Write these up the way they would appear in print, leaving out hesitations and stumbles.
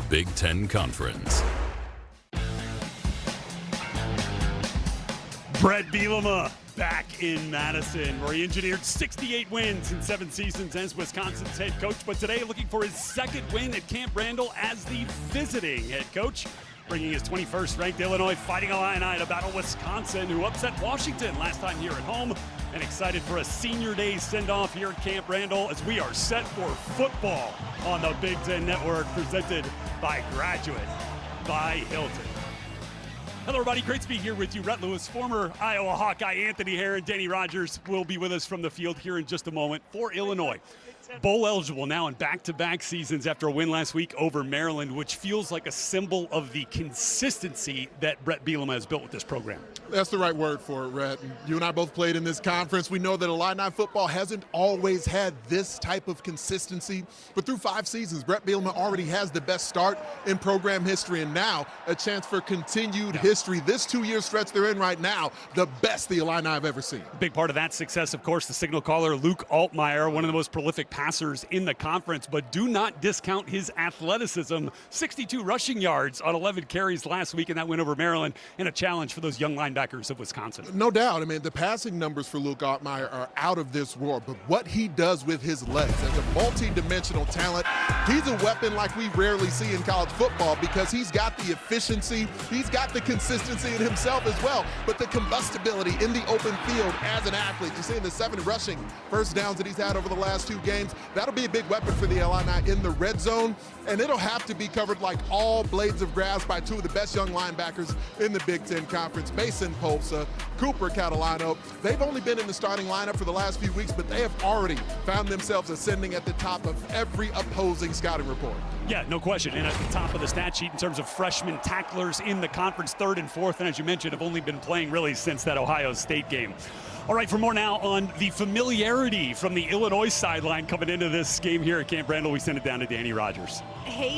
Big Ten Conference. Bret Bielema back in Madison, where he engineered 68 wins in 7 seasons as Wisconsin's head coach, but today looking for his second win at Camp Randall as the visiting head coach, bringing his 21st ranked Illinois Fighting Illini to battle Wisconsin, who upset Washington last time here at home, and excited for a Senior Day send-off here at Camp Randall as we are set for football on the Big Ten Network, presented by Graduate by Hilton. Hello, everybody. Great to be here with you. Rhett Lewis, former Iowa Hawkeye Anthony Herron, Danny Rogers will be with us from the field here in just a moment for Illinois. Bowl eligible now in back-to-back seasons after a win last week over Maryland, which feels like a symbol of the consistency that Bret Bielema has built with this program. That's the right word for it, Rhett. You and I both played in this conference. We know that Illini football hasn't always had this type of consistency, but through 5 seasons, Bret Bielema already has the best start in program history, and now a chance for continued history. This 2-year stretch they're in right now, the best the Illini have ever seen. Big part of that success, of course, the signal caller Luke Altmyer, one of the most prolific passers in the conference, but do not discount his athleticism. 62 rushing yards on 11 carries last week in that win over Maryland, and a challenge for those young linebackers of Wisconsin. No doubt. I mean, the passing numbers for Luke Altmyer are out of this world, but what he does with his legs as a multi-dimensional talent, he's a weapon like we rarely see in college football because he's got the efficiency, he's got the consistency in himself as well, but the combustibility in the open field as an athlete. You see in the 7 rushing first downs that he's had over the last 2 games, that'll be a big weapon for the Illini in the red zone, and it'll have to be covered like all blades of grass by 2 of the best young linebackers in the Big Ten Conference, Mason Polsa, Cooper Catalano. They've only been in the starting lineup for the last few weeks, but they have already found themselves ascending at the top of every opposing scouting report. Yeah, no question. And at the top of the stat sheet in terms of freshman tacklers in the conference, 3rd and 4th, and as you mentioned, have only been playing really since that Ohio State game. All right, for more now on the familiarity from the Illinois sideline coming into this game here at Camp Randall, we send it down to Danny Rogers.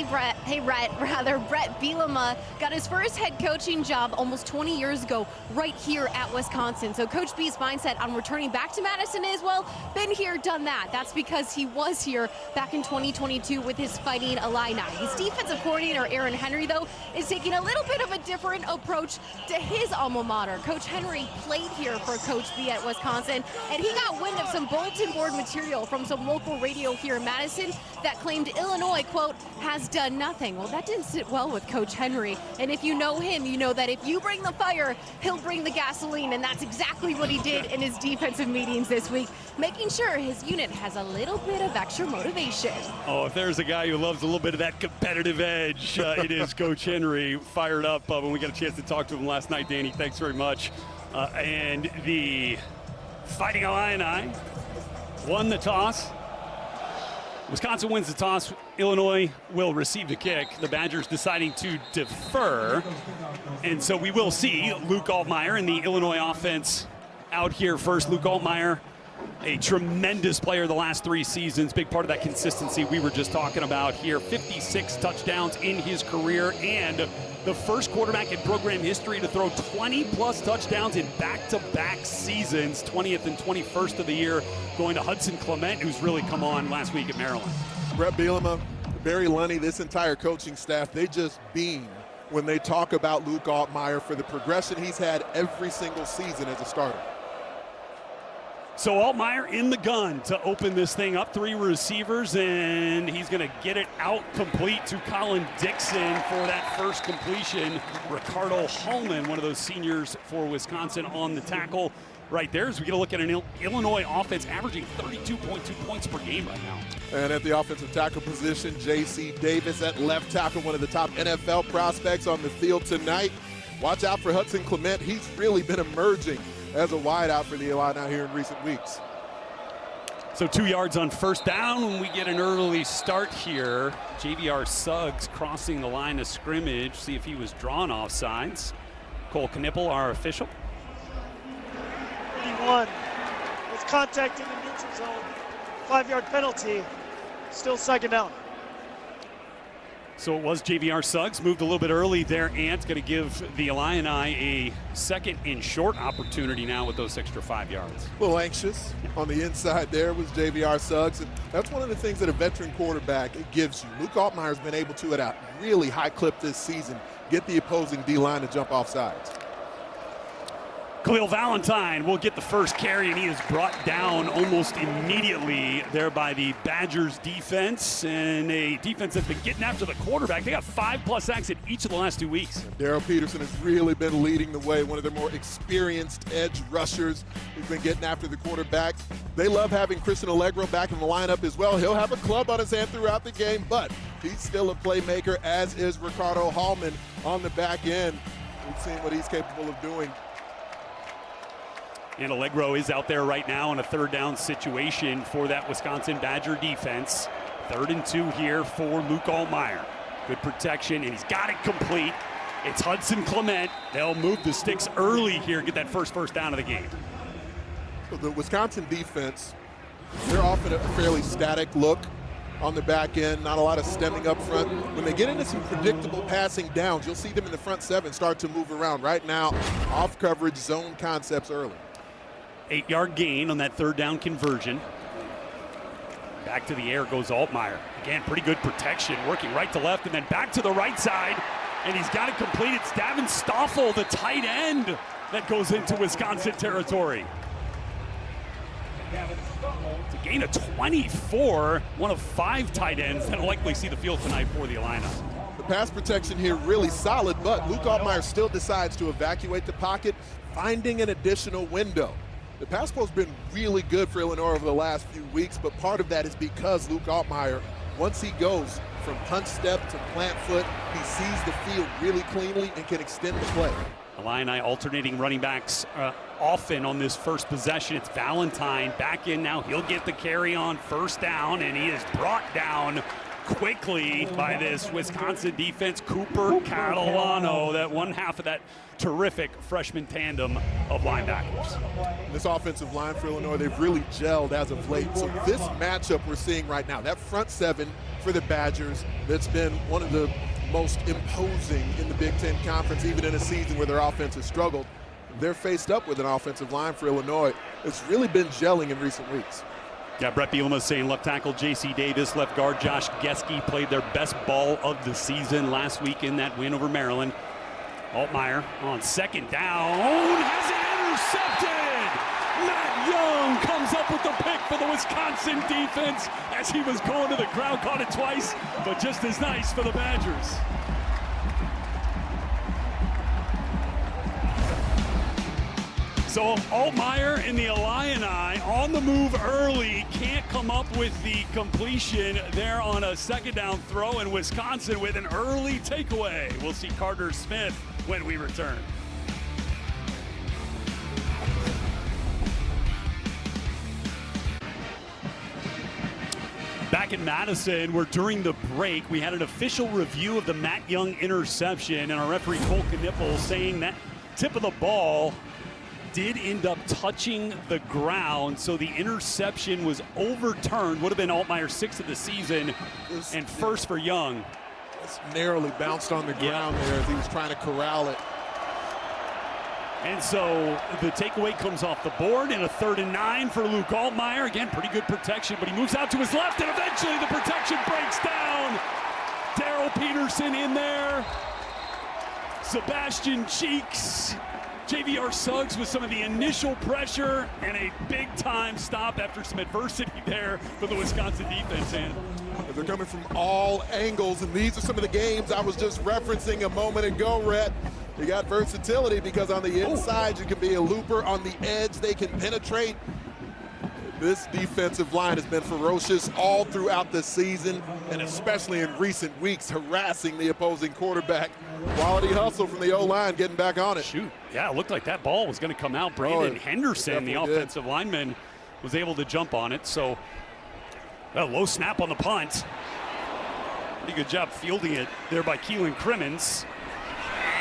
Rhett, Bret Bielema got his first head coaching job almost 20 years ago right here at Wisconsin. So Coach B's mindset on returning back to Madison is, well, been here, done that. That's because he was here back in 2022 with his Fighting Illini. His defensive coordinator, Aaron Henry, though, is taking a little bit of a different approach to his alma mater. Coach Henry played here for Coach B at Wisconsin, and he got wind of some bulletin board material from some local radio here in Madison that claimed Illinois, quote, has done nothing. Well, that didn't sit well with Coach Henry, and if you know him, you know that if you bring the fire, he'll bring the gasoline, and that's exactly what he did in his defensive meetings this week, making sure his unit has a little bit of extra motivation. Oh, if there's a guy who loves a little bit of that competitive edge, it is Coach Henry. Fired up when we got a chance to talk to him last night. Danny, thanks very much. And the Fighting Illini won the toss. Wisconsin wins the toss. Illinois will receive the kick. The Badgers deciding to defer. And so we will see Luke Altmyer in the Illinois offense out here first. Luke Altmyer, a tremendous player the last 3 seasons. Big part of that consistency we were just talking about here. 56 touchdowns in his career, and the first quarterback in program history to throw 20-plus touchdowns in back-to-back seasons, 20th and 21st of the year, going to Hudson Clement, who's really come on last week at Maryland. Bret Bielema, Barry Lunney, this entire coaching staff, they just beam when they talk about Luke Altmyer for the progression he's had every single season as a starter. So Altmyer in the gun to open this thing up. 3 receivers, and he's going to get it out complete to Colin Dixon for that first completion. Ricardo Hallman, one of those seniors for Wisconsin, on the tackle right there. As we get a look at an Illinois offense averaging 32.2 points per game right now. And at the offensive tackle position, J.C. Davis at left tackle, one of the top NFL prospects on the field tonight. Watch out for Hudson Clement. He's really been emerging as a wideout for the Illini here in recent weeks. So 2 yards on first down when we get an early start here. JVR Suggs crossing the line of scrimmage. See if he was drawn offsides. Cole Knippel, our official. 81 with contact in the neutral zone. 5-yard penalty. Still second down. So it was JVR Suggs, moved a little bit early there, Ant. Going to give the Illini a second and short opportunity now with those extra 5 yards. A little anxious on the inside there was JVR Suggs. And that's one of the things that a veteran quarterback gives you. Luke Altmaier's been able to, at a really high clip this season, get the opposing D-line to jump off sides. Khalil Valentine will get the first carry, and he is brought down almost immediately there by the Badgers defense, and a defense that's been getting after the quarterback. They got 5+ sacks in each of the last 2 weeks. Darrell Peterson has really been leading the way, one of their more experienced edge rushers who's been getting after the quarterback. They love having Christian Allegro back in the lineup as well. He'll have a club on his hand throughout the game, but he's still a playmaker, as is Ricardo Hallman on the back end. We've seen what he's capable of doing. And Allegro is out there right now in a third down situation for that Wisconsin Badger defense. 3rd and 2 here for Luke Altmaier. Good protection, and he's got it complete. It's Hudson Clement. They'll move the sticks early here, get that first down of the game. So the Wisconsin defense, they're often a fairly static look on the back end, not a lot of stemming up front. When they get into some predictable passing downs, you'll see them in the front 7 start to move around. Right now, off coverage zone concepts early. 8-yard gain on that 3rd down conversion. Back to the air goes Altmaier. Again, pretty good protection, working right to left and then back to the right side. And he's got it complete. It's Davin Stoffel, the tight end, that goes into Wisconsin territory. It's a gain of 24, one of 5 tight ends that'll likely see the field tonight for the Illini. The pass protection here really solid, but Luke Altmaier still decides to evacuate the pocket, finding an additional window. The pass pro's been really good for Illinois over the last few weeks, but part of that is because Luke Altmaier, once he goes from punch step to plant foot, he sees the field really cleanly and can extend the play. Illini alternating running backs often on this first possession. It's Valentine back in now. He'll get the carry on 1st down, and he is brought down quickly by this Wisconsin defense. Cooper Catalano, that one half of that terrific freshman tandem of linebackers. This offensive line for Illinois, they've really gelled as of late. So this matchup we're seeing right now, that front 7 for the Badgers, that's been one of the most imposing in the Big Ten Conference, even in a season where their offense has struggled. They're faced up with an offensive line for Illinois. It's really been gelling in recent weeks. Yeah, Brett Bielema saying left tackle J.C. Davis, left guard Josh Geske played their best ball of the season last week in that win over Maryland. Altmaier on 2nd down, has it intercepted! Matt Young comes up with the pick for the Wisconsin defense as he was going to the ground, caught it twice, but just as nice for the Badgers. So Altmaier and the Illini on the move early, can't come up with the completion there on a 2nd down throw, and Wisconsin with an early takeaway. We'll see Carter Smith when we return. Back in Madison, where during the break we had an official review of the Matt Young interception, and our referee Cole Knippel saying that tip of the ball did end up touching the ground, so the interception was overturned. Would have been Altmaier's 6th of the season and 1st for Young. It's narrowly bounced on the ground there as he was trying to corral it. And so the takeaway comes off the board in a 3rd and 9 for Luke Altmaier. Again, pretty good protection, but he moves out to his left, and eventually the protection breaks down. Darrell Peterson in there. Sebastian Cheeks. JVR Suggs with some of the initial pressure and a big-time stop after some adversity there for the Wisconsin defense. And they're coming from all angles, and these are some of the games I was just referencing a moment ago, Rhett. You got versatility because on the inside you can be a looper, on the edge they can penetrate. This defensive line has been ferocious all throughout the season, and especially in recent weeks, harassing the opposing quarterback. Quality hustle from the O-line, getting back on it. Shoot, yeah, it looked like that ball was going to come out. Brandon Henderson, the offensive lineman, was able to jump on it. So a low snap on the punt. Pretty good job fielding it there by Keelan Crimmins.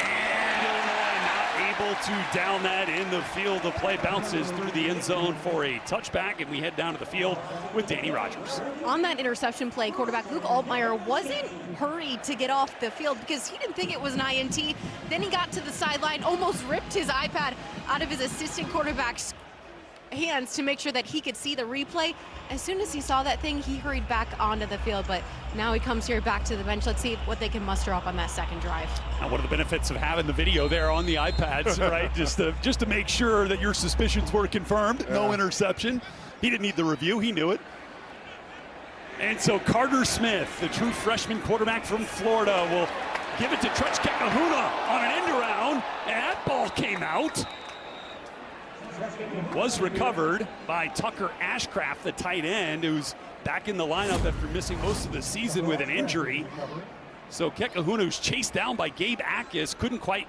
And Illinois not able to down that in the field. The play bounces through the end zone for a touchback, and we head down to the field with Danny Rogers. On that interception play, quarterback Luke Altmaier wasn't hurried to get off the field because he didn't think it was an INT. Then he got to the sideline, almost ripped his iPad out of his assistant quarterback's hands to make sure that he could see the replay. As soon as he saw that thing, he hurried back onto the field, but now he comes here back to the bench. Let's see what they can muster up on that second drive. Now, one of the benefits of having the video there on the iPads, right? just to make sure that your suspicions were confirmed. No interception. He didn't need the review. He knew it. And so Carter Smith, the true freshman quarterback from Florida, will give it to Trutch Kekahuna on an end around, and that ball came out. Was recovered by Tucker Ashcraft, the tight end, who's back in the lineup after missing most of the season with an injury. So Kekahuna, who's chased down by Gabe Akis, couldn't quite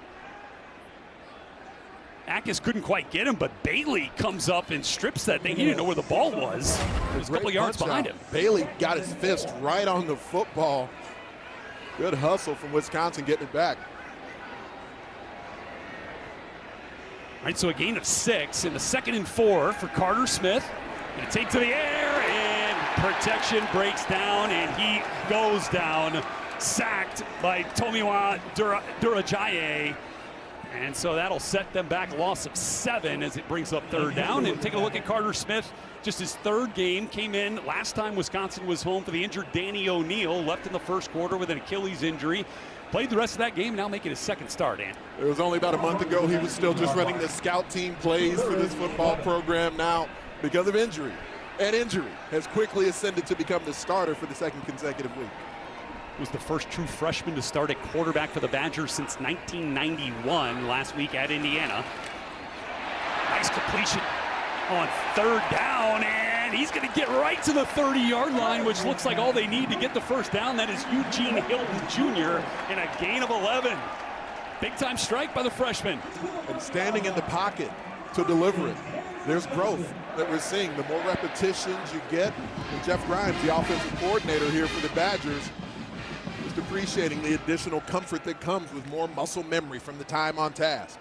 get him, but Bailey comes up and strips that thing. He didn't know where the ball was. There's a couple of yards behind him. Bailey got his fist right on the football. Good hustle from Wisconsin getting it back. All right, so a gain of 6 in the 2nd and 4 for Carter Smith. Gonna take to the air, and protection breaks down, and he goes down, sacked by Tomiwa Durajaye. And so that'll set them back, a loss of 7 as it brings up 3rd down. And take a look at Carter Smith, just his 3rd game, came in last time Wisconsin was home for the injured Danny O'Neal, left in the 1st quarter with an Achilles injury. Played the rest of that game, now making his 2nd start, Dan. It was only about a month ago he was still just running the scout team plays for this football program. Now, because of injury, has quickly ascended to become the starter for the 2nd consecutive week. Was the first true freshman to start at quarterback for the Badgers since 1991, last week at Indiana. Nice completion on 3rd down, and he's going to get right to the 30-yard line, which looks like all they need to get the 1st down. That is Eugene Hilton Jr. and a gain of 11. Big-time strike by the freshman. And standing in the pocket to deliver it. There's growth that we're seeing. The more repetitions you get, and Jeff Grimes, the offensive coordinator here for the Badgers, just appreciating the additional comfort that comes with more muscle memory from the time on task.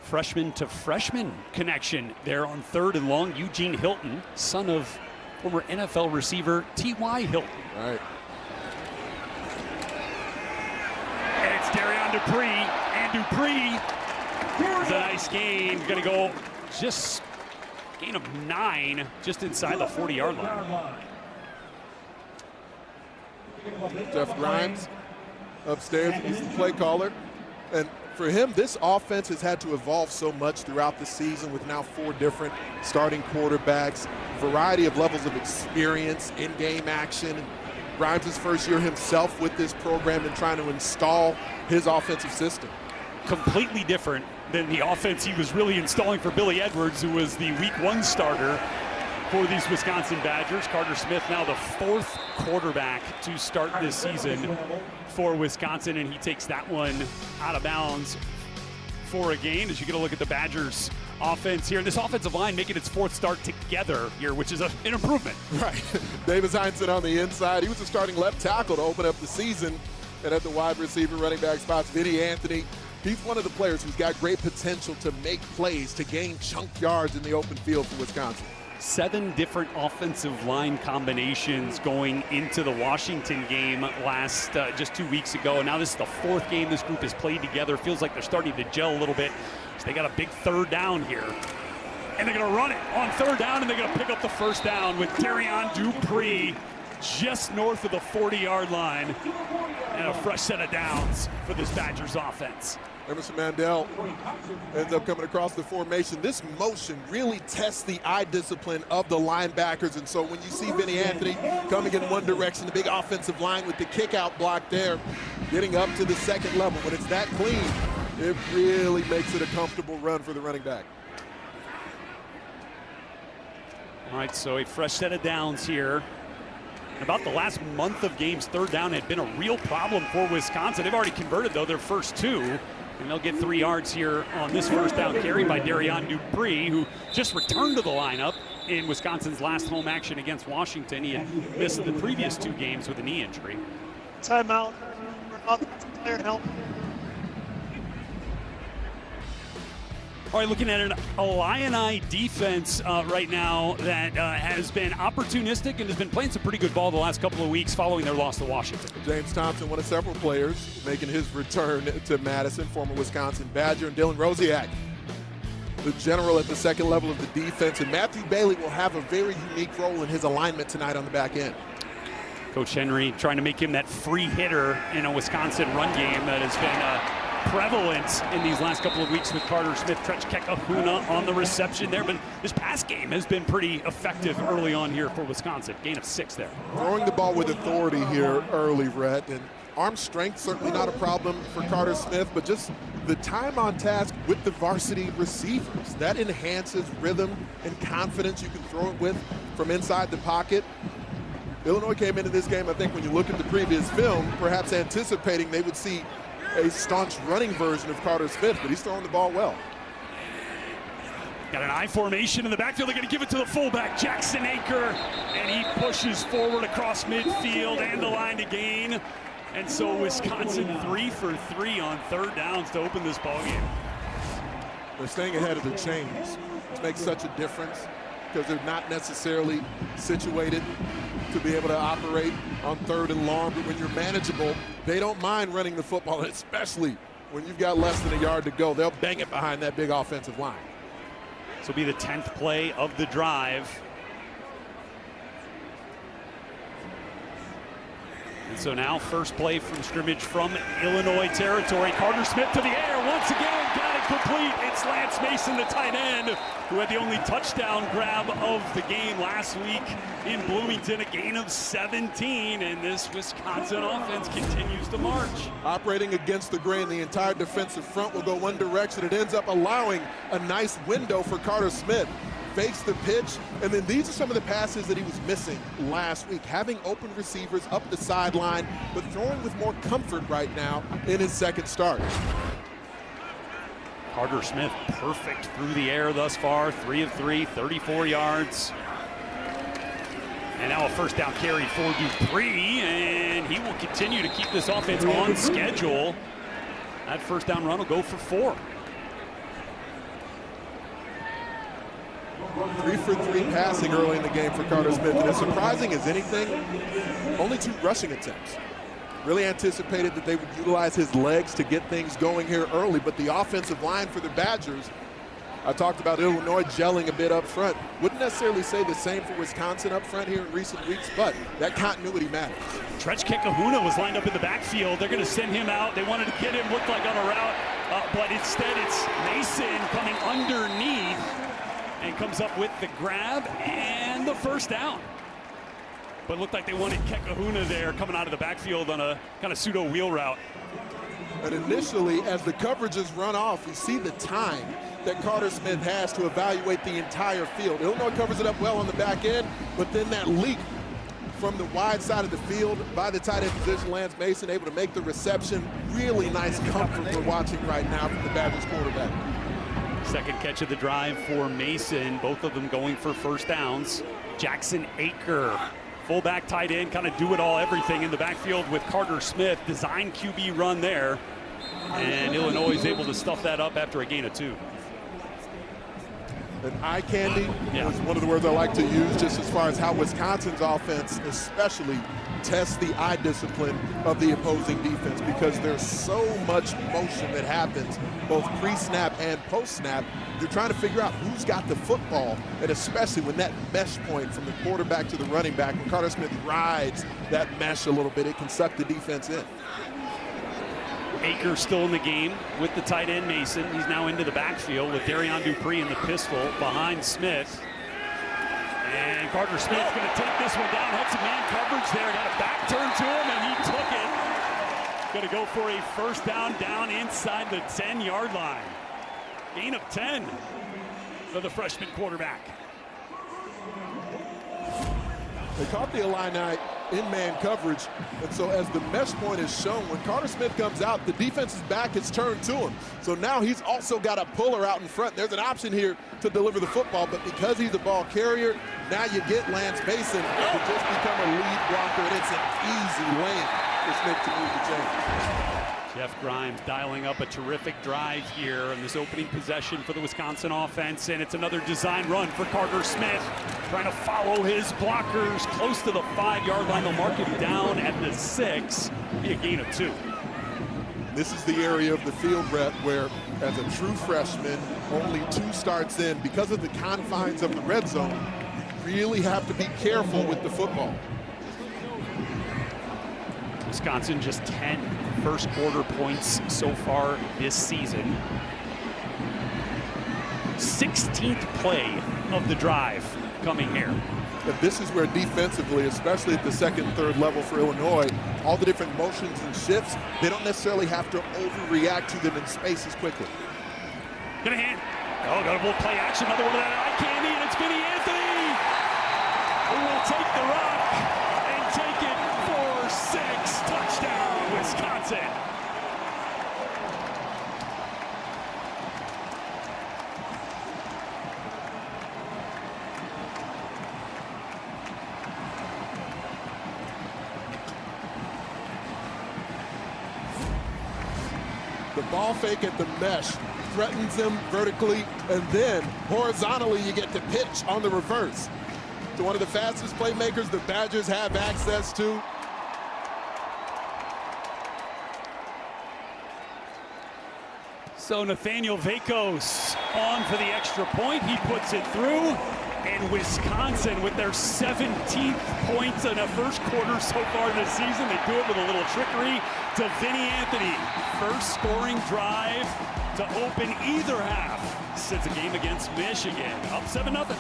Freshman to freshman connection there on 3rd and long. Eugene Hilton, son of former NFL receiver T.Y. Hilton. All right. And it's Darion Dupree, and Dupree is a nice gain. Going to go just gain of 9 just inside the 40-yard line. Jeff Grimes upstairs, he's the play caller. And for him, this offense has had to evolve so much throughout the season with now 4 different starting quarterbacks, variety of levels of experience, in-game action. Grimes' first year himself with this program and trying to install his offensive system. Completely different than the offense he was really installing for Billy Edwards, who was the week 1 starter for these Wisconsin Badgers. Carter Smith now the 4th quarterback to start this season for Wisconsin, and he takes that one out of bounds for a gain. As you get a look at the Badgers offense here, this offensive line making its 4th start together here, which is an improvement. Right. Davis Heinsohn on the inside. He was the starting left tackle to open up the season. And at the wide receiver running back spots, Vinny Anthony, he's one of the players who's got great potential to make plays, to gain chunk yards in the open field for Wisconsin. 7 different offensive line combinations going into the Washington game last just 2 weeks ago. And now this is the 4th game this group has played together. Feels like they're starting to gel a little bit. So they got a big 3rd down here. And they're going to run it on 3rd down, and they're going to pick up the 1st down with Darion Dupree just north of the 40-yard line. And a fresh set of downs for this Badgers offense. Emerson Mandel ends up coming across the formation. This motion really tests the eye discipline of the linebackers. And so when you see Vinny Anthony coming in one direction, the big offensive line with the kick-out block there, getting up to the 2nd level, when it's that clean, it really makes it a comfortable run for the running back. All right, so a fresh set of downs here. In about the last month of games, 3rd down had been a real problem for Wisconsin. They've already converted, though, their first 2. And they'll get 3 yards here on this 1st down carry by Darion Dupree, who just returned to the lineup in Wisconsin's last home action against Washington. He had missed the previous 2 games with a knee injury. Timeout. Offensive player help. All right, looking at an Illini defense right now that has been opportunistic and has been playing some pretty good ball the last couple of weeks following their loss to Washington. James Thompson, one of several players making his return to Madison, former Wisconsin Badger, and Dylan Rosiak, the general at the second level of the defense. And Matthew Bailey will have a very unique role in his alignment tonight on the back end. Coach Henry trying to make him that free hitter in a Wisconsin run game that has been prevalent in these last couple of weeks with Carter Smith, Trech-Kekahuna on the reception there, but his pass game has been pretty effective early on here for Wisconsin. Gain of 6 there. Throwing the ball with authority here early, Rhett, and arm strength certainly not a problem for Carter Smith, but just the time on task with the varsity receivers. That enhances rhythm and confidence you can throw it with from inside the pocket. Illinois came into this game, I think when you look at the previous film, perhaps anticipating they would see a staunch running version of Carter Smith, but he's throwing the ball well. Got an I formation in the backfield. They're going to give it to the fullback, Jackson Aker, and he pushes forward across midfield and the line to gain. And so Wisconsin 3 for 3 on third downs to open this ball game. They're staying ahead of the chains, which makes such a difference because they're not necessarily situated to be able to operate on third and long, but when you're manageable, they don't mind running the football, especially when you've got less than a yard to go. They'll bang it behind that big offensive line. This will be the 10th play of the drive. And so now first play from scrimmage from Illinois territory. Carter Smith to the air once again, got it complete. It's Lance Mason, the tight end, who had the only touchdown grab of the game last week in Bloomington, a gain of 17, and this Wisconsin offense continues to march. Operating against the grain, the entire defensive front will go one direction. It ends up allowing a nice window for Carter Smith. Fakes the pitch, and then these are some of the passes that he was missing last week. Having open receivers up the sideline, but throwing with more comfort right now in his second start. Carter Smith perfect through the air thus far, 3 of 3, 34 yards. And now a first down carry for Dupree, and he will continue to keep this offense on schedule. That first down run will go for 4. 3 for 3 passing early in the game for Carter Smith, and as surprising as anything, only 2 rushing attempts. Really anticipated that they would utilize his legs to get things going here early, but the offensive line for the Badgers, I talked about Illinois gelling a bit up front. Wouldn't necessarily say the same for Wisconsin up front here in recent weeks, but that continuity matters. Trech-Kekahuna was lined up in the backfield. They're going to send him out. They wanted to get him, looked like on a route, but instead it's Mason coming underneath and comes up with the grab and the first down. But looked like they wanted Kekahuna there coming out of the backfield on a kind of pseudo wheel route. But initially, as the coverages run off, you see the time that Carter Smith has to evaluate the entire field. Illinois covers it up well on the back end, but then that leap from the wide side of the field by the tight end position, Lance Mason able to make the reception. Really nice comfort we're watching right now from the Badgers quarterback. Second catch of the drive for Mason, both of them going for first downs. Jackson Aker, fullback tight end, kind of do it all, everything in the backfield with Carter Smith. Design QB run there, and Illinois is able to stuff that up after a gain of 2. And eye candy is one of the words I like to use just as far as how Wisconsin's offense especially tests the eye discipline of the opposing defense, because there's so much motion that happens both pre-snap and post-snap. You're trying to figure out who's got the football, and especially when that mesh point from the quarterback to the running back, when Carter Smith rides that mesh a little bit, it can suck the defense in. Aker still in the game with the tight end Mason. He's now into the backfield with Darian Dupree in the pistol behind Smith. And Carter Smith's going to take this one down. Had some man coverage there. Got a back turn to him, and he took it. Going to go for a first down inside the 10-yard line. Gain of 10 for the freshman quarterback. They caught the Illini in man coverage, and so as the mesh point is shown, when Carter Smith comes out, the defense's back is turned to him. So now he's also got a puller out in front. There's an option here to deliver the football, but because he's a ball carrier, now you get Lance Mason to just become a lead blocker, and it's an easy lane for Smith to move the chains. Jeff Grimes dialing up a terrific drive here in this opening possession for the Wisconsin offense, and it's another design run for Carter Smith, trying to follow his blockers close to the 5-yard line. They'll mark him down at the 6, be a gain of 2. This is the area of the field, Rhett, where as a true freshman, only 2 starts in, because of the confines of the red zone, you really have to be careful with the football. Wisconsin just 10 first quarter points so far this season. 16th play of the drive coming here. But this is where defensively, especially at the second, third level for Illinois, all the different motions and shifts, they don't necessarily have to overreact to them in space as quickly. Gonna hand. Oh, got a little play action. Another one of that eye candy, and it's Vinny Anthony who will take the rock and take it for 6. Touchdown, Wisconsin. The ball fake at the mesh threatens him vertically, and then horizontally you get to pitch on the reverse. To one of the fastest playmakers the Badgers have access to. So Nathaniel Vakos on for the extra point. He puts it through. And Wisconsin, with their 17th points in a first quarter so far this season, they do it with a little trickery to Vinny Anthony. First scoring drive to open either half since a game against Michigan. Up 7-0.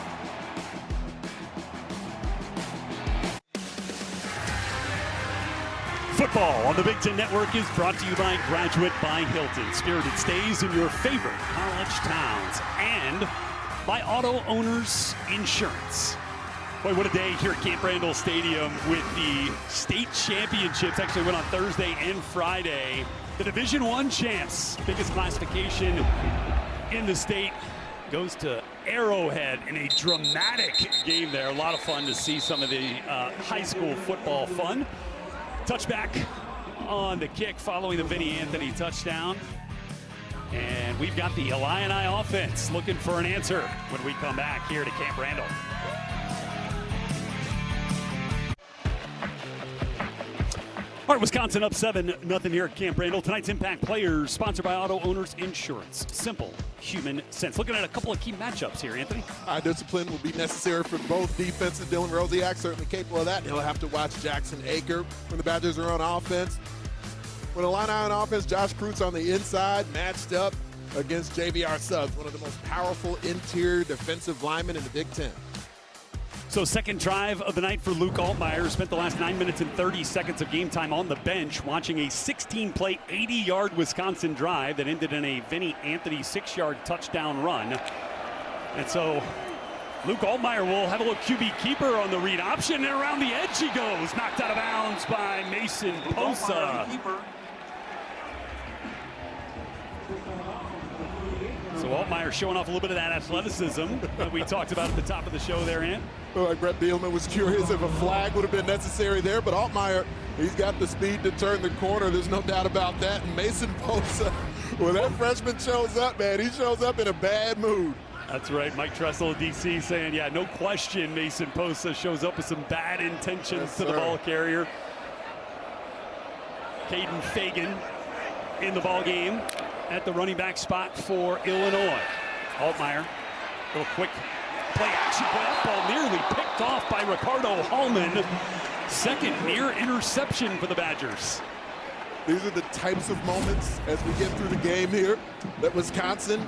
Football on the Big Ten Network is brought to you by Graduate by Hilton. Spirited stays in your favorite college towns. And by Auto Owners Insurance. Boy, what a day here at Camp Randall Stadium with the state championships. Actually went on Thursday and Friday. The Division I champs, biggest classification in the state, goes to Arrowhead in a dramatic game there. A lot of fun to see some of the high school football fun. Touchback on the kick following the Vinny Anthony touchdown. And we've got the Illini offense looking for an answer when we come back here to Camp Randall. All right, Wisconsin up 7-0 here at Camp Randall. Tonight's Impact Players sponsored by Auto Owners Insurance. Simple human sense. Looking at a couple of key matchups here, Anthony. Discipline will be necessary for both defenses. Dylan Rosiak certainly capable of that. He'll have to watch Jackson Aker when the Badgers are on offense. When Illini on offense, Josh Kreutz on the inside, matched up against JVR Suggs, one of the most powerful interior defensive linemen in the Big Ten. So second drive of the night for Luke Altmyer. Spent the last 9 minutes and 30 seconds of game time on the bench watching a 16-play, 80-yard Wisconsin drive that ended in a Vinny Anthony 6-yard touchdown run. And so Luke Altmyer will have a little QB keeper on the read option, and around the edge he goes. Knocked out of bounds by Mason Posa. So Altmyer showing off a little bit of that athleticism that we talked about at the top of the show there, Ant. Well, like Brett Bielema was curious if a flag would have been necessary there, but Altmyer, he's got the speed to turn the corner. There's no doubt about that. And Mason Posa, when that freshman shows up, man, he shows up in a bad mood. That's right. Mike Tressel of DC saying, yeah, no question Mason Posa shows up with some bad intentions to the ball carrier. Caden Fagan in the ball game at the running back spot for Illinois. Altmyer, a little quick play action, but that ball nearly picked off by Ricardo Hallman. Second near interception for the Badgers. These are the types of moments as we get through the game here that Wisconsin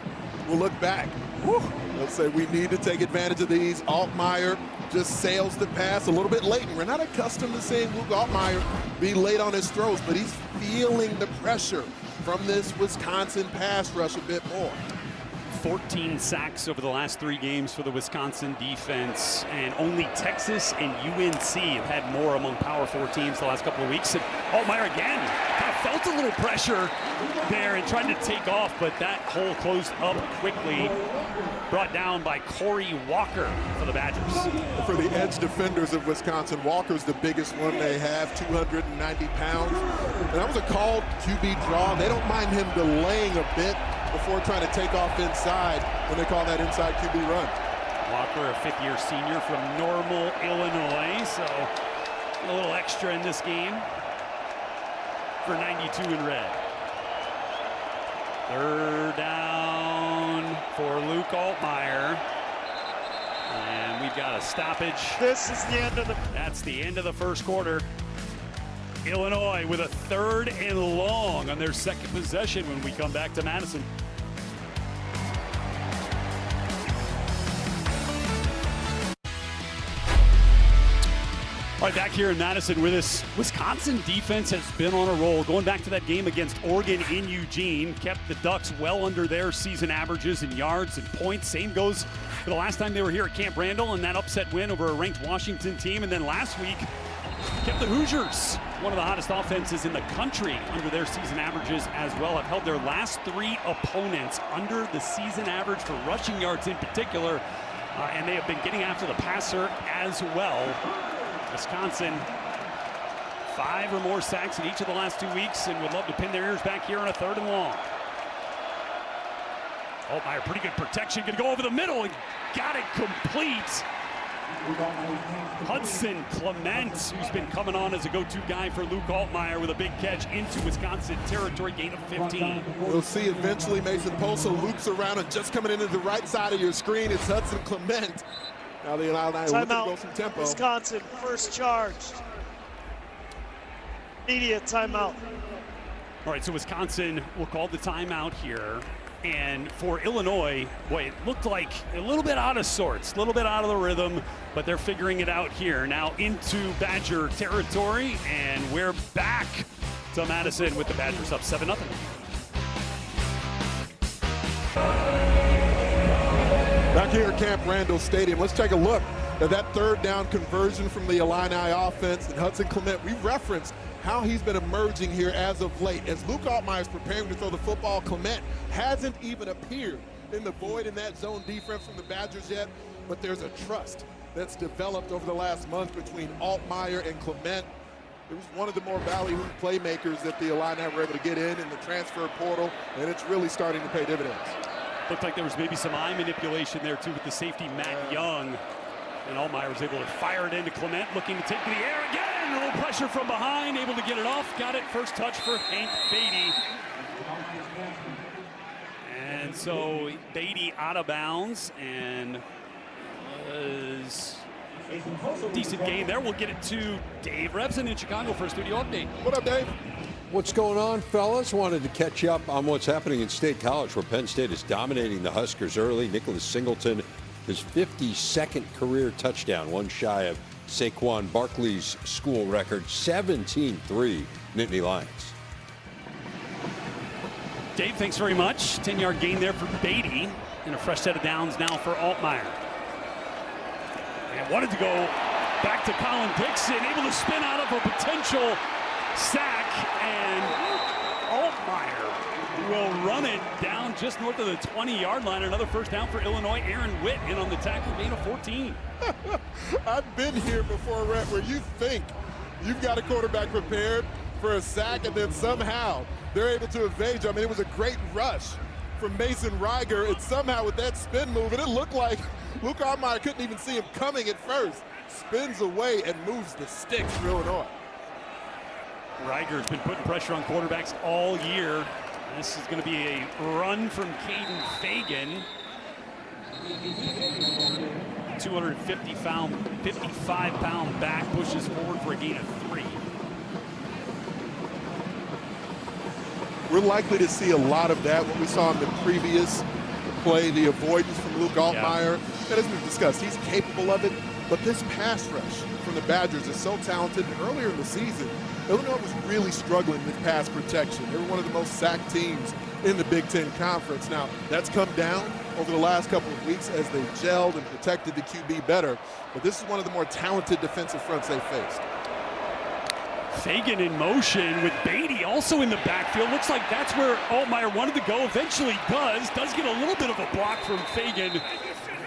will look back. They'll say we need to take advantage of these. Altmyer just sails the pass a little bit late. We're not accustomed to seeing Luke Altmyer be late on his throws, but he's feeling the pressure from this Wisconsin pass rush a bit more. 14 sacks over the last 3 games for the Wisconsin defense, and only Texas and UNC have had more among Power 4 teams the last couple of weeks. And Altmyer again kind of felt a little pressure there and tried to take off, but that hole closed up quickly. Brought down by Corey Walker for the Badgers. For the edge defenders of Wisconsin, Walker's the biggest one they have, 290 pounds. And that was a called QB draw. They don't mind him delaying a bit before trying to take off inside when they call that inside QB run. Walker, a fifth-year senior from Normal, Illinois, so a little extra in this game for 92 in red. Third down for Luke Altmaier. And we've got a stoppage. This is the end of the... That's the end of the first quarter. Illinois with a 3rd and long on their second possession when we come back to Madison. All right, back here in Madison where this Wisconsin defense has been on a roll. Going back to that game against Oregon in Eugene, kept the Ducks well under their season averages in yards and points. Same goes for the last time they were here at Camp Randall and that upset win over a ranked Washington team. And then last week, kept the Hoosiers, one of the hottest offenses in the country, under their season averages as well. Have held their last 3 opponents under the season average for rushing yards in particular. And they have been getting after the passer as well. Wisconsin, 5 or more sacks in each of the last 2 weeks and would love to pin their ears back here on a 3rd and long. Altmaier, pretty good protection, gonna go over the middle and got it complete. Hudson Clement, who's been coming on as a go-to guy for Luke Altmaier with a big catch into Wisconsin territory, gain of 15. We'll see eventually Mason Posa loops around and just coming into the right side of your screen, it's Hudson Clement. Now the Illini looking to go some tempo. Wisconsin, first charged. Immediate timeout. All right, so Wisconsin will call the timeout here. And for Illinois, boy, it looked like a little bit out of sorts, a little bit out of the rhythm, but they're figuring it out here. Now into Badger territory, and we're back to Madison with the Badgers up 7-0. Back here at Camp Randall Stadium, let's take a look at that 3rd down conversion from the Illini offense. And Hudson Clement, we referenced how he's been emerging here as of late. As Luke Altmaier is preparing to throw the football, Clement hasn't even appeared in the void in that zone defense from the Badgers yet, but there's a trust that's developed over the last month between Altmaier and Clement. It was one of the more ballyhoo playmakers that the Illini were able to get in the transfer portal, and it's really starting to pay dividends. Looked like there was maybe some eye manipulation there too with the safety Matt Young. And Altmaier was able to fire it into Clement, looking to take to the air again. A little pressure from behind, able to get it off. Got it, first touch for Hank Beatty. And so Beatty out of bounds, and was a decent game there. We'll get it to Dave Revson in Chicago for a studio update. What up, Dave? What's going on, fellas? Wanted to catch you up on what's happening in State College, where Penn State is dominating the Huskers early. Nicholas Singleton, his 52nd career touchdown, one shy of Saquon Barkley's school record, 17-3 Nittany Lions. Dave, thanks very much. 10-yard gain there for Beatty, and a fresh set of downs now for Altmaier. And wanted to go back to Colin Dixon, able to spin out of a potential sack, and Altmaier will run it down just north of the 20-yard line. Another first down for Illinois. Aaron Witt in on the tackle, gain of 14. I've been here before, Rhett, where you think you've got a quarterback prepared for a sack, and then somehow they're able to evade you. I mean, it was a great rush from Mason Reiger, and somehow with that spin move, and it looked like Luke Altmaier couldn't even see him coming at first. Spins away and moves the sticks for Illinois. Reiger's been putting pressure on quarterbacks all year. This is going to be a run from Caden Fagan. 255-pound back, pushes forward for a gain of 3. We're likely to see a lot of that, what we saw in the previous play, the avoidance from Luke Altmaier. Yeah. And as we've discussed, he's capable of it, but this pass rush from the Badgers is so talented. And earlier in the season, Illinois was really struggling with pass protection. They were one of the most sacked teams in the Big Ten Conference. Now, that's come down over the last couple of weeks as they gelled and protected the QB better. But this is one of the more talented defensive fronts they faced. Fagan in motion with Beatty also in the backfield. Looks like that's where Altmyer wanted to go. Eventually does get a little bit of a block from Fagan.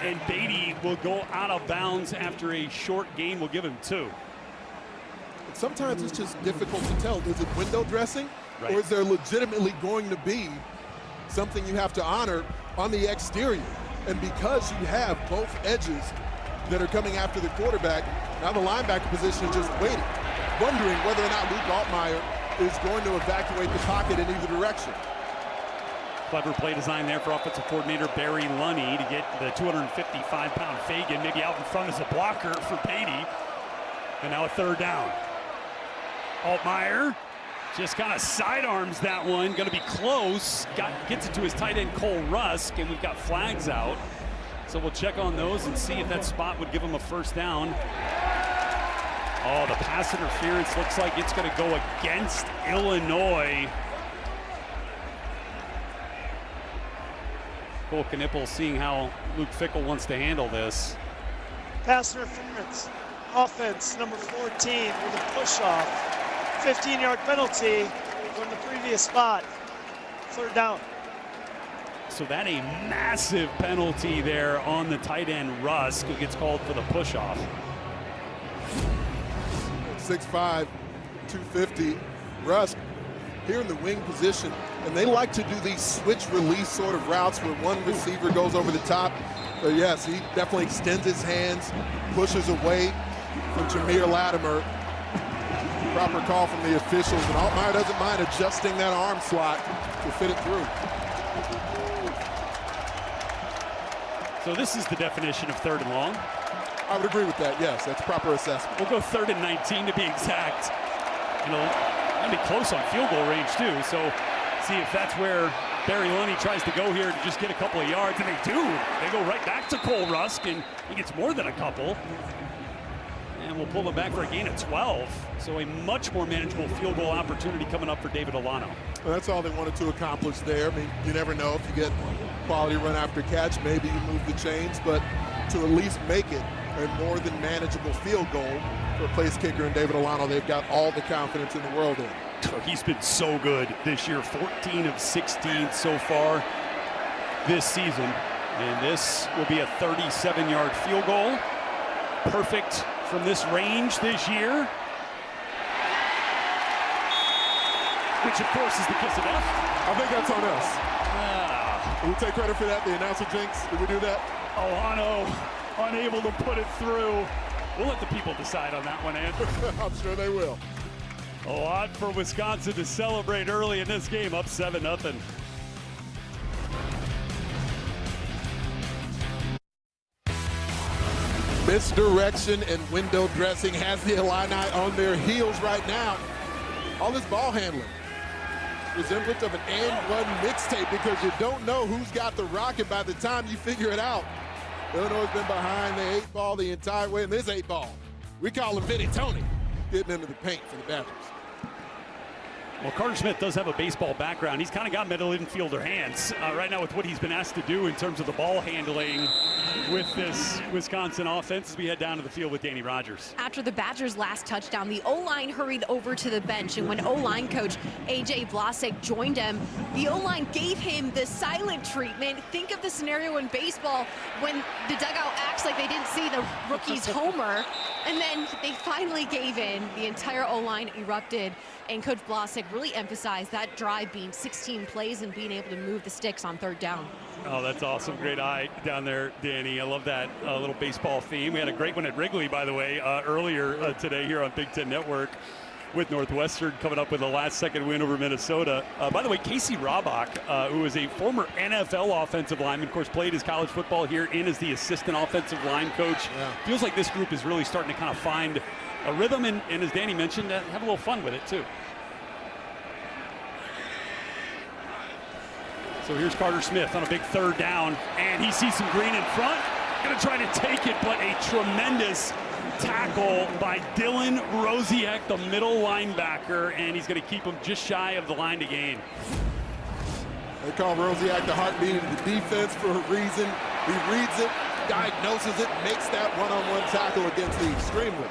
And Beatty will go out of bounds after a short gain. We'll give him 2. Sometimes it's just difficult to tell. Is it window dressing? Right. Or is there legitimately going to be something you have to honor on the exterior? And because you have both edges that are coming after the quarterback, now the linebacker position is just waiting, wondering whether or not Luke Altmyer is going to evacuate the pocket in either direction. Clever play design there for offensive coordinator Barry Lunney to get the 255-pound Fagan maybe out in front as a blocker for Beatty. And now a 3rd down. Altmyer just kind of sidearms that one. Going to be close. Gets it to his tight end Cole Rusk, and we've got flags out. So we'll check on those and see if that spot would give him a 1st down. Oh, the pass interference looks like it's going to go against Illinois. Cole Knippel seeing how Luke Fickell wants to handle this. Pass interference. Offense, number 14 with a push-off. 15-yard penalty from the previous spot. 3rd down. So that a massive penalty there on the tight end Rusk, who gets called for the push-off. 6'5", 250. Rusk here in the wing position, and they like to do these switch release sort of routes where one receiver goes over the top. But yes, he definitely extends his hands, pushes away from Jameer Latimer. Proper call from the officials, and Altmyer doesn't mind adjusting that arm slot to fit it through. So this is the definition of 3rd and long. I would agree with that, yes. That's proper assessment. We'll go 3rd and 19 to be exact. And it'll be close on field goal range too. So see if that's where Barry Lunney tries to go here to just get a couple of yards, and they do. They go right back to Cole Rusk, and he gets more than a couple. And we'll pull it back for a gain of 12. So a much more manageable field goal opportunity coming up for David Olano. Well, that's all they wanted to accomplish there. I mean, you never know if you get quality run after catch, maybe you move the chains, but to at least make it a more than manageable field goal for a place kicker in David Olano, they've got all the confidence in the world in. He's been so good this year, 14 of 16 so far this season. And this will be a 37-yard field goal. Perfect from this range this year. Which, of course, is the kiss of death. I think that's on us. Did we take credit for that? The announcer jinx? Did we do that? Olano unable to put it through. We'll let the people decide on that one, Andrew. I'm sure they will. A lot for Wisconsin to celebrate early in this game, up 7-0. Misdirection and window dressing has the Illini on their heels right now. All this ball handling. Resemblance of an and one mixtape, because you don't know who's got the rock, and by the time you figure it out, Illinois has been behind the 8 ball the entire way, and this 8 ball, we call him Vinny Tony, getting into the paint for the Badgers. Well, Carter Smith does have a baseball background. He's kind of got middle infielder hands right now with what he's been asked to do in terms of the ball handling with this Wisconsin offense as we head down to the field with Danny Rogers. After the Badgers' last touchdown, the O-line hurried over to the bench, and when O-line coach A.J. Vlasek joined him, the O-line gave him the silent treatment. Think of the scenario in baseball when the dugout acts like they didn't see the rookie's homer, and then they finally gave in. The entire O-line erupted, and Coach Vlasek really emphasized that drive being 16 plays and being able to move the sticks on 3rd down. Oh, that's awesome. Great eye down there, Danny. I love that little baseball theme. We had a great one at Wrigley, by the way, earlier today here on Big Ten Network with Northwestern coming up with a last-second win over Minnesota. By the way, Casey Robach, who is a former NFL offensive lineman, of course, played his college football here in as the assistant offensive line coach. Yeah. Feels like this group is really starting to kind of find a rhythm, and as Danny mentioned, have a little fun with it, too. So here's Carter Smith on a big 3rd down, and he sees some green in front. Gonna try to take it, but a tremendous tackle by Dylan Rosiak, the middle linebacker, and he's gonna keep him just shy of the line to gain. They call Rosiak the heartbeat of the defense for a reason. He reads it, diagnoses it, makes that one-on-one tackle against the extremely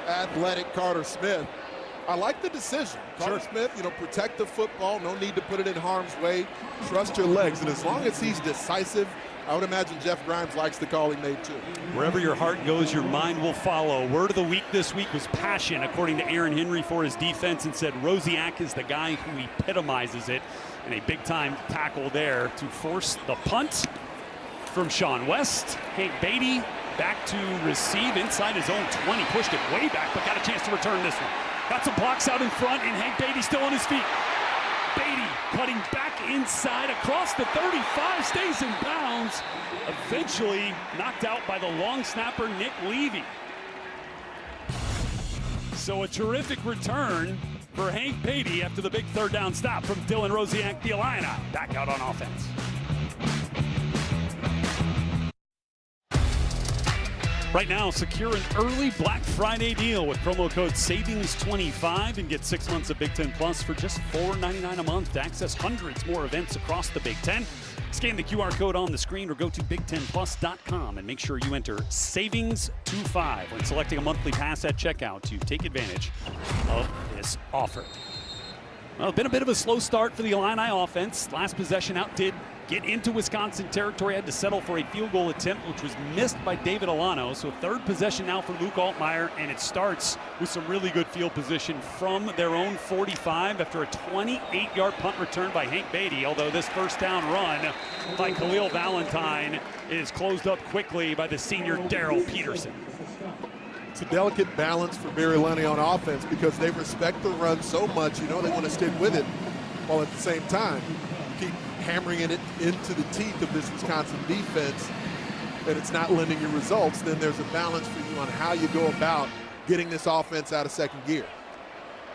athletic Carter Smith. I like the decision. Carter Smith, protect the football. No need to put it in harm's way. Trust your legs. And as long as he's decisive, I would imagine Jeff Grimes likes the call he made too. Wherever your heart goes, your mind will follow. Word of the week this week was passion, according to Aaron Henry for his defense, and said Rosiak is the guy who epitomizes it. And a big-time tackle there to force the punt from Sean West. Hank Beatty back to receive inside his own 20. Pushed it way back, but got a chance to return this one. Got some blocks out in front, and Hank Beatty still on his feet. Beatty cutting back inside across the 35, stays in bounds. Eventually knocked out by the long snapper, Nick Levy. So a terrific return for Hank Beatty after the big third down stop from Dylan Rosiak, the Illini, back out on offense. Right now, secure an early Black Friday deal with promo code SAVINGS25 and get 6 months of Big Ten Plus for just $4.99 a month to access hundreds more events across the Big Ten. Scan the QR code on the screen or go to BigTenPlus.com and make sure you enter SAVINGS25 when selecting a monthly pass at checkout to take advantage of this offer. Well, been a bit of a slow start for the Illini offense. Last possession out did get into Wisconsin territory, had to settle for a field goal attempt, which was missed by David Alano. So third possession now for Luke Altmyer, and it starts with some really good field position from their own 45 after a 28-yard punt return by Hank Beatty, although this first down run by Khalil Valentine is closed up quickly by the senior Darrell Peterson. It's a delicate balance for Barry Lunney on offense because they respect the run so much, they want to stick with it, while at the same time keep hammering it into the teeth of this Wisconsin defense, and it's not lending you results. Then there's a balance for you on how you go about getting this offense out of second gear.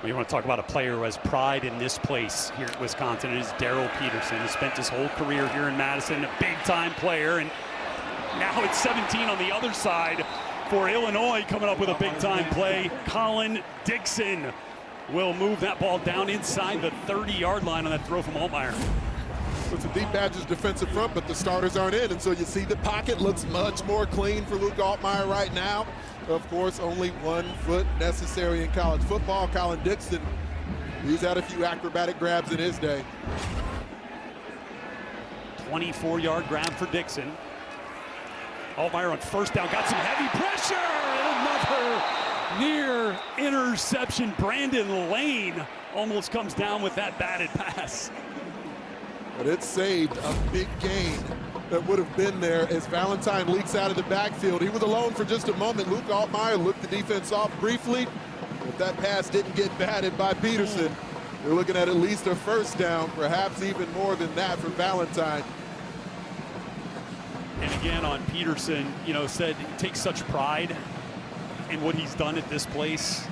Well, you want to talk about a player who has pride in this place here at Wisconsin. It is Darrell Peterson. He spent his whole career here in Madison, a big-time player, and now it's 17 on the other side for Illinois, coming up with a big-time play. Colin Dixon will move that ball down inside the 30-yard line on that throw from Altmyer. It's a deep Badgers defensive front, but the starters aren't in, and so you see the pocket looks much more clean for Luke Altmyer right now. Of course, only 1 foot necessary in college football. Colin Dixon, he's had a few acrobatic grabs in his day. 24-yard grab for Dixon. Altmyer on first down, got some heavy pressure, and another near interception. Brandon Lane almost comes down with that batted pass. But it saved a big gain that would have been there as Valentine leaks out of the backfield. He was alone for just a moment. Luke Altmyer looked the defense off briefly. If that pass didn't get batted by Peterson, you're looking at least a first down, perhaps even more than that for Valentine. And again on Peterson, said he takes such pride in what he's done at this place.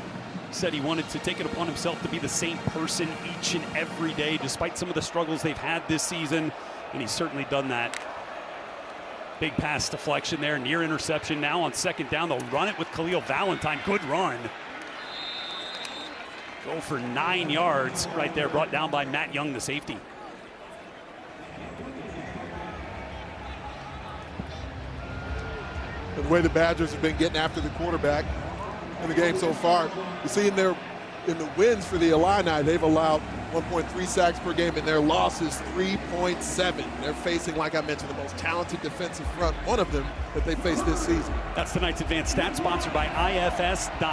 Said he wanted to take it upon himself to be the same person each and every day, despite some of the struggles they've had this season, and he's certainly done that. Big pass deflection there, near interception. Now on second down, they'll run it with Khalil Valentine. Good run. Go for 9 yards right there, brought down by Matt Young, the safety. The way the Badgers have been getting after the quarterback in the game so far. You see in the wins for the Illini, they've allowed 1.3 sacks per game. In their losses, 3.7. They're facing, like I mentioned, the most talented defensive front, one of them, that they faced this season. That's tonight's advanced stats, sponsored by IFS.AI.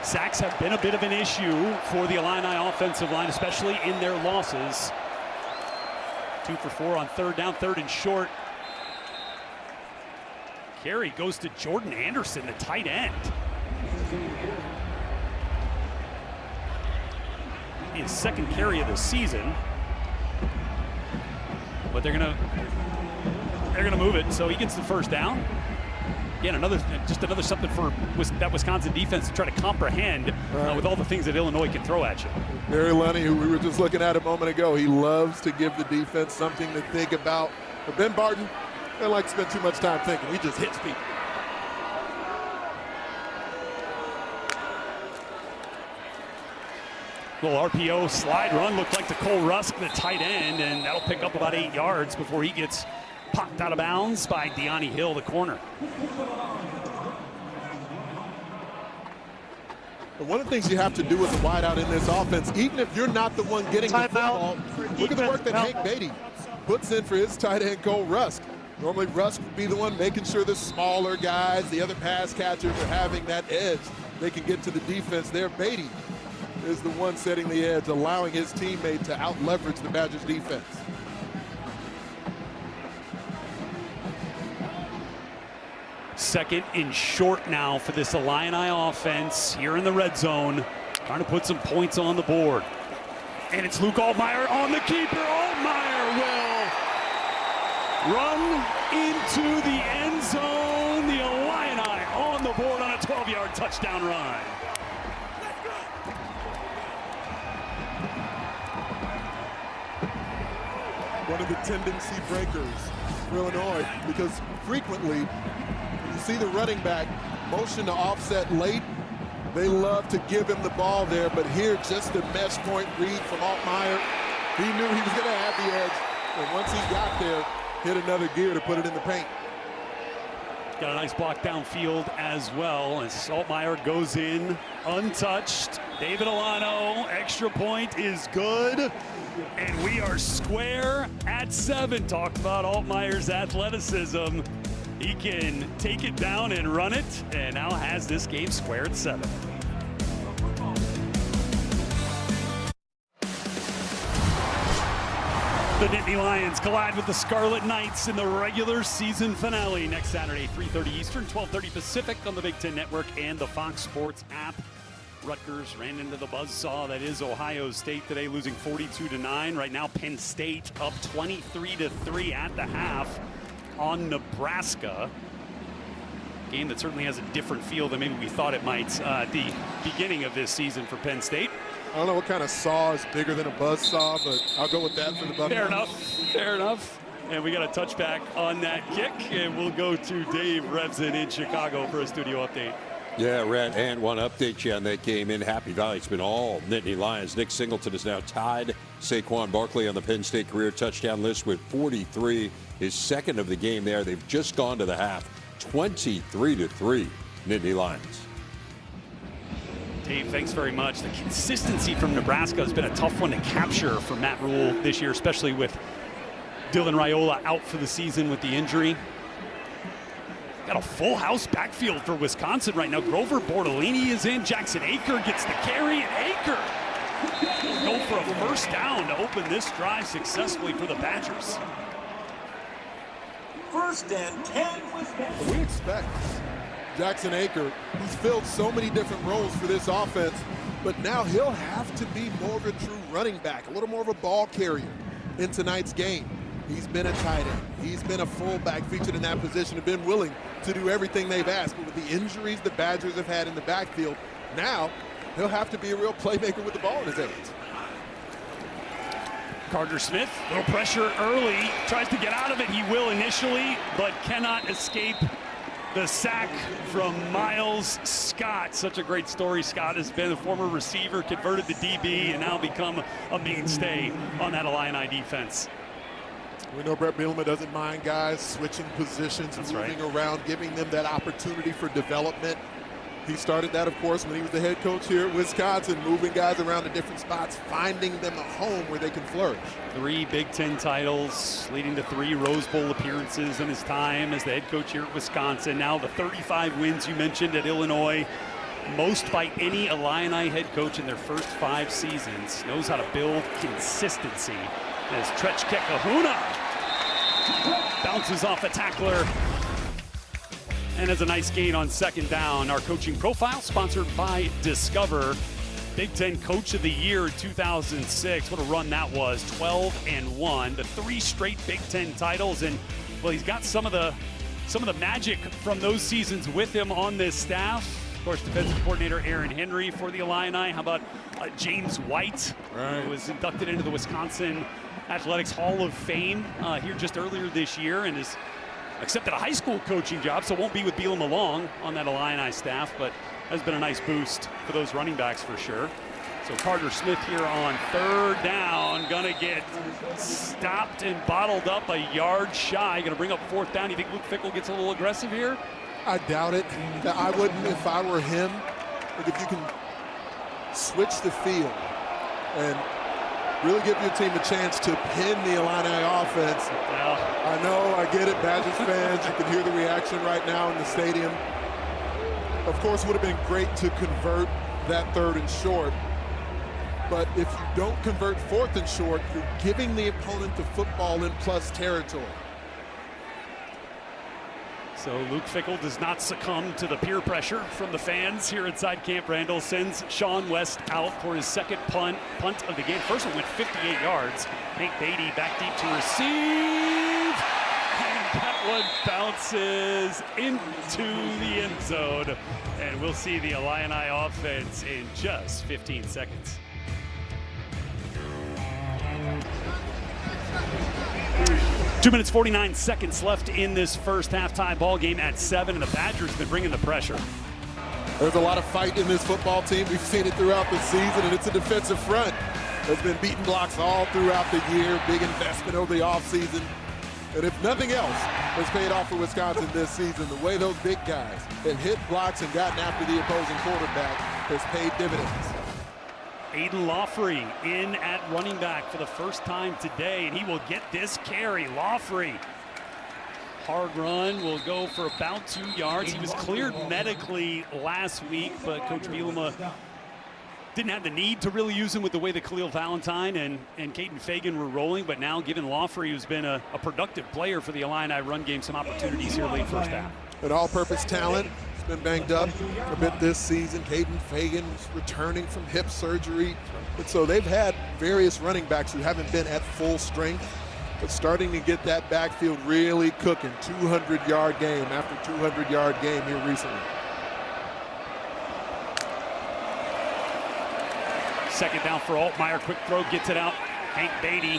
Sacks have been a bit of an issue for the Illini offensive line, especially in their losses. 2 for 4 on third down, third and short. Carry goes to Jordan Anderson, the tight end. His second carry of the season. But they're gonna move it, so he gets the first down. Again, another something for that Wisconsin defense to try to comprehend with all the things that Illinois can throw at you. Barry Lunney, who we were just looking at a moment ago, he loves to give the defense something to think about. But Ben Barton, they like to spend too much time thinking. He just hits people. Little RPO slide run looked like to Cole Rusk, the tight end, and that'll pick up about 8 yards before he gets popped out of bounds by Deani Hill, the corner. But one of the things you have to do as a wideout in this offense, even if you're not the one getting the football, look at the work that Hank Beatty puts in for his tight end, Cole Rusk. Normally, Rusk would be the one making sure the smaller guys, the other pass catchers, are having that edge. They can get to the defense there. Beatty is the one setting the edge, allowing his teammate to out-leverage the Badgers defense. Second and short now for this Illini offense here in the red zone, trying to put some points on the board. And it's Luke Altmyer on the keeper. Altmyer will run into the end zone. The Illini on the board on a 12-yard touchdown run. One of the tendency breakers for Illinois, because frequently when you see the running back motion to offset late, they love to give him the ball there, but here just a mesh point read from Altmyer. He knew he was going to have the edge, and once he got there, hit another gear to put it in the paint. Got a nice block downfield as well as Altmyer goes in untouched. David Alano, extra point is good. And we are square at 7. Talked about Altmyer's athleticism. He can take it down and run it, and now has this game square at 7. The Nittany Lions collide with the Scarlet Knights in the regular season finale next Saturday, 3:30 Eastern, 12:30 Pacific on the Big Ten Network and the Fox Sports app. Rutgers ran into the buzzsaw that is Ohio State today, losing 42-9. Right now, Penn State up 23-3 at the half on Nebraska. Game that certainly has a different feel than maybe we thought it might at the beginning of this season for Penn State. I don't know what kind of saw is bigger than a buzzsaw, but I'll go with that for the Buckeyes. Fair enough, fair enough. And we got a touchback on that kick, and we'll go to Dave Revson in Chicago for a studio update. Yeah, Rhett, and want to update you on that game in Happy Valley. It's been all Nittany Lions. Nick Singleton has now tied Saquon Barkley on the Penn State career touchdown list with 43. His second of the game there. They've just gone to the half. 23-3, Nittany Lions. Dave, thanks very much. The consistency from Nebraska has been a tough one to capture for Matt Rule this year, especially with Dylan Raiola out for the season with the injury. Got a full house backfield for Wisconsin right now. Grover Bortolini is in. Jackson Aker gets the carry, and Aker will go for a first down to open this drive successfully for the Badgers. 1st and 10 Wisconsin. We expect Jackson Aker, who's filled so many different roles for this offense, but now he'll have to be more of a true running back, a little more of a ball carrier in tonight's game. He's been a tight end. He's been a fullback featured in that position, have been willing to do everything they've asked. But with the injuries the Badgers have had in the backfield, now he'll have to be a real playmaker with the ball in his hands. Carter Smith, little pressure early, tries to get out of it. He will initially, but cannot escape the sack from Miles Scott. Such a great story. Scott has been a former receiver, converted to DB, and now become a mainstay on that Illini defense. We know Brett Bielema doesn't mind guys switching positions, That's moving right. around, giving them that opportunity for development. He started that, of course, when he was the head coach here at Wisconsin, moving guys around to different spots, finding them a home where they can flourish. 3 Big Ten titles, leading to 3 Rose Bowl appearances in his time as the head coach here at Wisconsin. Now the 35 wins you mentioned at Illinois, most by any Illini head coach in their first 5 seasons. Knows how to build consistency. As Trechke Kahuna bounces off a tackler and has a nice gain on 2nd down. Our coaching profile sponsored by Discover. Big Ten Coach of the Year in 2006. What a run that was. 12-1. The 3 straight Big Ten titles, and well, he's got some of the magic from those seasons with him on this staff. Of course, defensive coordinator Aaron Henry for the Illini. How about James White, who was inducted into the Wisconsin Athletics Hall of Fame here just earlier this year, and has accepted a high school coaching job, so won't be with Bielema long on that Illini staff, but has been a nice boost for those running backs for sure. So Carter Smith here on 3rd down, gonna get stopped and bottled up a yard shy. Gonna bring up 4th down. You think Luke Fickell gets a little aggressive here? I doubt it. I wouldn't if I were him. But if you can switch the field and really give your team a chance to pin the Illini offense. I know, I get it, Badgers fans. You can hear the reaction right now in the stadium. Of course, it would have been great to convert that 3rd and short. But if you don't convert 4th and short, you're giving the opponent the football in plus territory. So Luke Fickell does not succumb to the peer pressure from the fans here inside Camp Randall. Sends Sean West out for his second punt of the game. First one went 58 yards. Hank Beatty back deep to receive. And that one bounces into the end zone. And we'll see the Illini offense in just 15 seconds. Two minutes, 49 seconds left in this first halftime ball game at 7, and the Badgers have been bringing the pressure. There's a lot of fight in this football team. We've seen it throughout the season, and it's a defensive front. There's been beaten blocks all throughout the year, big investment over the offseason. And if nothing else has paid off for Wisconsin this season, the way those big guys have hit blocks and gotten after the opposing quarterback has paid dividends. Aiden Lawfrey in at running back for the first time today, and he will get this carry. Lawfrey, hard run, will go for about 2 yards. He was cleared medically last week, but Coach Bielema didn't have the need to really use him with the way that Khalil Valentine and Caden Fagan were rolling, but now giving Lawfrey, who's been a productive player for the Illini run game, some opportunities here late first half. An all-purpose talent. Been banged up a bit this season. Caden Fagan's returning from hip surgery. And so they've had various running backs who haven't been at full strength, but starting to get that backfield really cooking. 200-yard game after 200-yard game here recently. Second down for Altmaier. Quick throw gets it out. Hank Beatty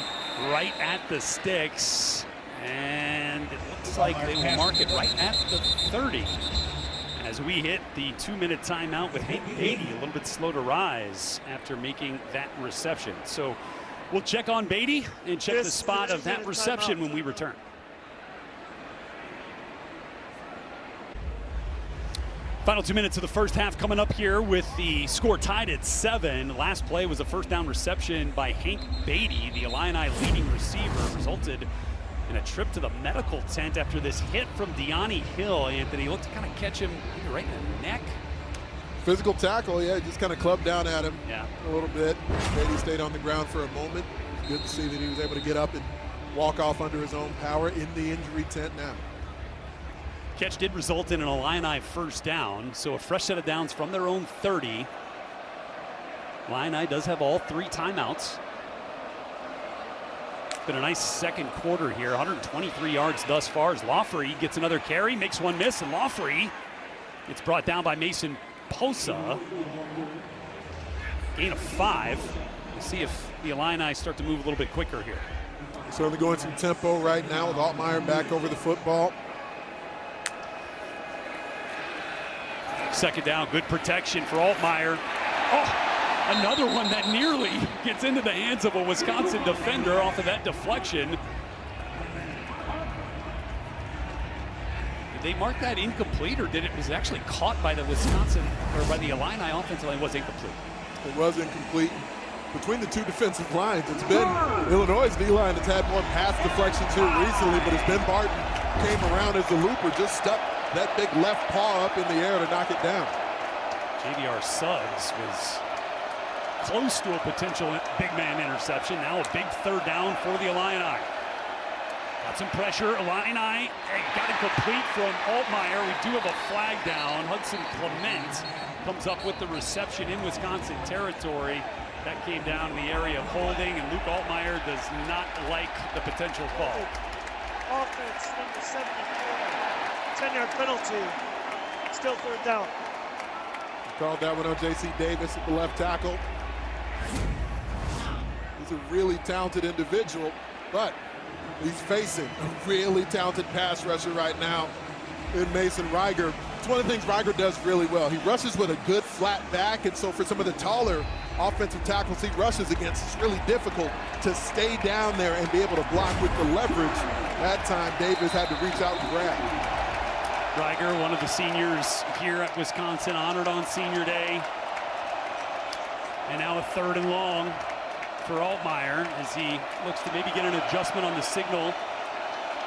right at the sticks. And it looks like they will mark it right at the 30. As we hit the 2-minute timeout with Hank Beatty, a little bit slow to rise after making that reception. So we'll check on Beatty and check the spot of that reception when we return. Final 2 minutes of the first half coming up here with the score tied at 7. Last play was a first down reception by Hank Beatty, the Illini leading receiver, resulted in a trip to the medical tent after this hit from Deani Hill. Anthony looked to kind of catch him right in the neck. Physical tackle, yeah, just kind of clubbed down at him a little bit. Beatty stayed on the ground for a moment. Good to see that he was able to get up and walk off under his own power in the injury tent now. Catch did result in an Illini first down, so a fresh set of downs from their own 30. Illini does have all 3 timeouts. Been a nice second quarter here, 123 yards thus far as Lawfrey gets another carry, makes one miss, and Lawfrey gets brought down by Mason Posa. Gain of 5. We'll see if the Illini start to move a little bit quicker here. Certainly going some tempo right now with Altmaier back over the football. Second down, good protection for Altmaier. Oh! Another one that nearly gets into the hands of a Wisconsin defender off of that deflection. Did they mark that incomplete, or was it actually caught by the Wisconsin or by the Illini offensive line? It was incomplete. It was incomplete. Between the 2 defensive lines, it's been Illinois' D-line that's had more pass deflections here recently, but as Ben Barton came around as the looper, just stuck that big left paw up in the air to knock it down. JDR Suggs was close to a potential big man interception. Now a big third down for the Illini. Got some pressure. Illini got it complete from Altmaier. We do have a flag down. Hudson Clement comes up with the reception in Wisconsin territory. That came down in the area of holding, and Luke Altmaier does not like the potential call. Offense, number 74, 10-yard penalty. Still third down. Called that one on J.C. Davis at the left tackle. He's a really talented individual, but he's facing a really talented pass rusher right now in Mason Reiger. It's one of the things Reiger does really well. He rushes with a good flat back, and so for some of the taller offensive tackles he rushes against, it's really difficult to stay down there and be able to block with the leverage. That time, Davis had to reach out and grab. Reiger, one of the seniors here at Wisconsin, honored on senior day. And now a 3rd and long for Altmaier as he looks to maybe get an adjustment on the signal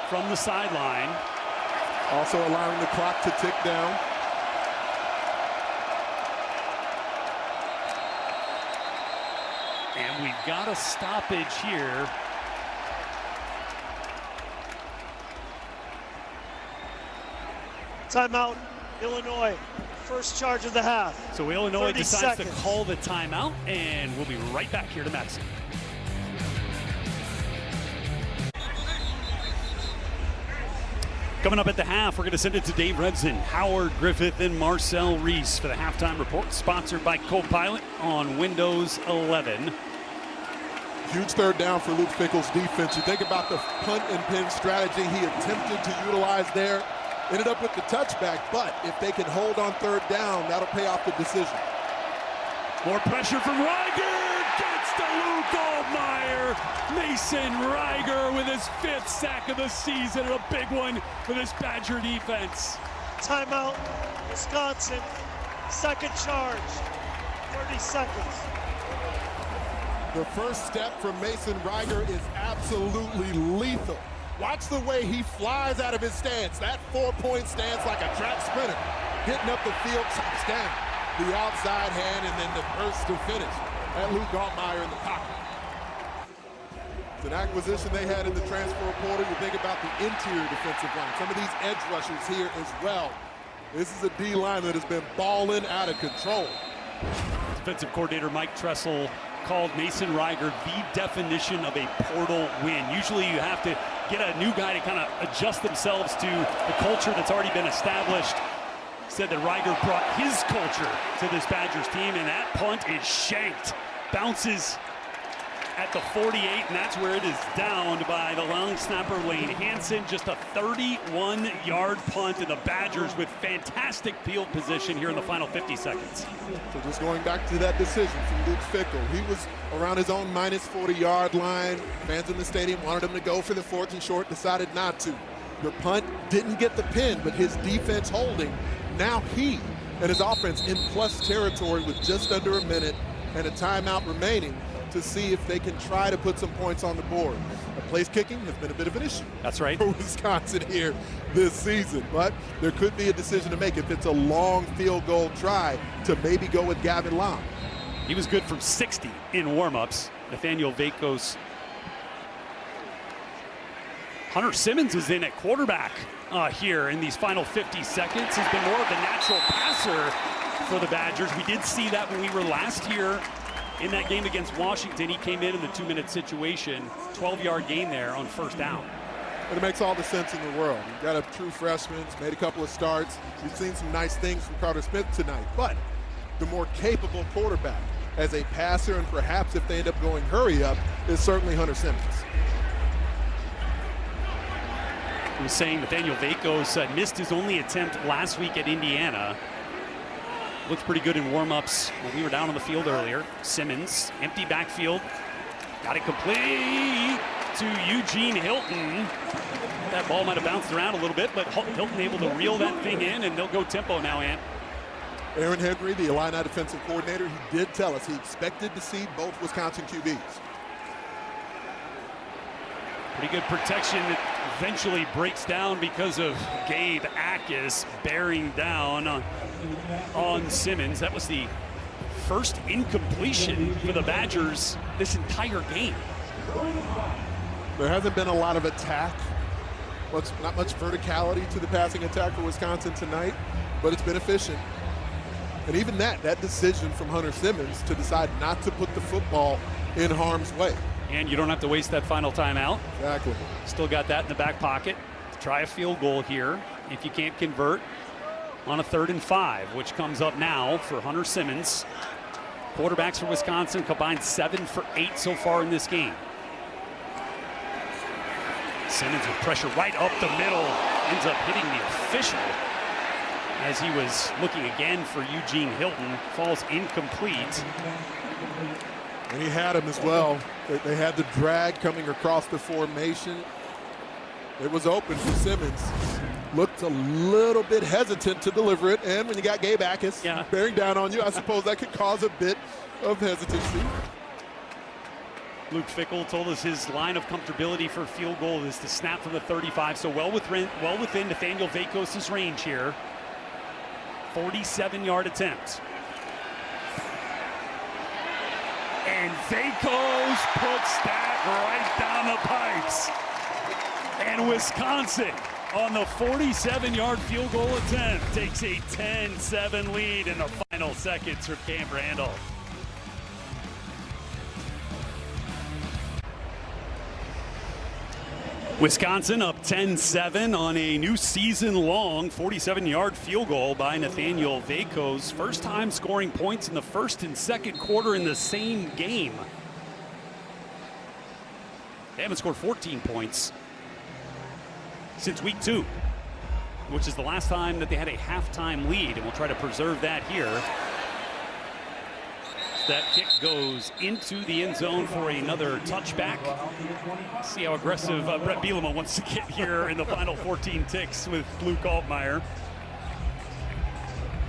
from the sideline. Also allowing the clock to tick down. And we've got a stoppage here. Timeout, Illinois. First charge of the half. So Illinois 30 decides seconds. to call the timeout, and we'll be right back here to Madison. Coming up at the half, we're going to send it to Dave Redson, Howard Griffith, and Marcel Reese for the halftime report, sponsored by Copilot on Windows 11. Huge 3rd down for Luke Fickell's defense. You think about the punt and pin strategy he attempted to utilize there. Ended up with the touchback, but if they can hold on 3rd down, that'll pay off the decision. More pressure from Reiger. Gets to Luke Altmaier. Mason Reiger with his 5th sack of the season, and a big one for this Badger defense. Timeout, Wisconsin. Second charge, 30 seconds. The first step from Mason Reiger is absolutely lethal. Watch the way he flies out of his stance. That 4-point stance like a track sprinter. Hitting up the field, chops down. The outside hand and then the burst to finish. At Luke Altmaier in the pocket. It's an acquisition they had in the transfer portal. You think about the interior defensive line. Some of these edge rushers here as well. This is a D-line that has been balling out of control. Defensive coordinator Mike Tressel called Mason Reiger the definition of a portal win. Usually you have to get a new guy to kind of adjust themselves to the culture that's already been established. Said that Reiger brought his culture to this Badgers team, and that punt is shanked. Bounces at the 48, and that's where it is downed by the long snapper Lane Hansen. Just a 31-yard punt, and the Badgers with fantastic field position here in the final 50 seconds. So just going back to that decision from Luke Fickell. He was around his own minus 40-yard line. Fans in the stadium wanted him to go for the 4th and short, decided not to. The punt didn't get the pin, but his defense holding. Now he and his offense in plus territory with just under a minute and a timeout remaining to see if they can try to put some points on the board. The place kicking has been a bit of an issue. That's right. For Wisconsin here this season, but there could be a decision to make if it's a long field goal try to maybe go with Gavin Long. He was good from 60 in warmups. Nathaniel Vakos. Hunter Simmons is in at quarterback here in these final 50 seconds. He's been more of the natural passer for the Badgers. We did see that when we were last year in that game against Washington. He came in the 2-minute situation, 12-yard gain there on 1st down. But it makes all the sense in the world. You've got a true freshman, he's made a couple of starts. You've seen some nice things from Carter Smith tonight, but the more capable quarterback as a passer, and perhaps if they end up going hurry up, is certainly Hunter Simmons. He was saying Nathaniel Vakos missed his only attempt last week at Indiana. Looked pretty good in warmups when we were down on the field earlier. Simmons, empty backfield. Got it complete to Eugene Hilton. That ball might have bounced around a little bit, but Hilton able to reel that thing in, and they'll go tempo now, Ant. Aaron Henry, the Illini defensive coordinator, he did tell us he expected to see both Wisconsin QBs. Pretty good protection that eventually breaks down because of Gabe Akis bearing down on Simmons. That was the first incompletion for the Badgers this entire game. There hasn't been a lot of attack, not much verticality to the passing attack for Wisconsin tonight, but it's been efficient. And even that decision from Hunter Simmons to decide not to put the football in harm's way. And you don't have to waste that final timeout. Exactly. Still got that in the back pocket to try a field goal here if you can't convert on a 3rd and 5, which comes up now for Hunter Simmons. Quarterbacks for Wisconsin combined 7 for 8 so far in this game. Simmons with pressure right up the middle, ends up hitting the official as he was looking again for Eugene Hilton. Falls incomplete. And he had him as well. They had the drag coming across the formation. It was open for Simmons. Looked a little bit hesitant to deliver it. And when you got Gabe Akis bearing down on you, I suppose that could cause a bit of hesitancy. Luke Fickell told us his line of comfortability for field goal is to snap from the 35, so well within Nathaniel Vacos' range here. 47-yard attempt. And Vacos puts that right down the pipes. And Wisconsin, on the 47-yard field goal attempt, takes a 10-7 lead in the final seconds for Camp Randall. Wisconsin up 10-7 on a new season-long 47-yard field goal by Nathaniel Vacos. First time scoring points in the first and second quarter in the same game. They haven't scored 14 points since week 2, which is the last time that they had a halftime lead, and we'll try to preserve that here. That kick goes into the end zone for another touchback. See how aggressive Brett Bielema wants to get here in the final 14 ticks with Luke Altmaier. It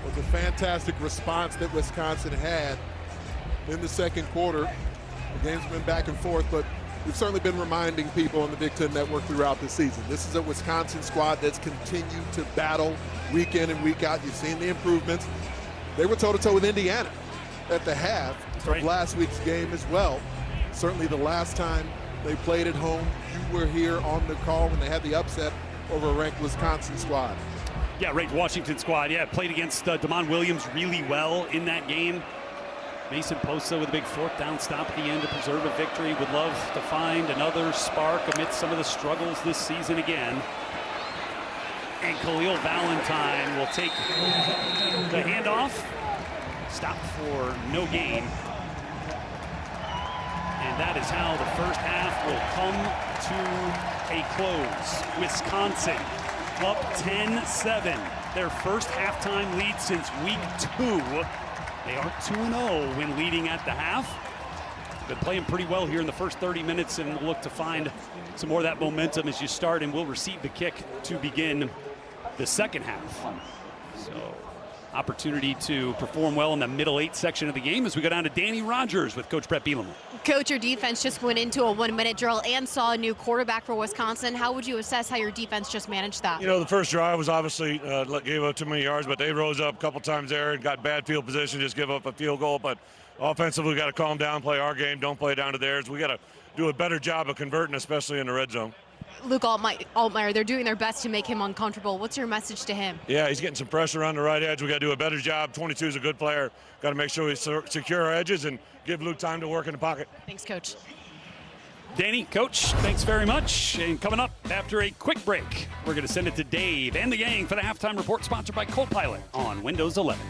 was a fantastic response that Wisconsin had in the second quarter. The game's been back and forth, but we've certainly been reminding people on the Big Ten Network throughout the season. This is a Wisconsin squad that's continued to battle week in and week out. You've seen the improvements. They were toe-to-toe with Indiana at the half of last week's game as well. Certainly the last time they played at home, you were here on the call when they had the upset over a ranked Wisconsin squad. Yeah, ranked Washington squad. Yeah, played against Damon Williams really well in that game. Mason Posa with a big fourth down stop at the end to preserve a victory. Would love to find another spark amidst some of the struggles this season again. And Khalil Valentine will take the handoff. Stop for no gain. And that is how the first half will come to a close. Wisconsin up 10-7. Their first halftime lead since week 2. They are 2-0 when leading at the half. Been playing pretty well here in the first 30 minutes, and we'll look to find some more of that momentum as you start, and we'll receive the kick to begin the second half. So opportunity to perform well in the middle 8 section of the game as we go down to Danny Rogers with Coach Brett Bielema. Coach, your defense just went into a 1-minute drill and saw a new quarterback for Wisconsin. How would you assess how your defense just managed that? You know, the first drive was obviously gave up too many yards, but they rose up a couple times there and got bad field position, just give up a field goal. But offensively, we got to calm down, play our game, don't play down to theirs. We got to do a better job of converting, especially in the red zone. Luke Altmaier, they're doing their best to make him uncomfortable. What's your message to him? Yeah, he's getting some pressure on the right edge. We got to do a better job. 22 is a good player. Got to make sure we secure our edges and give Luke time to work in the pocket. Thanks, Coach. Danny, Coach, thanks very much. And coming up after a quick break, we're going to send it to Dave and the gang for the halftime report, sponsored by Copilot on Windows 11.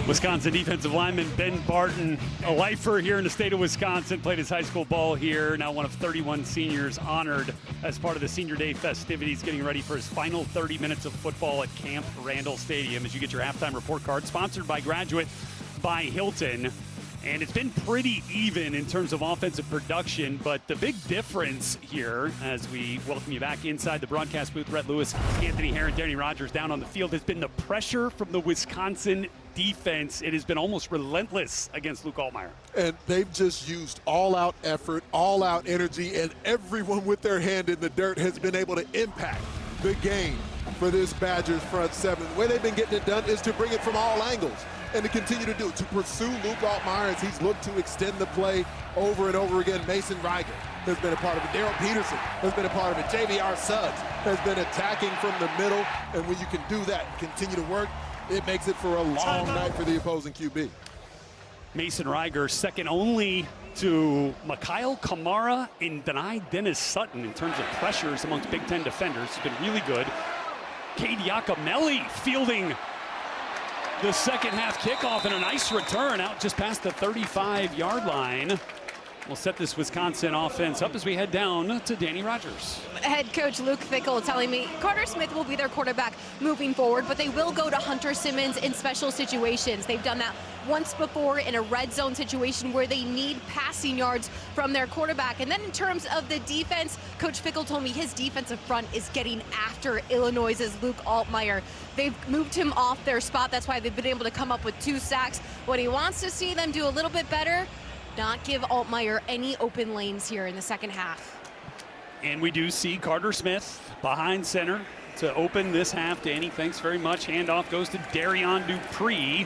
Wisconsin defensive lineman Ben Barton, a lifer here in the state of Wisconsin, played his high school ball here, now one of 31 seniors honored as part of the Senior Day festivities, getting ready for his final 30 minutes of football at Camp Randall Stadium. As you get your halftime report card, sponsored by Graduate by Hilton. And it's been pretty even in terms of offensive production, but the big difference here, as we welcome you back inside the broadcast booth, Rhett Lewis, Anthony Herron, Danny Rogers down on the field, has been the pressure from the Wisconsin defense. It has been almost relentless against Luke Altmaier. And they've just used all-out effort, all-out energy, and everyone with their hand in the dirt has been able to impact the game for this Badgers front seven. The way they've been getting it done is to bring it from all angles and to continue to do it, to pursue Luke Altmaier as he's looked to extend the play over and over again. Mason Riger has been a part of it. Daryl Peterson has been a part of it. JVR Suggs has been attacking from the middle, and when you can do that, continue to work, it makes it for a long night for the opposing QB. Mason Riger, second only to Mikhail Kamara and Denai Dennis Sutton in terms of pressures amongst Big Ten defenders. It's been really good. Cade Yacomelli fielding the second half kickoff and a nice return out just past the 35-yard line. will set this Wisconsin offense up as we head down to Danny Rogers. Head coach Luke Fickell telling me Carter Smith will be their quarterback moving forward, but they will go to Hunter Simmons in special situations. They've done that once before in a red zone situation where they need passing yards from their quarterback. And then in terms of the defense, Coach Fickell told me his defensive front is getting after Illinois' Luke Altmyer. They've moved him off their spot. That's why they've been able to come up with 2 sacks. What he wants to see them do a little bit better, not give Altmyer any open lanes here in the second half. And we do see Carter Smith behind center to open this half. Danny, thanks very much. Handoff goes to Darian Dupree.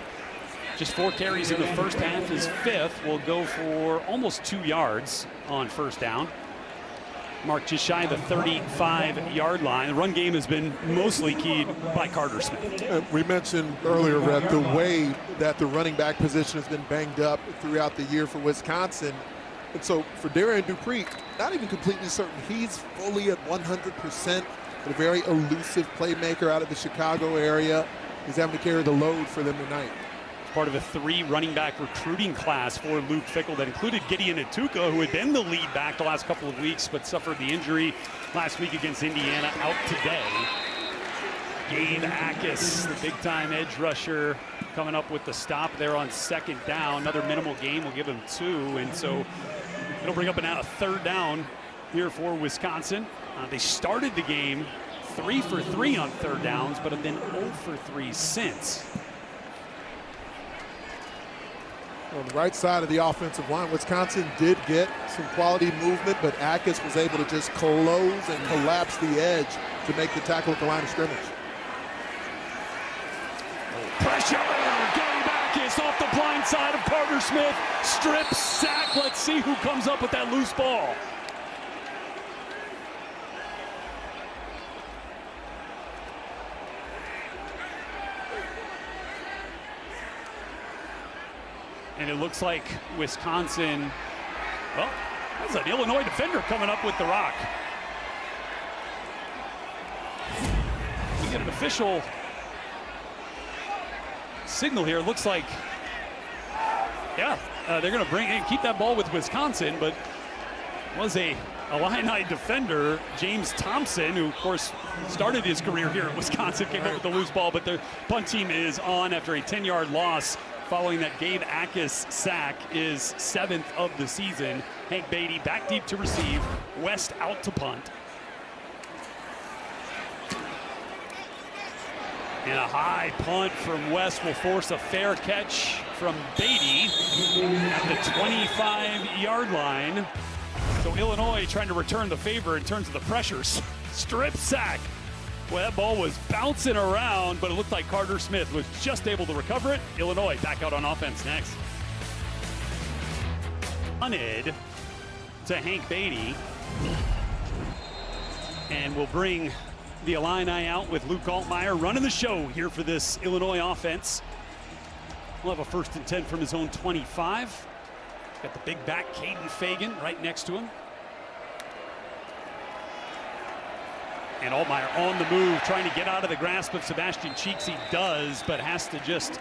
Just 4 carries in the first half. His 5th will go for almost 2 yards on first down. Mark just shy of the 35-yard line. The run game has been mostly keyed by Carter Smith. We mentioned earlier, Rhett, the way that the running back position has been banged up throughout the year for Wisconsin. And so for Darian Dupree, not even completely certain he's fully at 100%, but a very elusive playmaker out of the Chicago area. He's having to carry the load for them tonight. Part of a 3 running back recruiting class for Luke Fickell that included Gideon Atuka, who had been the lead back the last couple of weeks, but suffered the injury last week against Indiana, out today. Gabe Akis, the big-time edge rusher, coming up with the stop there on second down. Another minimal gain will give him 2, and so it'll bring up a third down here for Wisconsin. They started the game 3 for 3 on third downs, but have been 0 for 3 since. On the right side of the offensive line, Wisconsin did get some quality movement, but Akis was able to just close and collapse the edge to make the tackle at the line of scrimmage. Pressure, Gabe Akis off the blind side of Carter Smith. Strip sack. Let's see who comes up with that loose ball. And it looks like Wisconsin, well, that's an Illinois defender coming up with the rock. We get an official signal here. It looks like, yeah, they're going to keep that ball with Wisconsin, but was a Illini defender, James Thompson, who of course started his career here at Wisconsin, came up with the loose ball, but the punt team is on after a 10-yard loss. Following that Gabe Akis sack is 7th of the season. Hank Beatty back deep to receive. West out to punt. And a high punt from West will force a fair catch from Beatty at the 25-yard line. So Illinois trying to return the favor in terms of the pressures. Strip sack. Well, that ball was bouncing around, but it looked like Carter Smith was just able to recover it. Illinois back out on offense next. Punted to Hank Beatty. And we'll bring the Illini out with Luke Altmyer running the show here for this Illinois offense. We'll have a 1st and 10 from his own 25. Got the big back, Caden Fagan, right next to him. And Altmyer on the move, trying to get out of the grasp of Sebastian Cheeks. He does, but has to just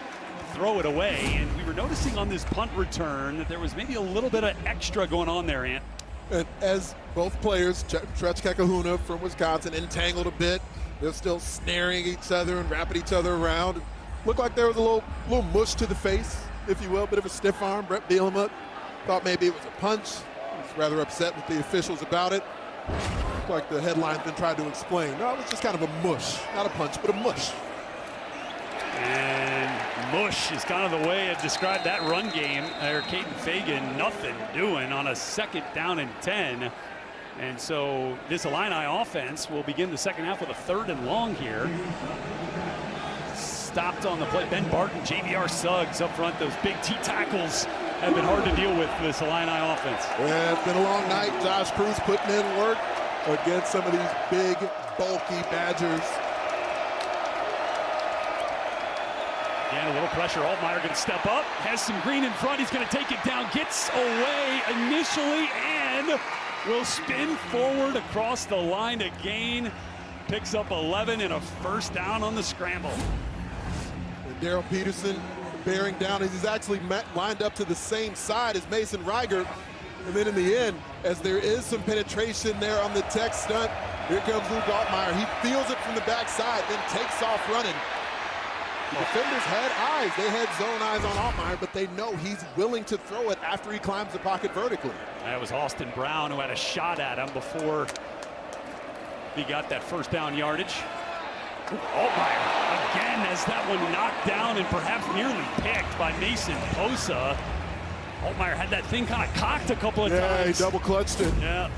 throw it away. And we were noticing on this punt return that there was maybe a little bit of extra going on there, Ant. And as both players, Tretch Kekahuna from Wisconsin, entangled a bit. They're still snaring each other and wrapping each other around. Looked like there was a little mush to the face, if you will, bit of a stiff arm. Brett Bielema thought maybe it was a punch. He was rather upset with the officials about it. Like the headline's been trying to explain. No, it was just kind of a mush. Not a punch, but a mush. And mush is kind of the way I described that run game. There, Caden Fagan, nothing doing on a 2nd down and 10. And so this Illini offense will begin the second half with a 3rd and long here. Stopped on the play. Ben Barton, JVR Suggs up front. Those big T tackles have been hard to deal with for this Illini offense. Yeah, it's been a long night. Josh Cruz putting in work against some of these big, bulky Badgers. Yeah, a little pressure. Altmyer going to step up. Has some green in front. He's going to take it down. Gets away initially and will spin forward across the line again. Picks up 11 and a 1st down on the scramble. And Daryl Peterson bearing down as he's actually lined up to the same side as Mason Reiger. And then in the end, as there is some penetration there on the tech stunt, here comes Luke Altmaier. He feels it from the backside, then takes off running. The defenders had eyes. They had zone eyes on Altmaier, but they know he's willing to throw it after he climbs the pocket vertically. That was Austin Brown who had a shot at him before he got that first down yardage. Altmaier again has that one knocked down and perhaps nearly picked by Mason Posa. Altmaier had that thing kind of cocked a couple of times. Yeah, he double clutched it. Yeah.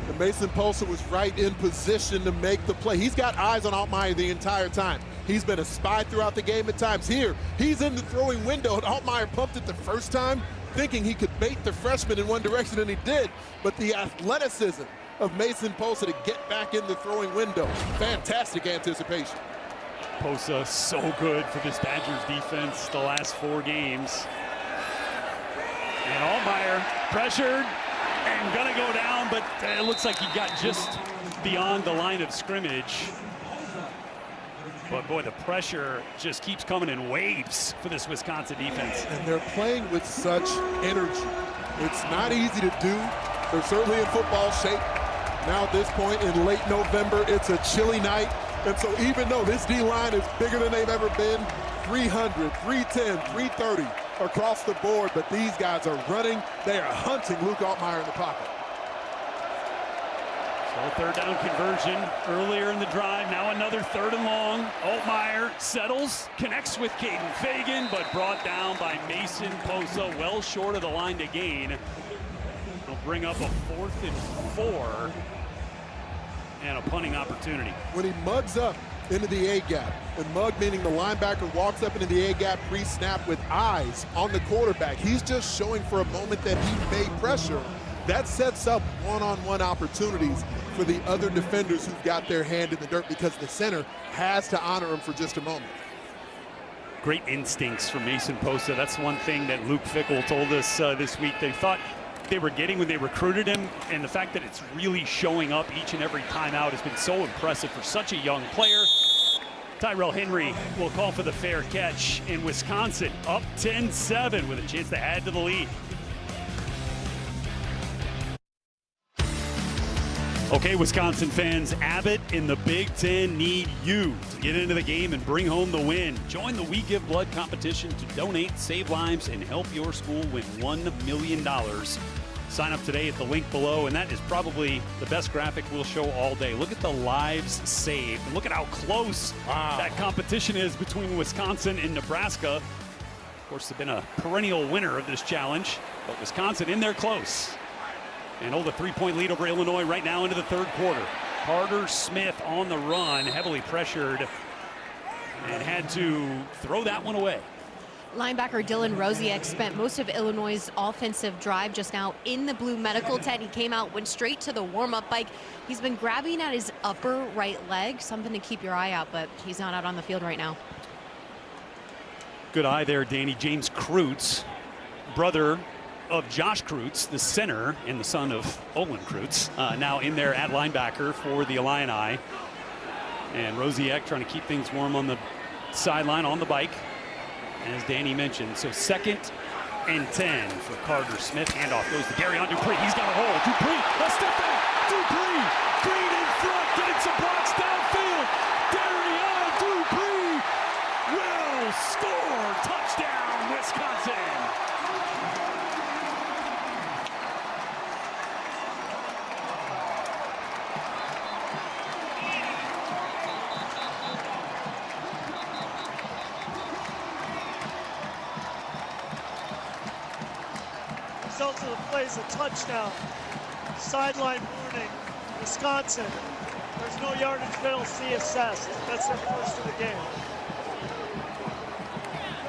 And Mason Posa was right in position to make the play. He's got eyes on Altmaier the entire time. He's been a spy throughout the game at times. Here, he's in the throwing window, and Altmaier pumped it the first time, thinking he could bait the freshman in one direction, and he did. But the athleticism of Mason Posa to get back in the throwing window, fantastic anticipation. Posa so good for this Badgers defense the last 4 games. And Altmaier pressured and gonna go down, but it looks like he got just beyond the line of scrimmage. But boy, the pressure just keeps coming in waves for this Wisconsin defense. And they're playing with such energy. It's not easy to do. They're certainly in football shape. Now at this point in late November, it's a chilly night. And so even though this D-line is bigger than they've ever been, 300, 310, 330 across the board, but these guys are running. They are hunting Luke Altmaier in the pocket. So third down conversion earlier in the drive. Now another 3rd and long. Altmaier settles, connects with Caden Fagan, but brought down by Mason Posa, well short of the line to gain. It'll bring up a 4th and 4 and a punting opportunity. When he mugs up into the A-gap, and mug meaning the linebacker walks up into the A-gap pre-snap with eyes on the quarterback, he's just showing for a moment that he may pressure. That sets up one-on-one opportunities for the other defenders who've got their hand in the dirt, because the center has to honor him for just a moment. Great instincts from Mason Posa. That's one thing that Luke Fickell told us this week. They thought they were getting when they recruited him, and the fact that it's really showing up each and every time out has been so impressive for such a young player. Tyrell Henry will call for the fair catch, in Wisconsin up 10-7 with a chance to add to the lead. Okay, Wisconsin fans, Abbott and the Big Ten need you to get into the game and bring home the win. Join the We Give Blood competition to donate, save lives, and help your school win $1 million. Sign up today at the link below, and that is probably the best graphic we'll show all day. Look at the lives saved, and look at how close that competition is between Wisconsin and Nebraska. Of course, they've been a perennial winner of this challenge, but Wisconsin in there close. And hold a 3-point lead over Illinois right now into the 3rd quarter. Carter Smith on the run, heavily pressured, and had to throw that one away. Linebacker Dylan Rosiek spent most of Illinois' offensive drive just now in the blue medical tent. He came out, went straight to the warm-up bike. He's been grabbing at his upper right leg, something to keep your eye out, but he's not out on the field right now. Good eye there, Danny. James Kreutz, brother of Josh Kreutz, the center and the son of Olin Kreutz, now in there at linebacker for the Illini. And Rosiek trying to keep things warm on the sideline on the bike, as Danny mentioned. So 2nd and 10 for Carter Smith. Handoff goes to Darian Dupree. He's got a hole. Dupree, a step back. Dupree, Green in front, getting some blocks downfield. Darian Dupree will score. Touchdown, Wisconsin. Result of the play is a touchdown. Sideline warning, Wisconsin. There's no yardage penalty assessed. That's their first of the game.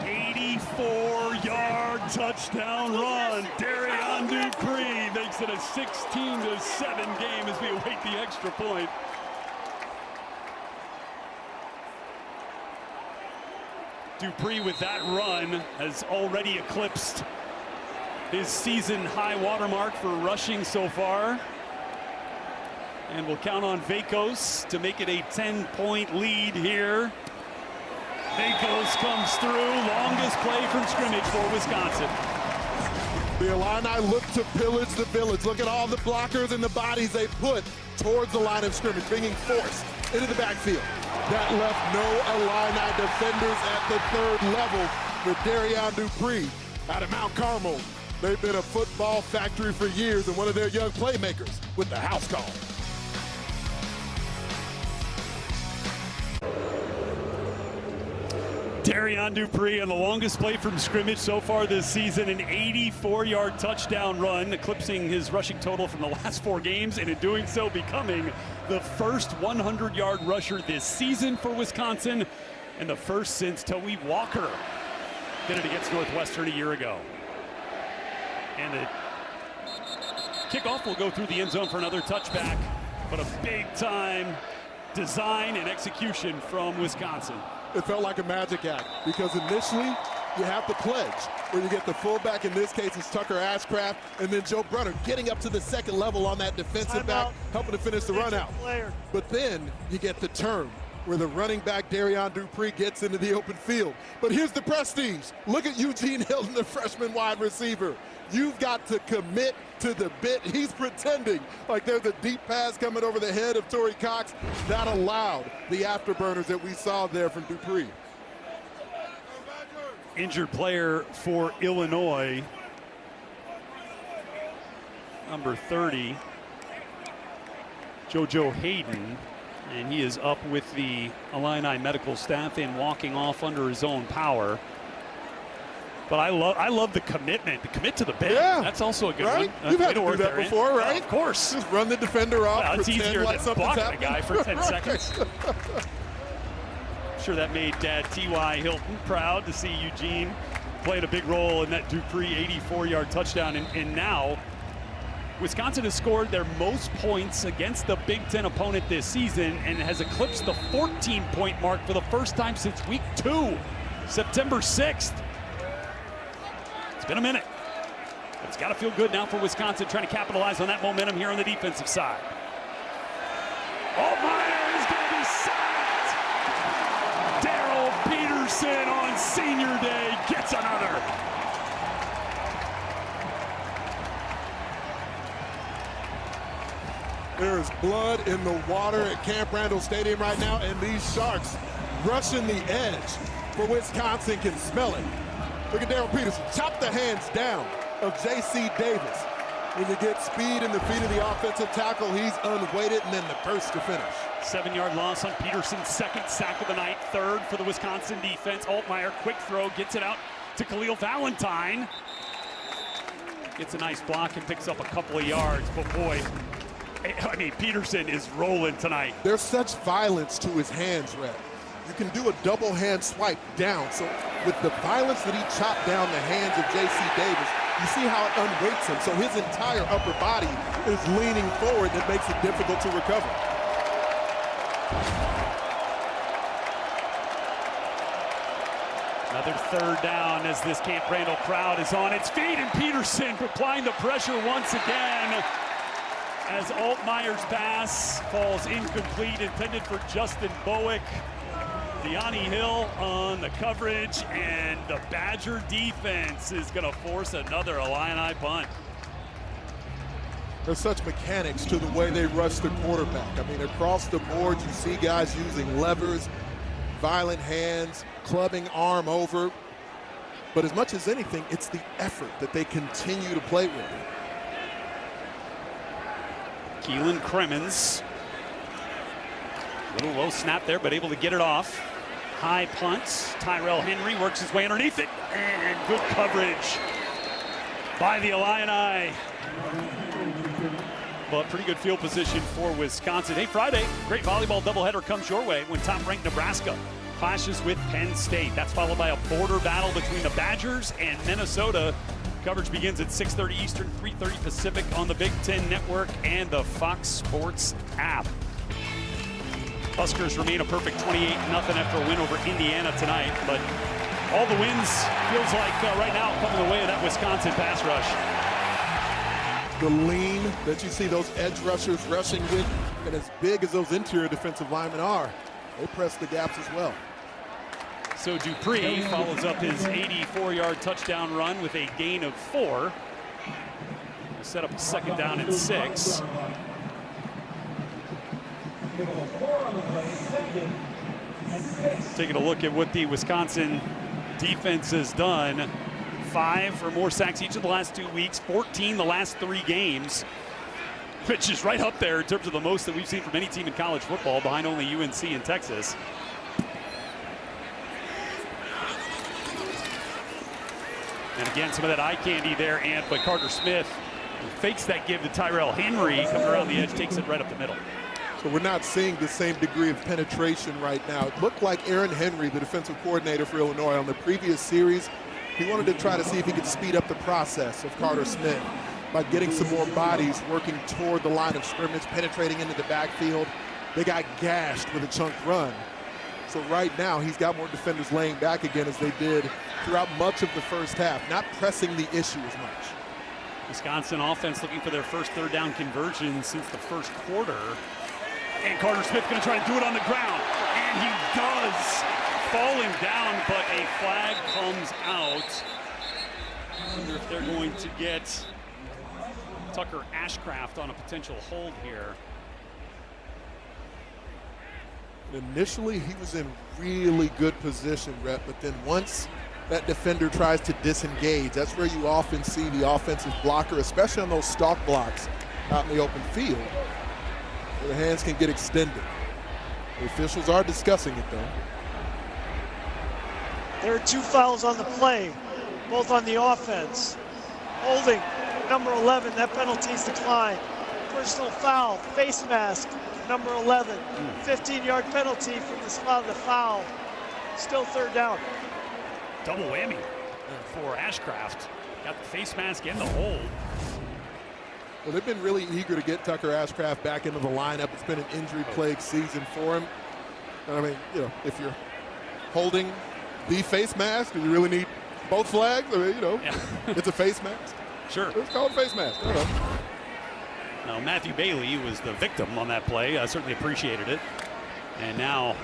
84-yard touchdown run. Darian Dupree makes it a 16-7 game as we await the extra point. Dupree with that run has already eclipsed his season high watermark for rushing so far. And we'll count on Vakos to make it a 10-point lead here. Vakos comes through, longest play from scrimmage for Wisconsin. The Illini look to pillage the village. Look at all the blockers and the bodies they put towards the line of scrimmage, bringing force into the backfield. That left no Illini defenders at the third level for Darian Dupree out of Mount Carmel. They've been a football factory for years, and one of their young playmakers with the house call. Darian Dupree on the longest play from scrimmage so far this season, an 84-yard touchdown run, eclipsing his rushing total from the last 4 games, and in doing so becoming the first 100-yard rusher this season for Wisconsin, and the first since Tawee Walker did it against Northwestern a year ago. And the kickoff will go through the end zone for another touchback, but a big-time design and execution from Wisconsin. It felt like a magic act because initially you have the pledge where you get the fullback, in this case it's Tucker Ashcraft, and then Joe Brunner getting up to the second level on that defensive back, helping to finish the run out. But then you get the turn where the running back Darian Dupree gets into the open field. But here's the prestige. Look at Eugene Hilton, the freshman wide receiver. You've got to commit to the bit. He's pretending like there's a deep pass coming over the head of Torrey Cox. That allowed the afterburners that we saw there from Dupree. Injured player for Illinois, number 30, JoJo Hayden, and he is up with the Illini medical staff and walking off under his own power. But I love the commitment, to commit to the bit. Yeah, that's also a good right? one. You've had to do that before, right? Of course. Just run the defender off, well, it's easier like than blocking a guy for 10 right. seconds. I'm sure that made Dad T.Y. Hilton proud to see Eugene playing a big role in that Dupree 84-yard touchdown. And now Wisconsin has scored their most points against the Big Ten opponent this season and has eclipsed the 14-point mark for the first time since week 2, September 6th. It's been a minute. It's got to feel good now for Wisconsin, trying to capitalize on that momentum here on the defensive side. Altmyer is going to be sacked. Darrell Peterson on senior day gets another. There's blood in the water at Camp Randall Stadium right now, and these Sharks rushing the edge, for Wisconsin can smell it. Look at Darrell Peterson, chop the hands down of J.C. Davis. When you get speed in the feet of the offensive tackle, he's unweighted, and then the burst to finish. 7-yard loss on Peterson's second sack of the night, third for the Wisconsin defense. Altmyer, quick throw, gets it out to Khalil Valentine. Gets a nice block and picks up a couple of yards, but boy, I mean, Peterson is rolling tonight. There's such violence to his hands, Red. You can do a double hand swipe down. So with the violence that he chopped down the hands of J.C. Davis, you see how it unweights him. So his entire upper body is leaning forward. That makes it difficult to recover. Another third down as this Camp Randall crowd is on its feet, and Peterson applying the pressure once again as Altmyer's pass falls incomplete, intended for Justin Bowick. Deani Hill on the coverage, and the Badger defense is going to force another Illini punt. There's such mechanics to the way they rush the quarterback. I mean, across the board, you see guys using levers, violent hands, clubbing arm over. But as much as anything, it's the effort that they continue to play with. Keelan Cremens. Little low snap there, but able to get it off. High punts. Tyrell Henry works his way underneath it. And good coverage by the Illini. But pretty good field position for Wisconsin. Hey, Friday, great volleyball doubleheader comes your way when top-ranked Nebraska clashes with Penn State. That's followed by a border battle between the Badgers and Minnesota. Coverage begins at 6:30 Eastern, 3:30 Pacific on the Big Ten Network and the Fox Sports app. Huskers remain a perfect 28-0 after a win over Indiana tonight, but all the wins feels like right now coming the way of that Wisconsin pass rush. The lean that you see those edge rushers rushing with, and as big as those interior defensive linemen are, they press the gaps as well. So Dupree follows up his 84-yard touchdown run with a gain of 4. Set up a 2nd down and 6. Taking a look at what the Wisconsin defense has done. 5 or more sacks each of the last 2 weeks, 14 the last 3 games, which is right up there in terms of the most that we've seen from any team in college football, behind only UNC and Texas. And again, some of that eye candy there, but Carter Smith fakes that give to Tyrell Henry, comes around the edge, takes it right up the middle. So we're not seeing the same degree of penetration right now. It looked like Aaron Henry, the defensive coordinator for Illinois, on the previous series, he wanted to try to see if he could speed up the process of Carter Smith by getting some more bodies working toward the line of scrimmage, penetrating into the backfield. They got gashed with a chunk run. So right now, he's got more defenders laying back again as they did throughout much of the first half, not pressing the issue as much. Wisconsin offense looking for their first 3rd down conversion since the first quarter. And Carter Smith going to try to do it on the ground. And he does. Falling down, but a flag comes out. I wonder if they're going to get Tucker Ashcraft on a potential hold here. Initially, he was in really good position, Rhett, but then once that defender tries to disengage, that's where you often see the offensive blocker, especially on those stalk blocks out in the open field, where the hands can get extended. The officials are discussing it, though. There are 2 fouls on the play, both on the offense. Holding, number 11, that penalty is declined. Personal foul, face mask, number 11. 15-yard penalty from the spot of the foul. Still 3rd down. Double whammy for Ashcraft. Got the face mask and the hold. Well, they've been really eager to get Tucker Ashcraft back into the lineup. It's been an injury-plagued season for him. I mean, you know, if you're holding the face mask, do you really need both flags? I mean, you know, It's a face mask. Sure. It's called a face mask. I don't know. Now, Matthew Bailey was the victim on that play. I certainly appreciated it. And now,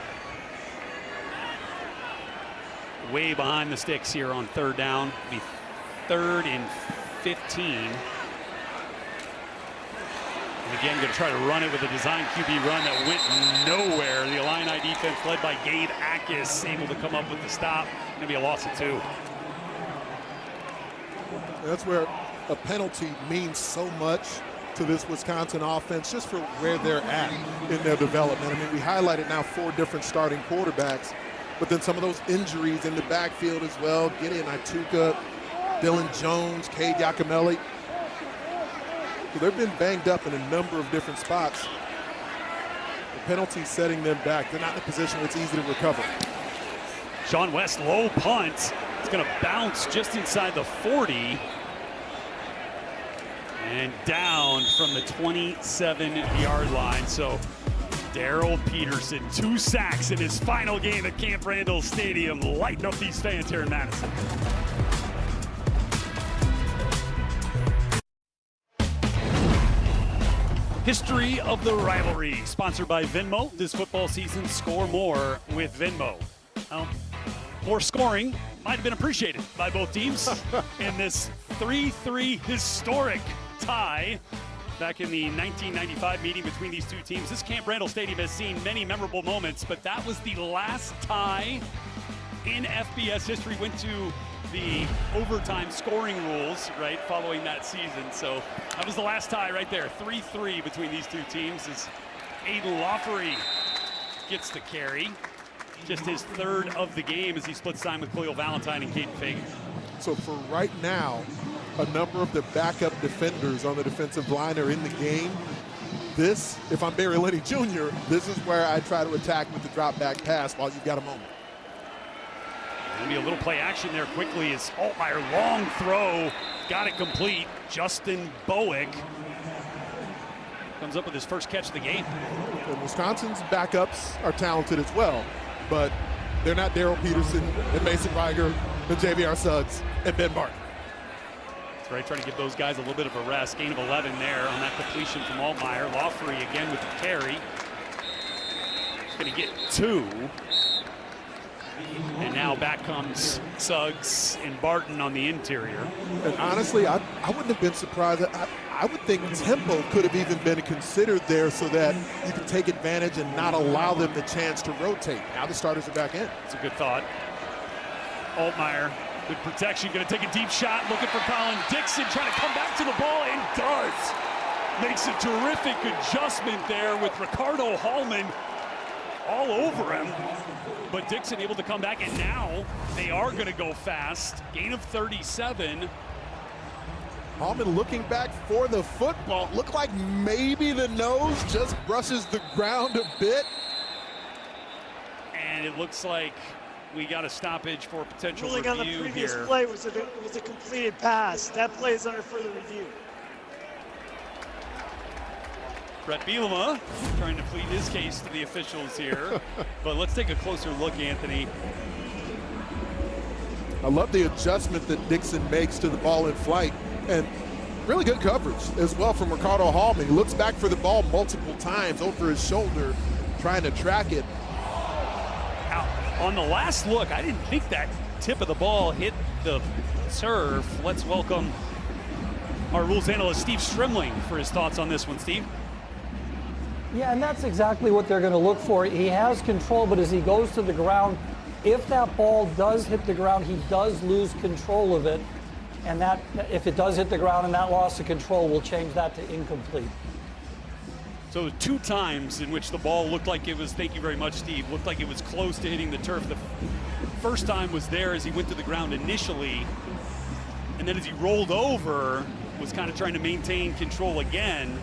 way behind the sticks here on 3rd down. Be 3rd and 15. And again, going to try to run it with a design QB run that went nowhere. The Illini defense led by Gabe Akis able to come up with the stop. Going to be a loss of 2. That's where a penalty means so much to this Wisconsin offense, just for where they're at in their development. I mean, we highlighted now 4 different starting quarterbacks, but then some of those injuries in the backfield as well. Gideon Ituka, Dylan Jones, Cade Yakimelli. So they've been banged up in a number of different spots. The penalty setting them back. They're not in a position where it's easy to recover. Sean West, low punt. It's going to bounce just inside the 40. And down from the 27-yard line. So Darrell Peterson, 2 sacks in his final game at Camp Randall Stadium, lighting up these fans here in Madison. History of the rivalry, sponsored by Venmo. This football season, score more with Venmo. Well, more scoring might have been appreciated by both teams in this 3-3 historic tie back in the 1995 meeting between these 2 teams. This Camp Randall Stadium has seen many memorable moments, but that was the last tie in FBS history. Went to the overtime scoring rules, right, following that season. So that was the last tie right there. 3-3 between these 2 teams as Aiden Lawfrey gets the carry. Just his 3rd of the game as he splits time with Khalil Valentine and Caden Fagan. So for right now, a number of the backup defenders on the defensive line are in the game. This, if I'm Barry Lenny Jr., this is where I try to attack with the drop back pass while you've got a moment. Going to be a little play action there quickly as Altmyer, long throw, got it complete. Justin Bowick comes up with his first catch of the game. And Wisconsin's backups are talented as well, but they're not Darrell Peterson and Mason Reiger and Javier Suggs and Ben Martin. That's right, trying to give those guys a little bit of a rest. Gain of 11 there on that completion from Altmyer. Lawfrey again with the carry. He's going to get 2. And now back comes Suggs and Barton on the interior. And honestly, I wouldn't have been surprised. I would think tempo could have even been considered there so that you can take advantage and not allow them the chance to rotate. Now the starters are back in. It's a good thought. Altmyer, good protection, going to take a deep shot, looking for Colin Dixon, trying to come back to the ball, and does. Makes a terrific adjustment there with Ricardo Hallman all over him. But Dixon able to come back, and now they are going to go fast. Gain of 37. Hallman looking back for the football. Looked like maybe the nose just brushes the ground a bit. And it looks like we got a stoppage for potential Ruling on the review previous here. play was a completed pass. That play is under further review. Brett Bielema trying to plead his case to the officials here. But let's take a closer look, Anthony. I love the adjustment that Dixon makes to the ball in flight, and really good coverage as well from Ricardo Hallman. He looks back for the ball multiple times over his shoulder, trying to track it. Now, on the last look, I didn't think that tip of the ball hit the serve. Let's welcome our rules analyst, Steve Strimling, for his thoughts on this one. Steve? Yeah, and that's exactly what they're going to look for. He has control, but as he goes to the ground, if that ball does hit the ground, he does lose control of it. And that, if it does hit the ground and that loss of control, will change that to incomplete. So 2 times in which the ball looked like it was, thank you very much, Steve, looked like it was close to hitting the turf. The first time was there as he went to the ground initially, and then as he rolled over, was kind of trying to maintain control again.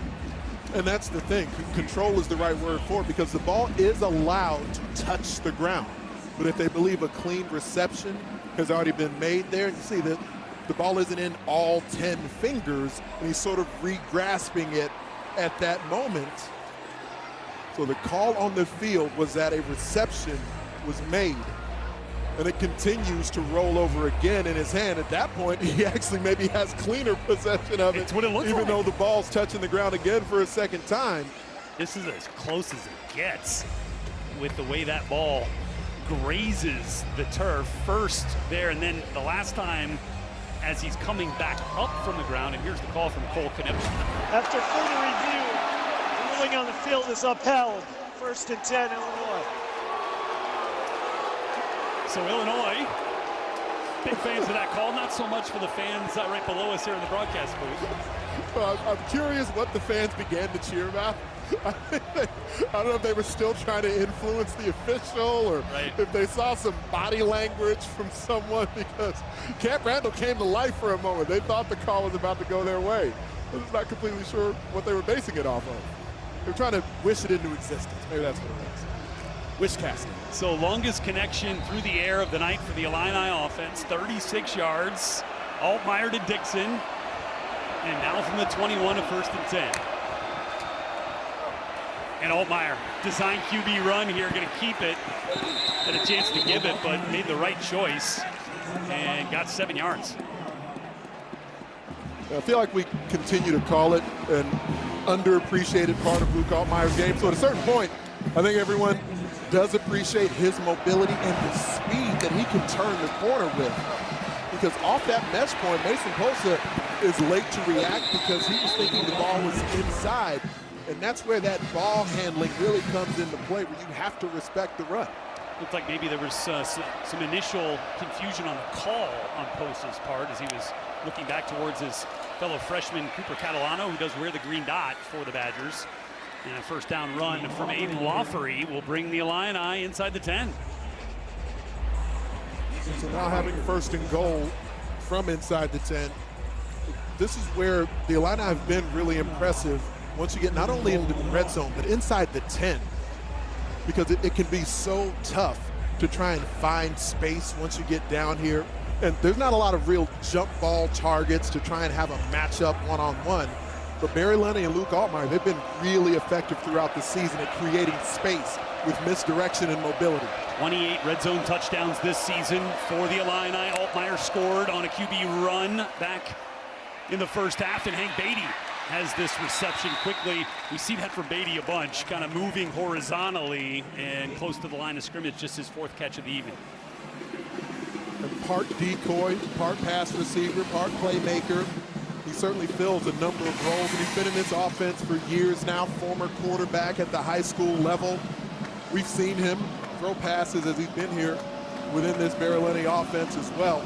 And that's the thing. Control is the right word for it, because the ball is allowed to touch the ground. But if they believe a clean reception has already been made there, you see that the ball isn't in all 10 fingers, and he's sort of re-grasping it at that moment. So the call on the field was that a reception was made, and it continues to roll over again in his hand. At that point, he actually maybe has cleaner possession of it, It's what it looks even like. though the ball's touching the ground again for a second time. This is as close as it gets with the way that ball grazes the turf first there, and then the last time as he's coming back up from the ground. And here's the call from Cole Knipp. After further review, the ruling on the field is upheld. 1st and 10, Illinois. So Illinois, big fans of that call. Not so much for the fans right below us here in the broadcast booth. Well, I'm curious what the fans began to cheer about. I don't know if they were still trying to influence the official, or Right. if they saw some body language from someone, because Camp Randall came to life for a moment. They thought the call was about to go their way. I'm just not completely sure what they were basing it off of. They were trying to wish it into existence. Maybe that's what it was. Wish casting. So longest connection through the air of the night for the Illini offense, 36 yards. Altmyer to Dixon. And now from the 21 to 1st and 10. And Altmyer, design QB run here, going to keep it. Had a chance to give it, but made the right choice and got 7 yards. I feel like we continue to call it an underappreciated part of Luke Altmyer's game. So at a certain point, I think everyone does appreciate his mobility and the speed that he can turn the corner with. Because off that mesh point, Mason Posa is late to react because he was thinking the ball was inside. And that's where that ball handling really comes into play, where you have to respect the run. Looked like maybe there was some initial confusion on the call on Posa's part as he was looking back towards his fellow freshman Cooper Catalano, who does wear the green dot for the Badgers. And a 1st down run from Aiden Lawfery will bring the Illini inside the 10. So now having 1st and goal from inside the 10, this is where the Illini have been really impressive once you get not only into the red zone, but inside the 10. Because it can be so tough to try and find space once you get down here. And there's not a lot of real jump ball targets to try and have a matchup one-on-one. But Barry Lunney and Luke Altmyer, they've been really effective throughout the season at creating space with misdirection and mobility. 28 red zone touchdowns this season for the Illini. Altmyer scored on a QB run back in the 1st half, and Hank Beatty has this reception quickly. We see that from Beatty a bunch, kind of moving horizontally and close to the line of scrimmage, just his 4th catch of the evening. part decoy, part pass receiver, part playmaker. He certainly fills a number of roles, and he's been in this offense for years now, former quarterback at the high school level. We've seen him throw passes as he's been here within this Berolini offense as well.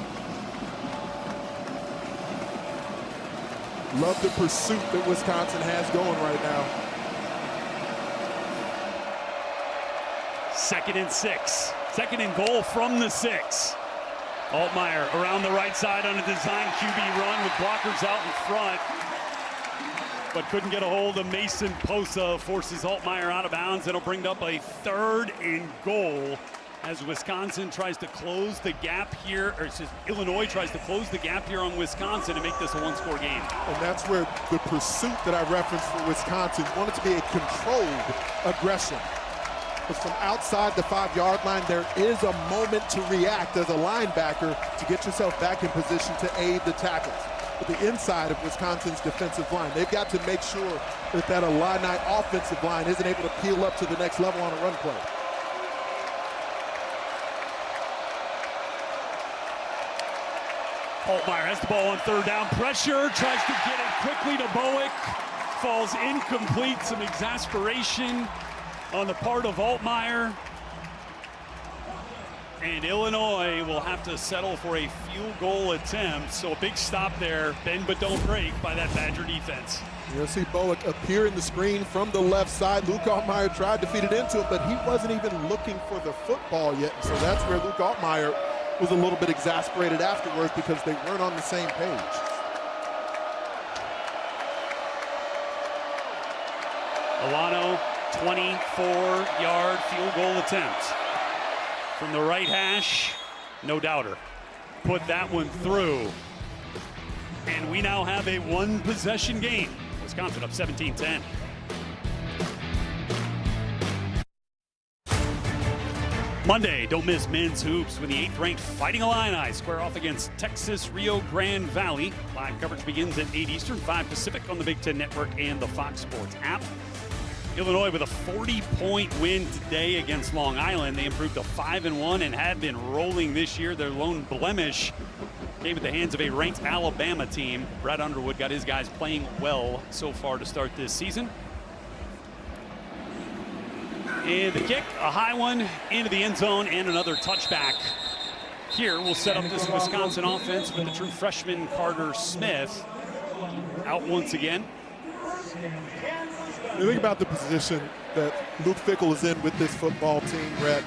Love the pursuit that Wisconsin has going right now. 2nd and 6. 2nd and goal from the 6. Altmaier around the right side on a design QB run with blockers out in front, but couldn't get a hold of Mason Posa. Forces Altmaier out of bounds. It'll bring up a 3rd and goal as Wisconsin tries to close the gap here, or Illinois tries to close the gap here on Wisconsin to make this a one-score game. And that's where the pursuit that I referenced for Wisconsin wanted to be a controlled aggression. But from outside the 5-yard line, there is a moment to react as a linebacker to get yourself back in position to aid the tackles. But the inside of Wisconsin's defensive line, they've got to make sure that that Illini offensive line isn't able to peel up to the next level on a run play. Altmaier has the ball on 3rd down. Pressure, tries to get it quickly to Bowick. Falls incomplete. Some exasperation on the part of Altmaier. And Illinois will have to settle for a field goal attempt. So a big stop there, bend but don't break by that Badger defense. You'll see Bowick appear in the screen from the left side. Luke Altmaier tried to feed it into it, but he wasn't even looking for the football yet. So that's where Luke Altmaier was a little bit exasperated afterwards because they weren't on the same page. Alano, 24-yard field goal attempt. From the right hash, no doubter. Put that one through. And we now have a one-possession game. Wisconsin up 17-10. Monday, don't miss men's hoops when the 8th-ranked Fighting Illini square off against Texas Rio Grande Valley. Live coverage begins at 8 Eastern, 5 Pacific on the Big Ten Network and the Fox Sports app. Illinois with a 40-point win today against Long Island. They improved to 5-1 and have been rolling this year. Their lone blemish came at the hands of a ranked Alabama team. Brad Underwood got his guys playing well so far to start this season. And the kick, a high one into the end zone, and another touchback. Here we'll set up this Wisconsin offense with the true freshman Carter Smith out once again. You think about the position that Luke Fickell is in with this football team, Brett.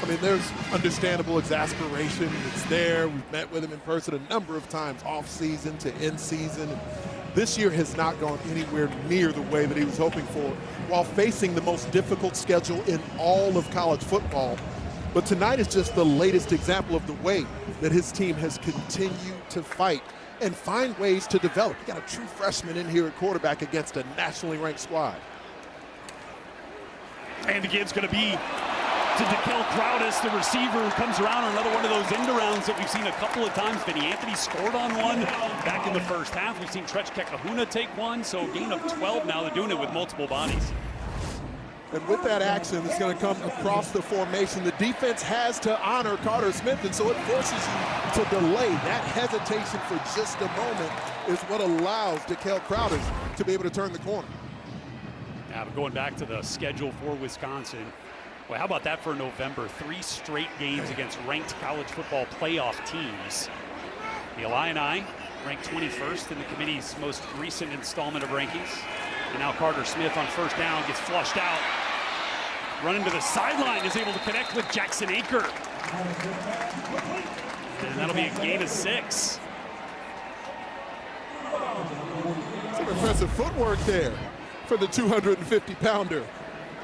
I mean, there's understandable exasperation. It's there. We've met with him in person a number of times, off season to in season. This year has not gone anywhere near the way that he was hoping for, while facing the most difficult schedule in all of college football. But tonight is just the latest example of the way that his team has continued to fight and find ways to develop. You got a true freshman in here at quarterback against a nationally ranked squad. And the give's going to be to Dekel Crowdis, the receiver, who comes around on another one of those end arounds that we've seen a couple of times. Vinny Anthony scored on one back in the first half. We've seen Trech Kekahuna take one, so a gain of 12 now. They're doing it with multiple bodies. And with that action that's going to come across the formation, the defense has to honor Carter Smith, and so it forces you to delay. That hesitation for just a moment is what allows Dekel Crowdis to be able to turn the corner. Now, going back to the schedule for Wisconsin, well, how about that for November? 3 straight games against ranked college football playoff teams. The Illini ranked 21st in the committee's most recent installment of rankings. And now Carter Smith on first down gets flushed out. Running to the sideline, is able to connect with Jackson Aker. And that'll be a gain of 6. Some impressive footwork there for the 250-pounder.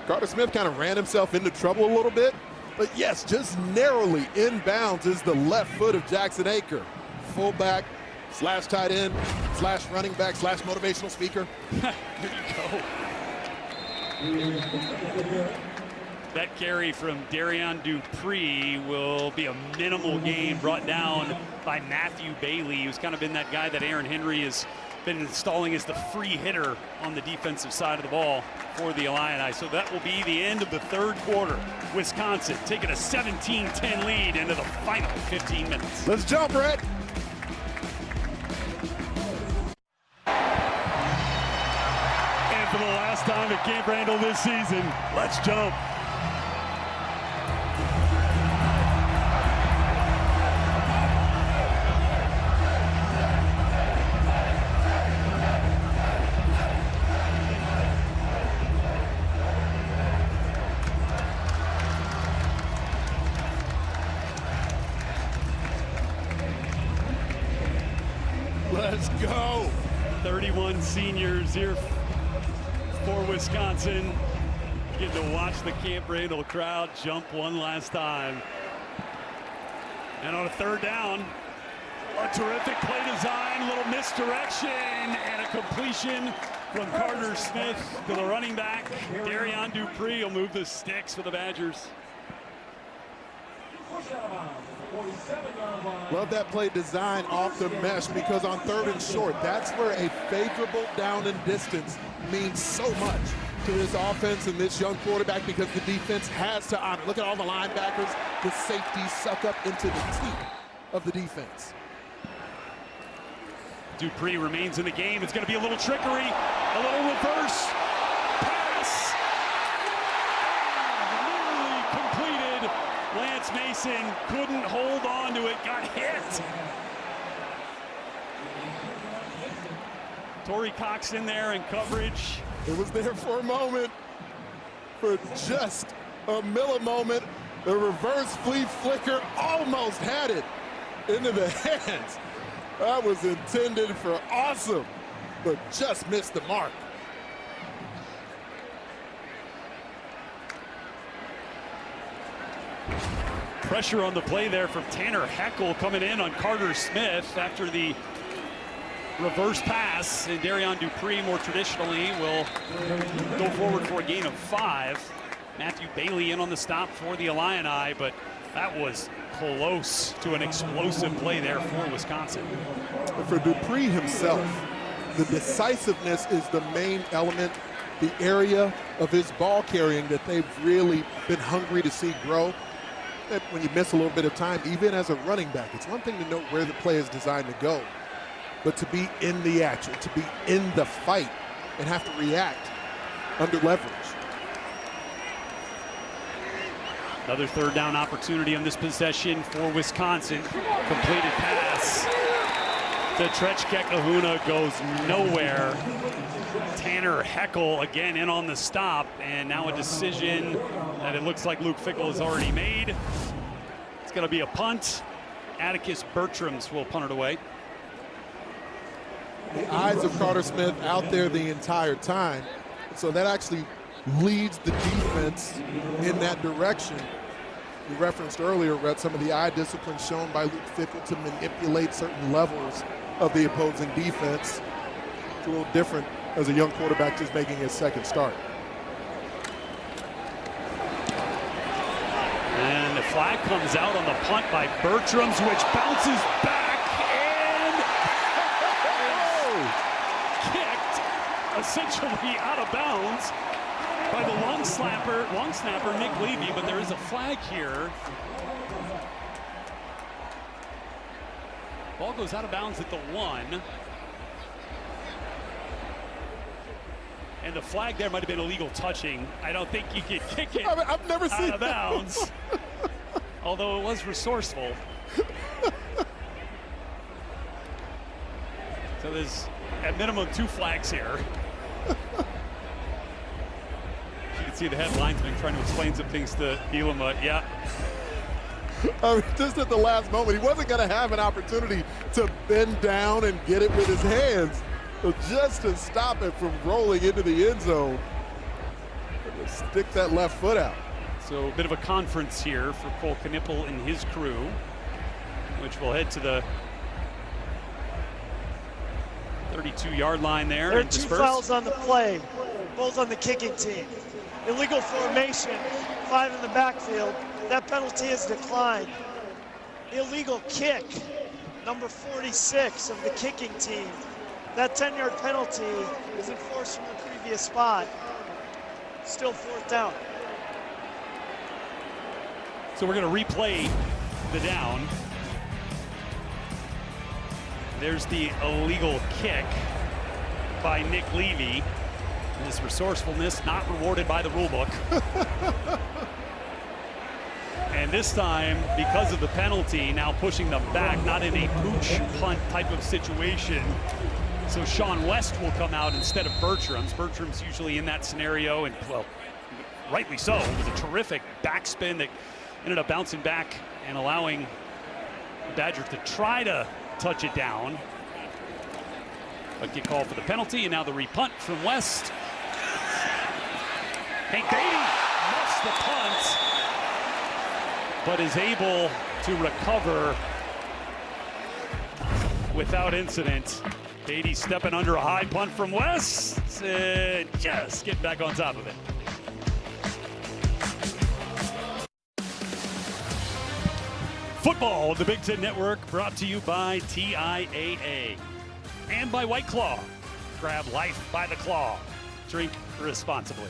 Carter Smith kind of ran himself into trouble a little bit, but yes, just narrowly inbounds is the left foot of Jackson Aker. Fullback slash tight end slash running back slash motivational speaker. There you go. That carry from Darian Dupree will be a minimal gain, brought down by Matthew Bailey, who's kind of been that guy that Aaron Henry has been installing as the free hitter on the defensive side of the ball for the Illini. So that will be the end of the third quarter. Wisconsin taking a 17-10 lead into the final 15 minutes. Let's jump, Brett. And for the last time at Camp Randall this season, let's jump. Let's go. 31 seniors here for Wisconsin. Get to watch the Camp Randall crowd jump one last time. And on a third down, a terrific play design, little misdirection, and a completion from Carter Smith to the running back. Darian Dupree will move the sticks for the Badgers. Love that play design off the mesh, because on 3rd and short, that's where a favorable down and distance means so much to this offense and this young quarterback, because the defense has to honor. Look at all the linebackers, the safeties suck up into the teeth of the defense. Dupree remains in the game. It's going to be a little trickery, a little reverse pass. Nearly completed. Lance Mason couldn't hold on to it, got hit. Torrey Cox in there in coverage. It was there for a moment, for just a millimoment. The reverse flea flicker almost had it into the hands. That was intended for awesome, but just missed the mark. Pressure on the play there from Tanner Heckel coming in on Carter Smith after the reverse pass. And Darian Dupree, more traditionally, will go forward for a gain of 5. Matthew Bailey in on the stop for the Illini, but that was close to an explosive play there for Wisconsin. For Dupree himself, the decisiveness is the main element, the area of his ball carrying that they've really been hungry to see grow. When you miss a little bit of time, even as a running back, it's one thing to know where the play is designed to go, but to be in the action, to be in the fight, and have to react under leverage. Another third down opportunity on this possession for Wisconsin. Completed pass to Trechke Kahuna goes nowhere. Tanner Heckel again in on the stop, and now a decision that it looks like Luke Fickell has already made. It's going to be a punt. Atticus Bertrams will punt it away. The eyes of Carter Smith out there the entire time, so that actually leads the defense in that direction. We referenced earlier, Rhett, some of the eye discipline shown by Luke Fickell to manipulate certain levels of the opposing defense. It's a little different as a young quarterback just making his second start. And the flag comes out on the punt by Bertrams, which bounces back and kicked essentially out of bounds by the long snapper Nick Levy, but there is a flag here. Ball goes out of bounds at the 1. And the flag there might have been illegal touching. I don't think you could kick it I've never seen out of bounds. Although it was resourceful. So there's at minimum 2 flags here. You can see the headlinesman trying to explain some things to Bielema. Yeah. Just at the last moment, he wasn't going to have an opportunity to bend down and get it with his hands. So just to stop it from rolling into the end zone, stick that left foot out. So a bit of a conference here for Cole Knippel and his crew, which will head to the 32-yard line there. There are 2 fouls on the play, both on the kicking team. Illegal formation, 5 in the backfield. That penalty is declined. Illegal kick, number 46 of the kicking team. That 10-yard penalty is enforced from the previous spot. Still 4th down. So we're going to replay the down. There's the illegal kick by Nick Levy. This resourcefulness not rewarded by the rule book. And this time, because of the penalty, now pushing them back, not in a pooch punt type of situation. So Sean West will come out instead of Bertram's. Bertram's usually in that scenario, and well, rightly so. It was a terrific backspin that ended up bouncing back and allowing the Badgers to try to touch it down. But get called for the penalty, and now the repunt from West. Hank Beatty muffs the punt, but is able to recover without incident. Beatty stepping under a high punt from West, just getting back on top of it. Football, the Big Ten Network, brought to you by TIAA and by White Claw. Grab life by the claw. Drink responsibly.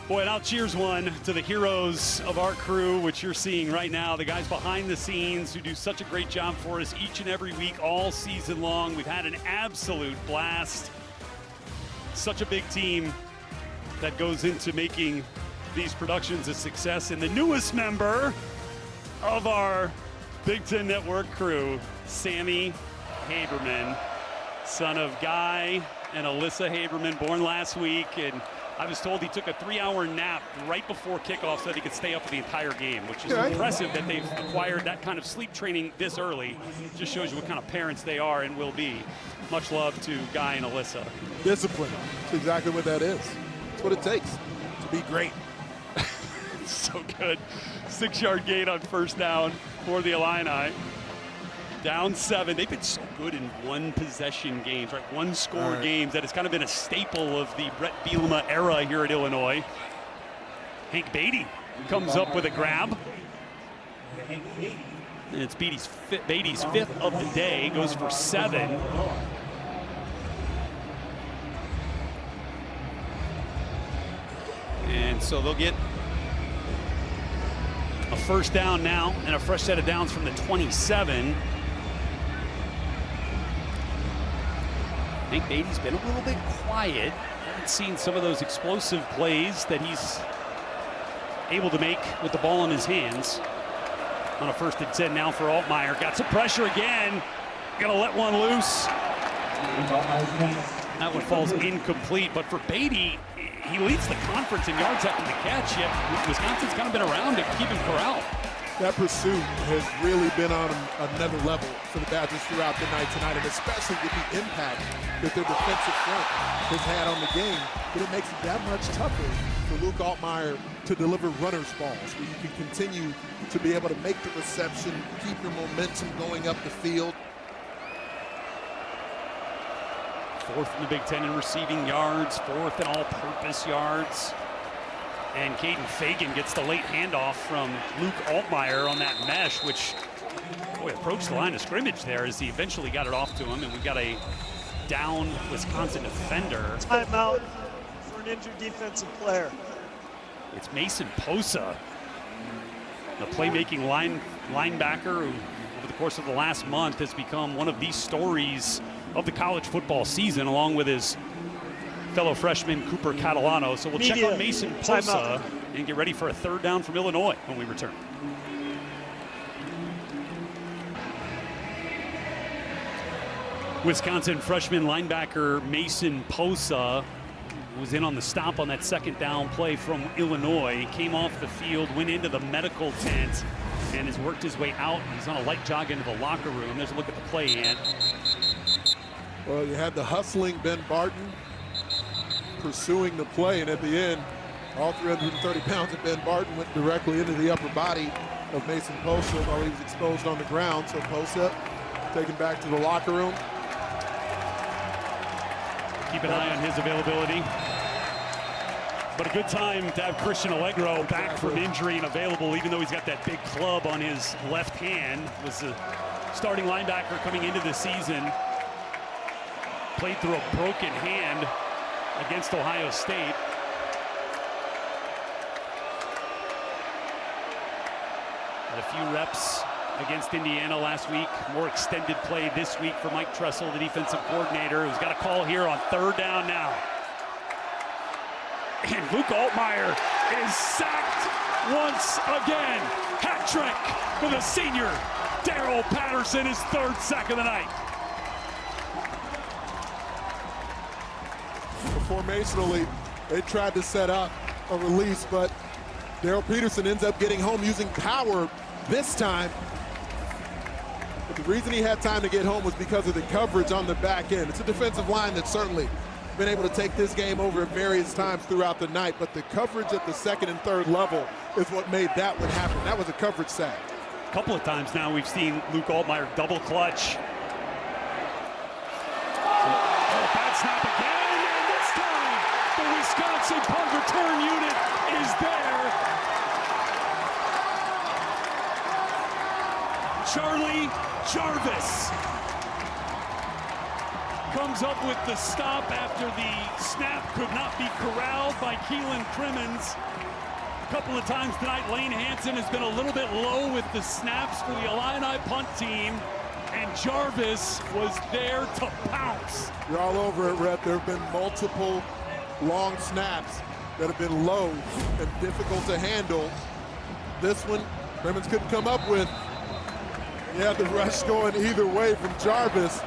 Boy, and I'll cheers one to the heroes of our crew, which you're seeing right now, the guys behind the scenes who do such a great job for us each and every week, all season long. We've had an absolute blast. Such a big team that goes into making these productions a success. And the newest member of our Big Ten Network crew, Sammy Haberman, son of Guy and Alyssa Haberman, born last week. And I was told he took a 3-hour nap right before kickoff so that he could stay up for the entire game, which is impressive that they've acquired that kind of sleep training this early. Just shows you what kind of parents they are and will be. Much love to Guy and Alyssa. Discipline. That's exactly what that is. That's what it takes to be great. So good. 6-yard gain on 1st down for the Illini. Down 7. They've been so good in one-possession games, right? One-score games. That has kind of been a staple of the Brett Bielema era here at Illinois. Hank Beatty comes up with a grab. And it's Beatty's 5th of the day. Goes for 7. And so they'll get a 1st down now and a fresh set of downs from the 27. I think Beatty's been a little bit quiet. Haven't seen some of those explosive plays that he's able to make with the ball in his hands. On a 1st and 10 now for Altmaier. Got some pressure again. Gonna let one loose. That one falls incomplete, but for Beatty, he leads the conference in yards after the catch, yet Wisconsin's kind of been around to keep him corralled. That pursuit has really been on another level for the Badgers throughout the night tonight, and especially with the impact that their defensive front has had on the game. But it makes it that much tougher for Luke Altmaier to deliver runner's balls, where you can continue to be able to make the reception, keep your momentum going up the field. 4th in the Big Ten in receiving yards, 4th in all-purpose yards. And Caden Fagan gets the late handoff from Luke Altmaier on that mesh, which, boy, approached the line of scrimmage there as he eventually got it off to him. And we've got a down Wisconsin defender. Timeout for an injured defensive player. It's Mason Posa, the playmaking linebacker who, over the course of the last month, has become one of the stories of the college football season, along with his fellow freshman Cooper Catalano. So we'll check on Mason Posa and get ready for a 3rd down from Illinois when we return. Wisconsin freshman linebacker Mason Posa was in on the stop on that 2nd down play from Illinois. He came off the field, went into the medical tent, and has worked his way out. He's on a light jog into the locker room. There's a look at the play, Ant. Well, you had the hustling Ben Barton pursuing the play, and at the end, all 330 pounds of Ben Barton went directly into the upper body of Mason Posa while he was exposed on the ground. So Posa taken back to the locker room. Keep an eye on his availability. But a good time to have Christian Allegro back from injury and available, even though he's got that big club on his left hand. Was the starting linebacker coming into the season. played through a broken hand against Ohio State. Had a few reps against Indiana last week. More extended play this week for Mike Tressel, the defensive coordinator, who's got a call here on 3rd down now. And Luke Altmaier is sacked once again. Hat trick for the senior. Darrell Patterson, his 3rd sack of the night. Formationally, they tried to set up a release, but Darrell Peterson ends up getting home using power this time. But the reason he had time to get home was because of the coverage on the back end. It's a defensive line that's certainly been able to take this game over at various times throughout the night, but the coverage at the 2nd and 3rd level is what made that one happen. That was a coverage sack. A couple of times now we've seen Luke Altmaier double clutch. Bad snap again, and this time the Wisconsin punt return unit is there. Charlie Jarvis comes up with the stop after the snap could not be corralled by Keelan Crimmins. A couple of times tonight, Lane Hansen has been a little bit low with the snaps for the Illini punt team, and Jarvis was there to pounce. You're all over it, Rhett. There have been multiple long snaps that have been low and difficult to handle. This one, Crimmins couldn't come up with. He had the rush going either way from Jarvis.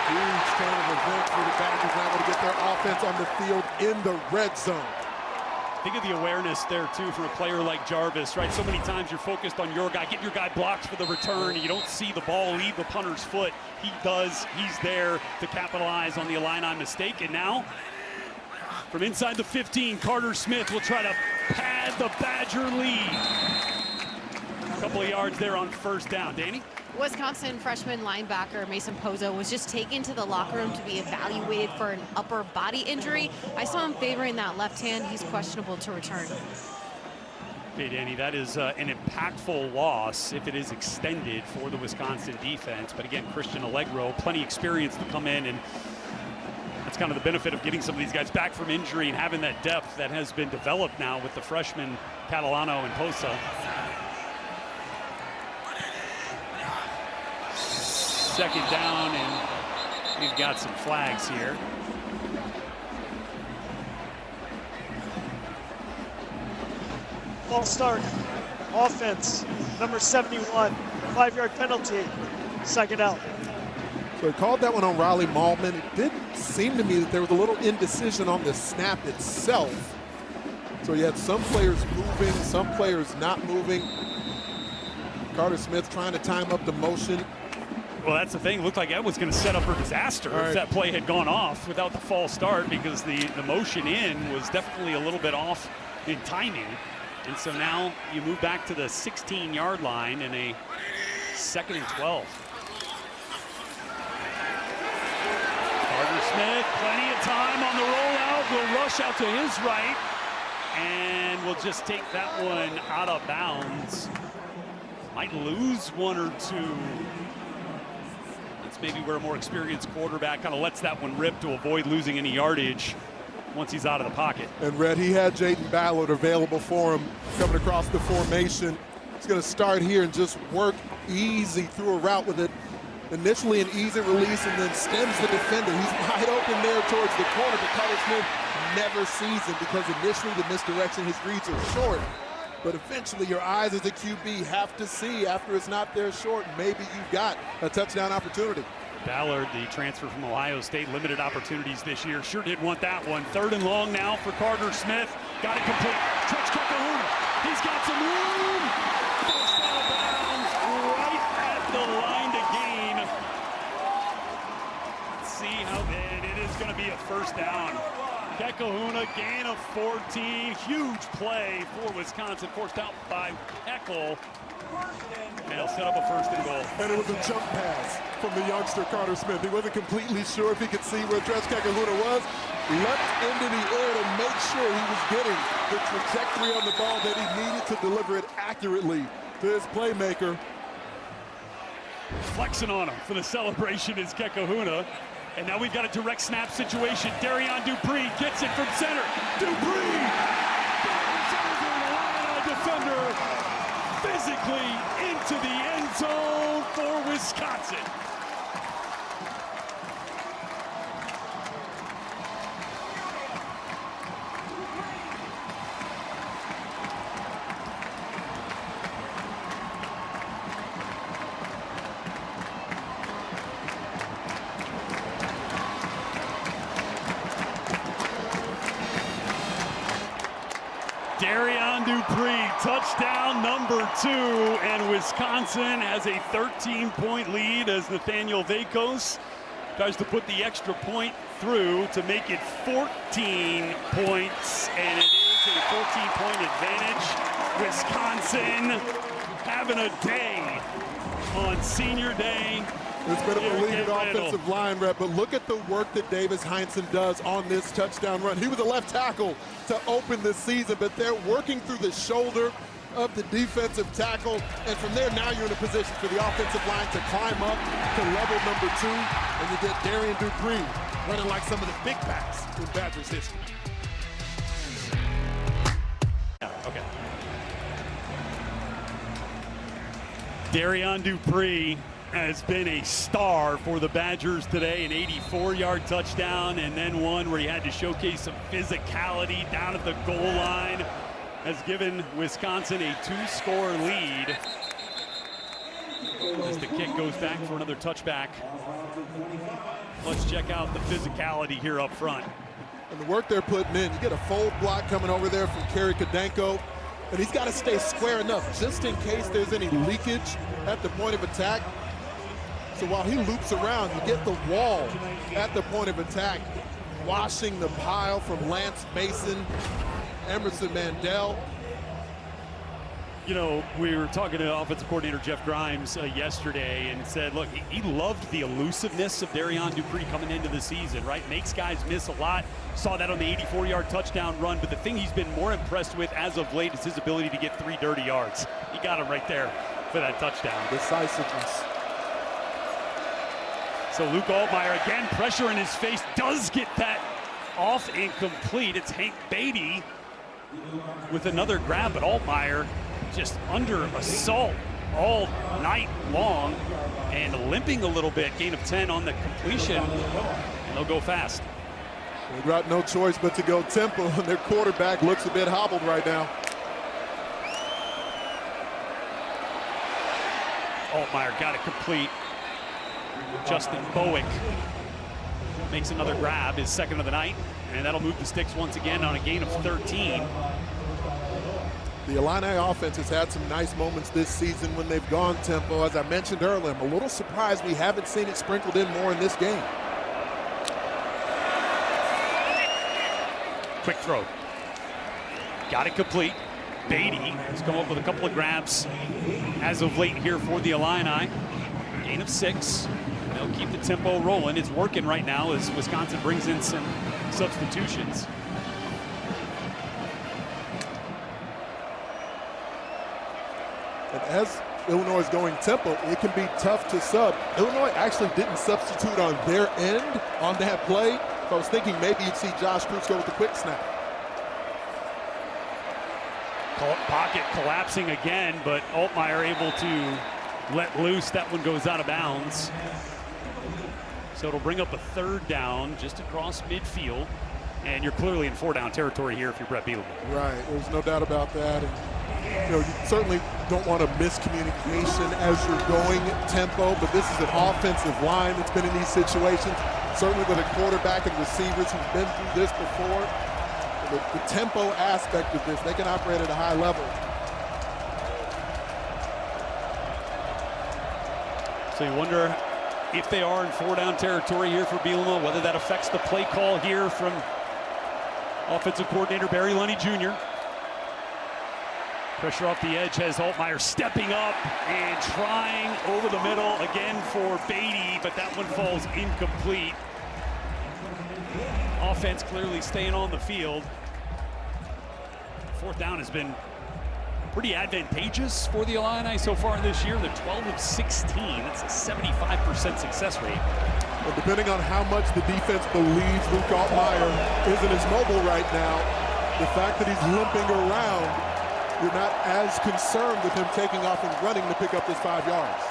Huge kind of event for the Badgers, now able to get their offense on the field in the red zone. Think of the awareness there, too, from a player like Jarvis, right? So many times you're focused on your guy. Get your guy blocked for the return, and you don't see the ball leave the punter's foot. He does. He's there to capitalize on the Illini mistake. And now, from inside the 15, Carter Smith will try to pad the Badger lead. A couple of yards there on 1st down. Danny? Wisconsin freshman linebacker Mason Pozo was just taken to the locker room to be evaluated for an upper body injury. I saw him favoring that left hand. He's questionable to return. Okay, Danny, that is an impactful loss if it is extended for the Wisconsin defense. But again, Christian Allegro, plenty experience to come in, and that's kind of the benefit of getting some of these guys back from injury and having that depth that has been developed now with the freshmen Catalano and Pozo. 2nd down, and we've got some flags here. False start. Offense, number 71. 5-yard penalty. 2nd out. So he called that one on Riley Maltman. It did seem to me that there was a little indecision on the snap itself. So you had some players moving, some players not moving. Carter Smith trying to time up the motion. Well, that's the thing. It looked like that was going to set up for disaster if that play had gone off without the false start, because the motion in was definitely a little bit off in timing. And so now you move back to the 16-yard line in a 2nd and 12. Carter Smith, plenty of time on the rollout, will rush out to his right, and will just take that one out of bounds. Might lose one or two. That's maybe where a more experienced quarterback kind of lets that one rip to avoid losing any yardage once he's out of the pocket. And Red, he had Jaden Ballard available for him coming across the formation. He's going to start here and just work easy through a route with it. Initially an easy release, and then stems the defender. He's wide open there towards the corner, but Carter Smith never sees him because initially the misdirection, his reads are short. But eventually your eyes as a QB have to see after it's not there short. Maybe you've got a touchdown opportunity. Ballard, the transfer from Ohio State, limited opportunities this year. Sure did want that one. 3rd and long now for Carter Smith. Got it complete. Touch Kahuna. He's got some room. First out of bounds right at the line to gain. Let's see how bad it is going to be a 1st down. Kahuna, gain of 14. Huge play for Wisconsin. Forced out by Eckel. And he'll set up a 1st and goal. And it was a jump pass from the youngster Carter Smith. He wasn't completely sure if he could see where Dresh Kahuna was. Leapt into the air to make sure he was getting the trajectory on the ball that he needed to deliver it accurately to his playmaker. Flexing on him for the celebration is Kekahuna. And now we've got a direct snap situation. Darian Dupree gets it from center. Dupree! Defender physically into the end zone for Wisconsin. Darian Dupree, touchdown number 2, and Wisconsin has a 13-point lead as Nathaniel Vakos tries to put the extra point through to make it 14 points, and it is a 14-point advantage. Wisconsin having a day on senior day. It's been a beleaguered offensive line rep, but look at the work that Davis Heinsohn does on this touchdown run. He was a left tackle to open the season, but they're working through the shoulder of the defensive tackle, and from there now you're in a position for the offensive line to climb up to level number 2, and you get Darian Dupree running like some of the big backs in Badgers history. Okay. Darian Dupree has been a star for the Badgers today, an 84-yard touchdown, and then one where he had to showcase some physicality down at the goal line, has given Wisconsin a 2-score lead as the kick goes back for another touchback. Let's check out the physicality here up front. And the work they're putting in, you get a fold block coming over there from Kerry Kadenko, and he's got to stay square enough just in case there's any leakage at the point of attack. So while he loops around, you get the wall at the point of attack, washing the pile from Lance Mason, Emerson Mandel. You know, we were talking to offensive coordinator Jeff Grimes yesterday and said, look, he loved the elusiveness of Darian Dupree coming into the season, right? Makes guys miss a lot. Saw that on the 84-yard touchdown run, but the thing he's been more impressed with as of late is his ability to get 3 dirty yards. He got him right there for that touchdown. Decisiveness. So Luke Altmyer, again, pressure in his face, does get that off and complete. It's Hank Beatty with another grab, but Altmyer just under assault all night long and limping a little bit. Gain of 10 on the completion, and they'll go fast. They've got no choice but to go tempo, and their quarterback looks a bit hobbled right now. Altmyer got it complete. Justin Bowick makes another grab, his second of the night, and that'll move the sticks once again on a gain of 13. The Illini offense has had some nice moments this season when they've gone tempo. As I mentioned earlier, I'm a little surprised we haven't seen it sprinkled in more in this game. Quick throw. Got it complete. Beatty has come up with a couple of grabs as of late here for the Illini. Gain of 6. They'll keep the tempo rolling. It's working right now as Wisconsin brings in some substitutions. And as Illinois is going tempo, it can be tough to sub. Illinois actually didn't substitute on their end on that play. So I was thinking maybe you'd see Josh Cruz go with the quick snap. Pocket collapsing again, but Altmyer able to let loose. That one goes out of bounds. So it'll bring up a 3rd down just across midfield. And you're clearly in 4-down territory here if you're Brett Bielema. Right, there's no doubt about that. And, you certainly don't want a miscommunication as you're going tempo, but this is an offensive line that's been in these situations. Certainly with a quarterback and receivers who've been through this before. The tempo aspect of this, they can operate at a high level. So you wonder if they are in 4-down territory here for Bielema, whether that affects the play call here from offensive coordinator Barry Lunney Jr. Pressure off the edge has Altmyer stepping up and trying over the middle again for Beatty, but that one falls incomplete. Offense clearly staying on the field. 4th down has been pretty advantageous for the Illini so far this year. They're 12 of 16. That's a 75% success rate. Well, depending on how much the defense believes Luke Altmaier isn't as mobile right now, the fact that he's limping around, you're not as concerned with him taking off and running to pick up his 5 yards.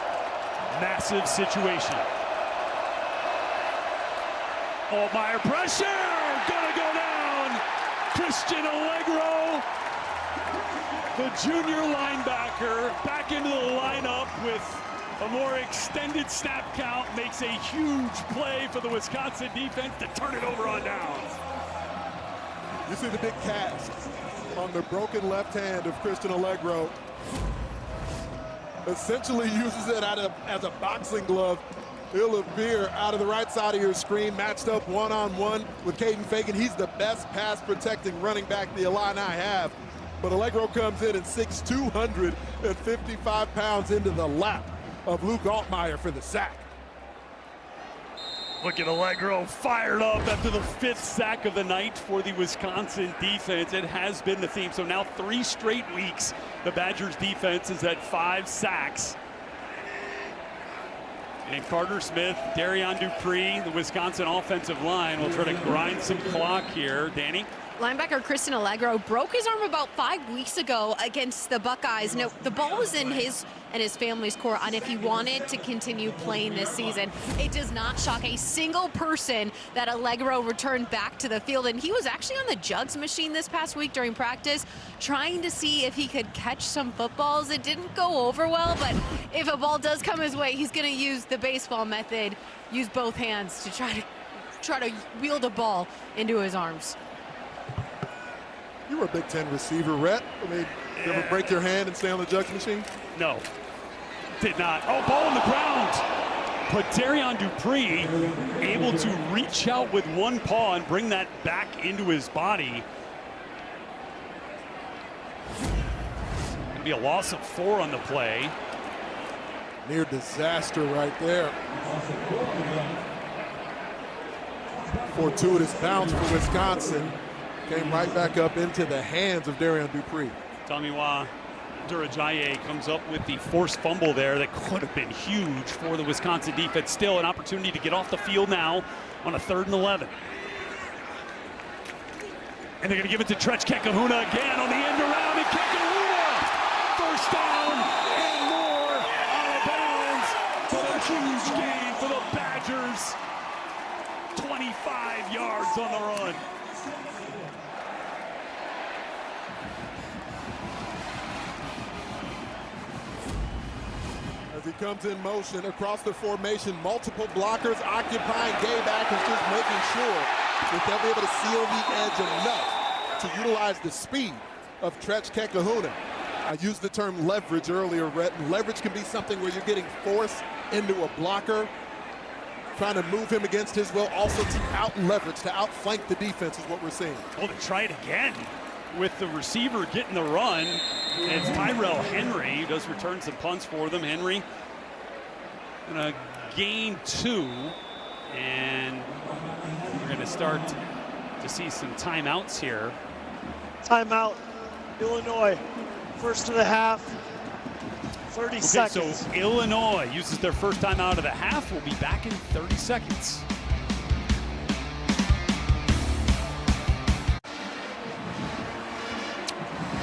Massive situation. Altmaier pressure, gonna go down. Christian Allegro, the junior linebacker, back into the lineup with a more extended snap count, makes a huge play for the Wisconsin defense to turn it over on downs. You see the big cast on the broken left hand of Christian Allegro. Essentially uses it as a boxing glove. He'll appear out of the right side of your screen, matched up one-on-one with Caden Fagan. He's the best pass-protecting running back the Illini have. But Allegro comes in and 6', 255 pounds into the lap of Luke Altmaier for the sack. Look at Allegro fired up after the 5th sack of the night for the Wisconsin defense. It has been the theme. So now 3 straight weeks, the Badgers defense is at 5 sacks. And Carter Smith, Darian Dupree, the Wisconsin offensive line will try to grind some clock here. Danny? Linebacker Christian Allegro broke his arm about 5 weeks ago against the Buckeyes. Now, the ball was in his and his family's court on if he wanted to continue playing this season. It does not shock a single person that Allegro returned back to the field. And he was actually on the jugs machine this past week during practice, trying to see if he could catch some footballs. It didn't go over well, but if a ball does come his way, he's going to use the baseball method, use both hands to try to wield a ball into his arms. You were a Big Ten receiver, Rhett. I mean, you ever break your hand and stay on the jugs machine? No, did not. Oh, ball on the ground. But Darian Dupree able to reach out with one paw and bring that back into his body. It'd be a loss of 4 on the play. Near disaster right there. Fortuitous bounce for Wisconsin. Came right back up into the hands of Darian Dupree. Tomiwa Durajaye comes up with the forced fumble there that could have been huge for the Wisconsin defense. Still an opportunity to get off the field now on a 3rd and 11. And they're going to give it to Tretch Kekahuna again on the end around, and Kekahuna! First down and more out of bounds, but a huge gain for the Badgers. 25 yards on the run. As he comes in motion across the formation, multiple blockers occupying. Gayback is just making sure that they'll be able to seal the edge enough to utilize the speed of Tretch Kekahuna. I used the term leverage earlier, Rhett, and leverage can be something where you're getting force into a blocker, trying to move him against his will, also to out-leverage, to outflank the defense is what we're seeing. Oh, they try it again with the receiver getting the run. And it's Tyrell Henry who does return some punts for them. Henry gonna gain 2, and we're gonna start to see some timeouts here. Timeout, Illinois. First of the half, 30 seconds. So Illinois uses their first timeout of the half. We'll be back in 30 seconds.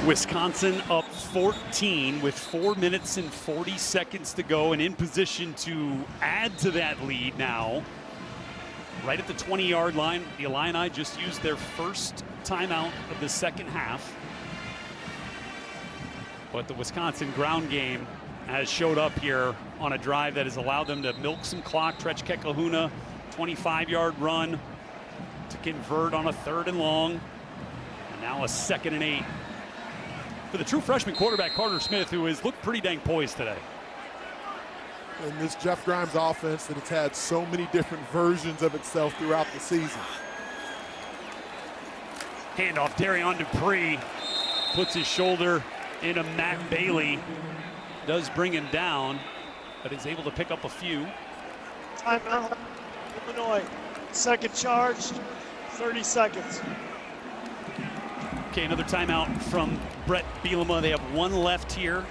Wisconsin up 14 with 4 minutes and 40 seconds to go, and in position to add to that lead now. Right at the 20-yard line, the Illini just used their first timeout of the second half. But the Wisconsin ground game has showed up here on a drive that has allowed them to milk some clock. Tretch Kekahuna, 25-yard run to convert on a 3rd and long. And now a 2nd and 8. For the true freshman quarterback, Carter Smith, who has looked pretty dang poised today. And this Jeff Grimes offense that has had so many different versions of itself throughout the season. Handoff, Darian Dupree puts his shoulder into Matt Bailey. Does bring him down, but is able to pick up a few. Timeout, Illinois. Second charge, 30 seconds. Okay, another timeout from Brett Bielema. They have one left here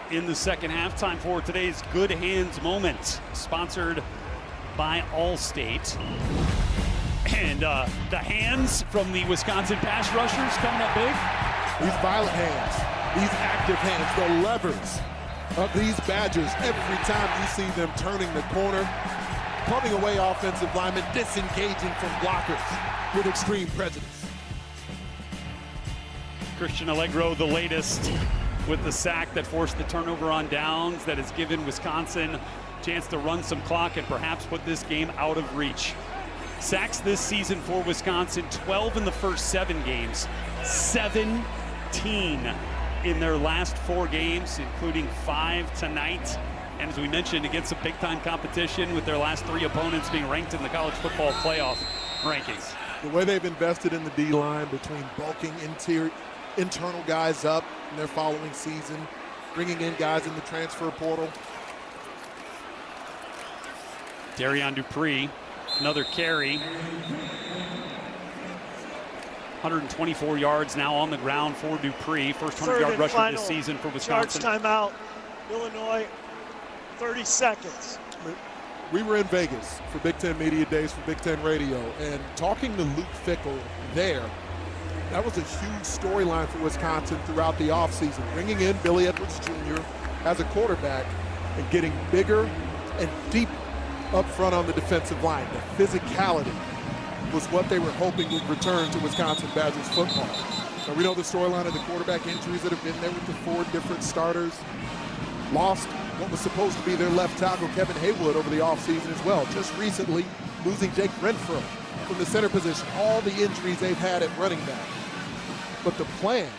in the second half. Time for today's Good Hands Moment, sponsored by Allstate. And the hands from the Wisconsin pass rushers coming up big. These violent hands, these active hands, the levers of these Badgers. Every time you see them turning the corner, pulling away offensive linemen, disengaging from blockers with extreme prejudice. Christian Allegro, the latest, with the sack that forced the turnover on downs that has given Wisconsin a chance to run some clock and perhaps put this game out of reach. Sacks this season for Wisconsin, 12 in the first 7 games, 17 in their last 4 games, including 5 tonight. And as we mentioned, against some big-time competition with their last 3 opponents being ranked in the college football playoff rankings. The way they've invested in the D-line between bulking internal guys up in their following season, bringing in guys in the transfer portal. Darian Dupree, another carry. 124 yards now on the ground for Dupree. First 100-yard rusher this season for Wisconsin. Charge timeout. Illinois, 30 seconds. We were in Vegas for Big Ten Media Days for Big Ten Radio, and talking to Luke Fickell there, that was a huge storyline for Wisconsin throughout the offseason. Bringing in Billy Edwards Jr. as a quarterback and getting bigger and deeper up front on the defensive line. The physicality was what they were hoping would return to Wisconsin Badgers football. Now, we know the storyline of the quarterback injuries that have been there with the 4 different starters. Lost what was supposed to be their left tackle, Kevin Haywood, over the offseason as well. Just recently losing Jake Renfro from the center position. All the injuries they've had at running back. But the plan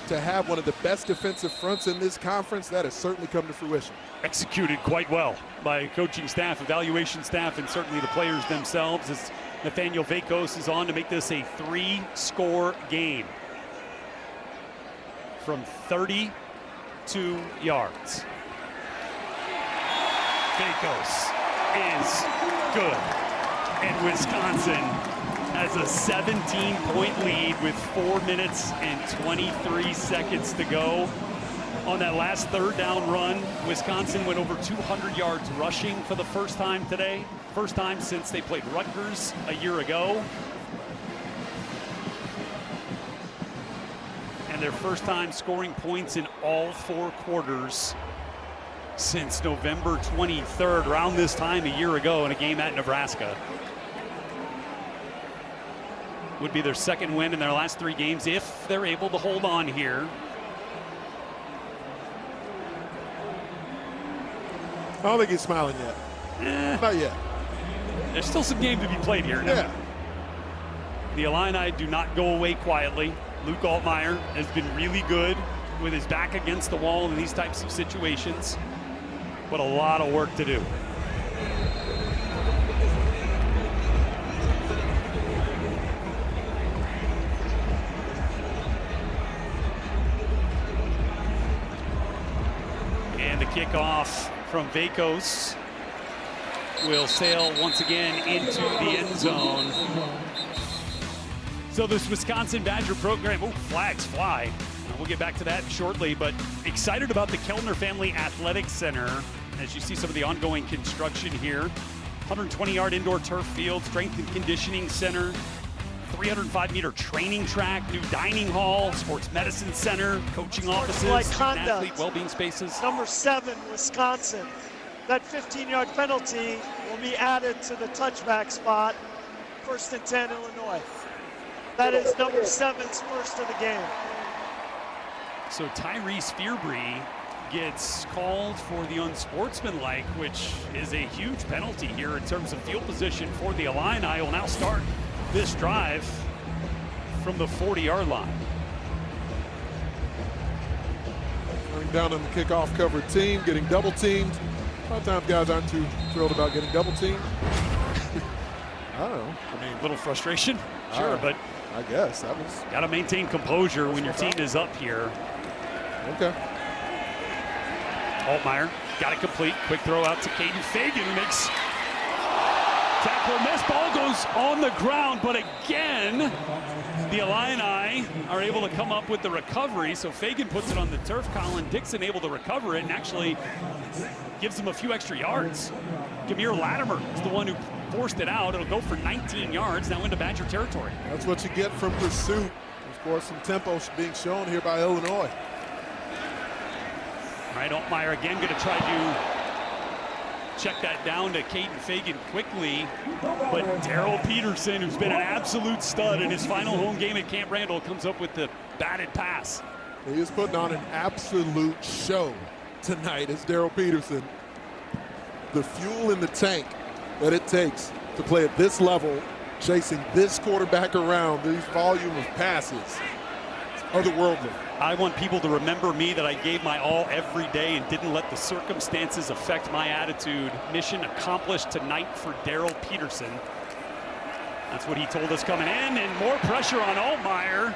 to have one of the best defensive fronts in this conference, that has certainly come to fruition. Executed quite well by coaching staff, evaluation staff, and certainly the players themselves, as Nathaniel Vakos is on to make this a 3-score game from 32 yards. Vakos is good, and Wisconsin has a 17-point lead with 4 minutes and 23 seconds to go. On that last 3rd down run, Wisconsin went over 200 yards rushing for the first time today. First time since they played Rutgers a year ago. And their first time scoring points in all 4 quarters since November 23rd, around this time a year ago in a game at Nebraska. Would be their 2nd win in their last 3 games if they're able to hold on here. I don't think he's smiling yet. Not yet. There's still some game to be played here. Now. Yeah. The Illini do not go away quietly. Luke Altmaier has been really good with his back against the wall in these types of situations, but a lot of work to do. And the kickoff from Vakos will sail once again into the end zone. So this Wisconsin Badger program, flags fly. We'll get back to that shortly, but excited about the Kellner Family Athletic Center as you see some of the ongoing construction here. 120-yard indoor turf field, strength and conditioning center, 305-meter training track, new dining hall, sports medicine center, coaching offices, athlete well-being spaces. Number 7, Wisconsin. That 15-yard penalty will be added to the touchback spot. 1st and 10, Illinois. That is number 7's first of the game. So Tyrese Fearbry gets called for the unsportsmanlike, which is a huge penalty here in terms of field position for the Illini. Will now start this drive from the 40-yard line. Running down on the kickoff covered team, getting double teamed. A lot of times guys aren't too thrilled about getting double teamed. I don't know. I mean, a little frustration, sure, but I guess that was. Got to maintain composure when your team is up here. Okay. Altmaier got it complete. Quick throw out to Caden Fagan, who makes Tackle missed, ball goes on the ground, but again, the Illini are able to come up with the recovery. So Fagan puts it on the turf. Colin Dixon able to recover it and actually gives them a few extra yards. Gamir Latimer is the one who forced it out. It'll go for 19 yards, now into Badger territory. That's what you get from pursuit. Of course, some tempo being shown here by Illinois. All right, Altmaier again going to try to check that down to Caden Fagan quickly, but Darrell Peterson, who's been an absolute stud in his final home game at Camp Randall, comes up with the batted pass. He is putting on an absolute show tonight as Darrell Peterson. The fuel in the tank that it takes to play at this level, chasing this quarterback around, these volume of passes, it's otherworldly. I want people to remember me, that I gave my all every day and didn't let the circumstances affect my attitude. Mission accomplished tonight for Darrell Peterson. That's what he told us coming in, and more pressure on Altmaier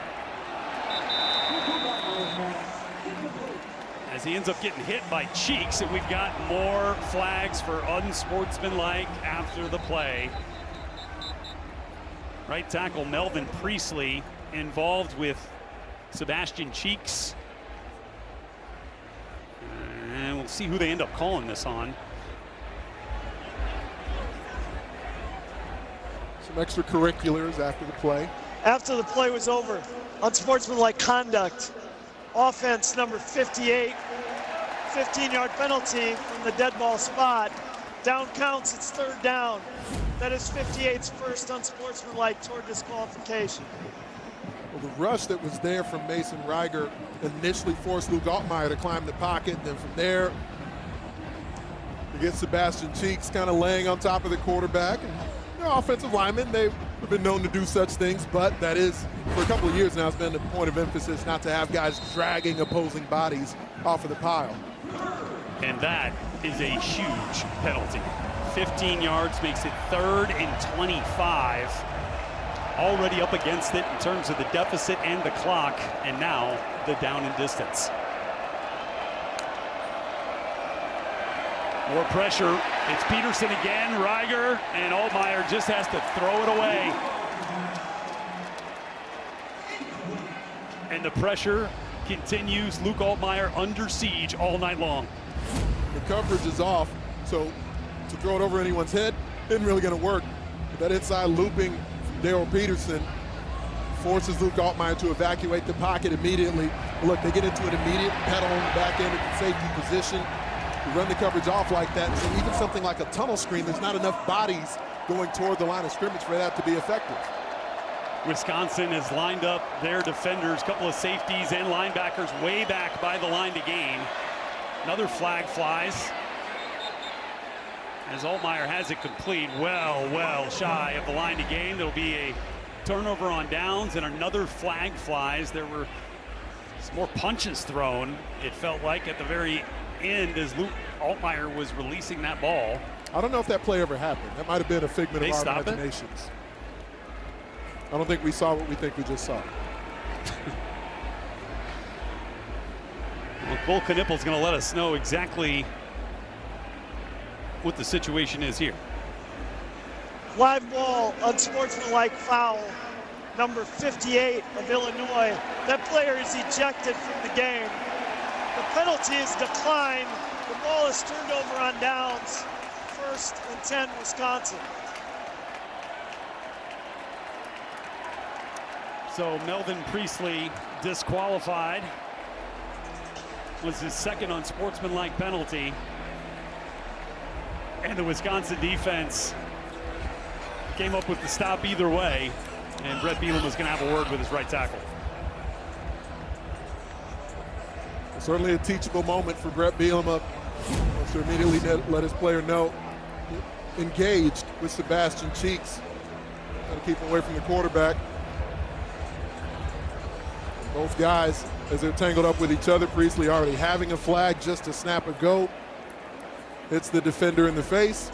as he ends up getting hit by Cheeks, and we've got more flags for unsportsmanlike after the play. Right tackle Melvin Priestley involved with Sebastian Cheeks. And we'll see who they end up calling this on. Some extracurriculars after the play. After the play was over, unsportsmanlike conduct. Offense number 58, 15-yard penalty from the dead ball spot. Down counts, it's third down. That is 58's first unsportsmanlike toward disqualification. Well, the rush that was there from Mason Reiger initially forced Luke Altmaier to climb the pocket. And then from there, you get Sebastian Cheeks kind of laying on top of the quarterback. And, you know, offensive linemen, they've been known to do such things, but that is, for a couple of years now, it's been a point of emphasis not to have guys dragging opposing bodies off of the pile. And that is a huge penalty. 15 yards makes it 3rd and 25. Already up against it in terms of the deficit and the clock, and now the down and distance. More pressure. It's Peterson again, Reiger, and Altmaier just has to throw it away. And the pressure continues. Luke Altmaier under siege all night long. The coverage is off, so to throw it over anyone's head isn't really going to work. But that inside looping from Darrell Peterson forces Luke Altmaier to evacuate the pocket immediately. Look, they get into an immediate pedal on the back end of the safety position. You run the coverage off like that, so even something like a tunnel screen, there's not enough bodies going toward the line of scrimmage for that to be effective. Wisconsin has lined up their defenders, couple of safeties and linebackers way back by the line to gain. Another flag flies as Altmaier has it complete, well shy of the line to gain. There'll be a turnover on downs and another flag flies. There were some more punches thrown, it felt like, at the very end as Luke Altmaier was releasing that ball. I don't know if that play ever happened. That might have been a figment of our imaginations. I don't think we saw what we think we just saw. Well, Bull Knippel's going to let us know exactly what the situation is here. Live ball, unsportsmanlike foul, number 58 of Illinois. That player is ejected from the game. The penalty is declined. The ball is turned over on downs. 1st and 10, Wisconsin. So Melvin Priestley disqualified. Was his 2nd unsportsmanlike penalty. And the Wisconsin defense came up with the stop either way. And Brett Bielema was going to have a word with his right tackle. Certainly a teachable moment for Brett Bielema. Wants to immediately let his player know. Engaged with Sebastian Cheeks. Got to keep him away from the quarterback. Both guys, as they're tangled up with each other, Priestley already having a flag just to snap a go. Hits the defender in the face.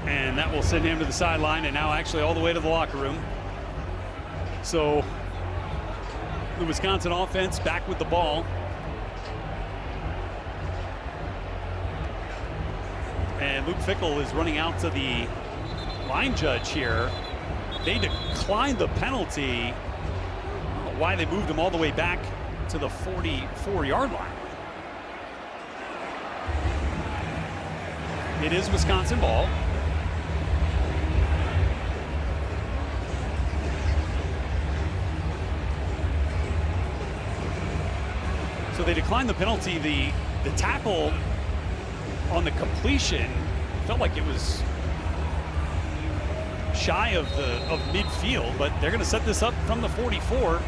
And that will send him to the sideline, and now actually all the way to the locker room. So the Wisconsin offense back with the ball. And Luke Fickell is running out to the line judge here. They declined the penalty. Why they moved him all the way back to the 44-yard line. It is Wisconsin ball. So they declined the penalty. The tackle on the completion felt like it was shy of midfield, but they're going to set this up from the 44.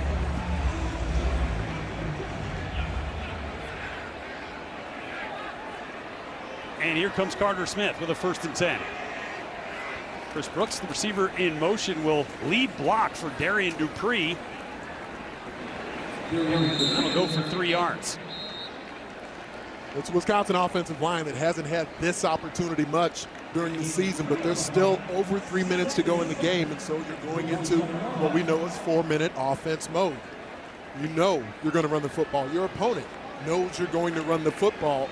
And here comes Carter Smith with a 1st and 10. Chris Brooks, the receiver in motion, will lead block for Darian Dupree. That'll go for 3 yards. It's a Wisconsin offensive line that hasn't had this opportunity much during the season, but there's still over 3 minutes to go in the game, and so you're going into what we know is 4-minute offense mode. You know you're going to run the football. Your opponent knows you're going to run the football,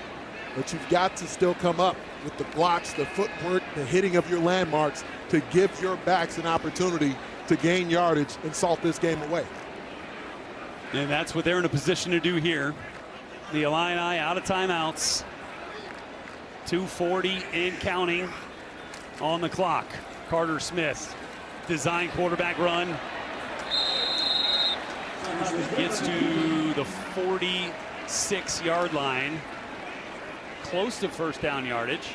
but you've got to still come up with the blocks, the footwork, the hitting of your landmarks to give your backs an opportunity to gain yardage and salt this game away. And that's what they're in a position to do here. The Illini out of timeouts. 2:40 and counting on the clock. Carter Smith, design quarterback run. Gets to the 46-yard line. Close to 1st down yardage.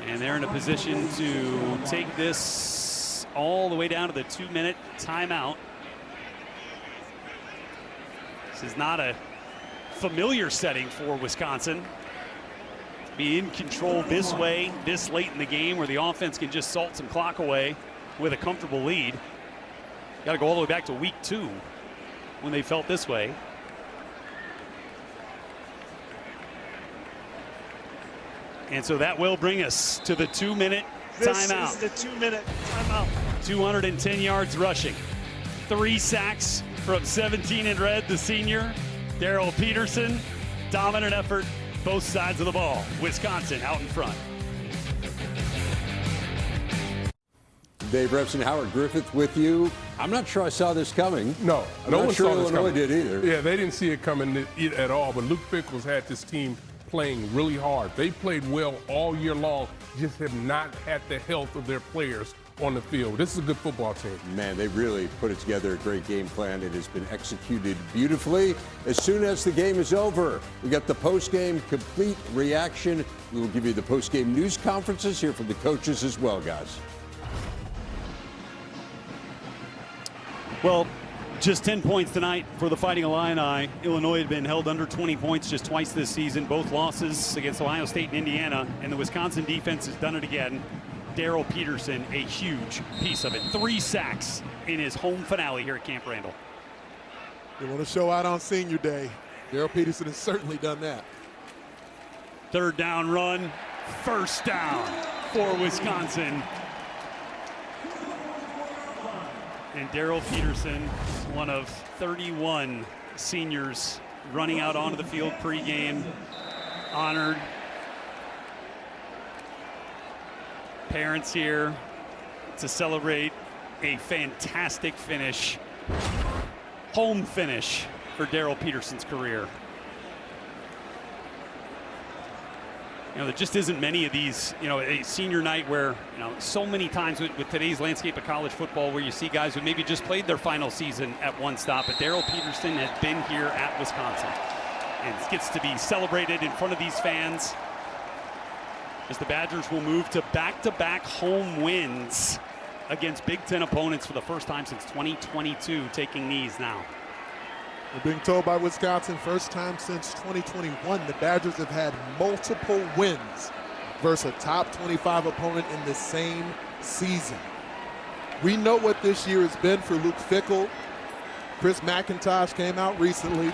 And they're in a position to take this all the way down to the 2-minute timeout. This is not a familiar setting for Wisconsin. To be in control this way, this late in the game, where the offense can just salt some clock away with a comfortable lead. Got to go all the way back to week 2 when they felt this way. And so that will bring us to the 2-minute timeout. This is the 2-minute timeout. 210 yards rushing. 3 sacks from 17 in red, the senior, Darrell Peterson. Dominant effort, both sides of the ball. Wisconsin out in front. Dave Repson, Howard Griffith with you. I'm not sure I saw this coming. No, I'm no not one sure saw this Illinois coming. did either. Yeah, they didn't see it coming at all, but Luke Fickell's had this team playing really hard. They played well all year long, just have not had the health of their players on the field. This is a good football team. Man, they really put it together, a great game plan. It has been executed beautifully. As soon as the game is over, we got the post-game complete reaction. We will give you the post-game news conferences, here from the coaches as well, guys. Well, just 10 points tonight for the Fighting Illini. Illinois had been held under 20 points just twice this season, both losses against Ohio State and Indiana, and the Wisconsin defense has done it again. Darrell Peterson, a huge piece of it. 3 sacks in his home finale here at Camp Randall. They want to show out on senior day. Darrell Peterson has certainly done that. 3rd down run, 1st down for Wisconsin. And Darrell Peterson, one of 31 seniors running out onto the field pregame, honored. Parents here to celebrate a fantastic finish, home finish for Darrell Peterson's career. You know, there just isn't many of these, you know, a senior night where, you know, so many times with today's landscape of college football where you see guys who maybe just played their final season at one stop, but Darrell Peterson has been here at Wisconsin and gets to be celebrated in front of these fans as the Badgers will move to back-to-back home wins against Big Ten opponents for the first time since 2022, taking knees now. We're being told by Wisconsin, first time since 2021, the Badgers have had multiple wins versus a top 25 opponent in the same season. We know what this year has been for Luke Fickell. Chris McIntosh came out recently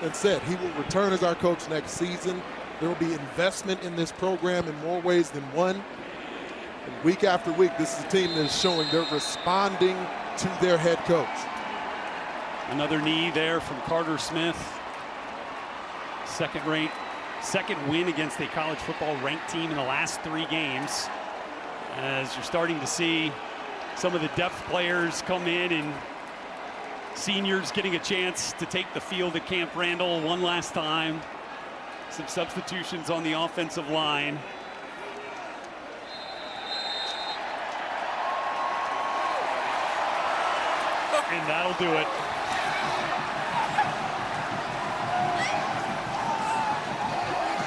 and said he will return as our coach next season. There will be investment in this program in more ways than one. And week after week, this is a team that is showing they're responding to their head coach. Another knee there from Carter Smith. Second-rate second win against a college football ranked team in the last 3 games. As you're starting to see some of the depth players come in and seniors getting a chance to take the field at Camp Randall one last time. Some substitutions on the offensive line. And that'll do it.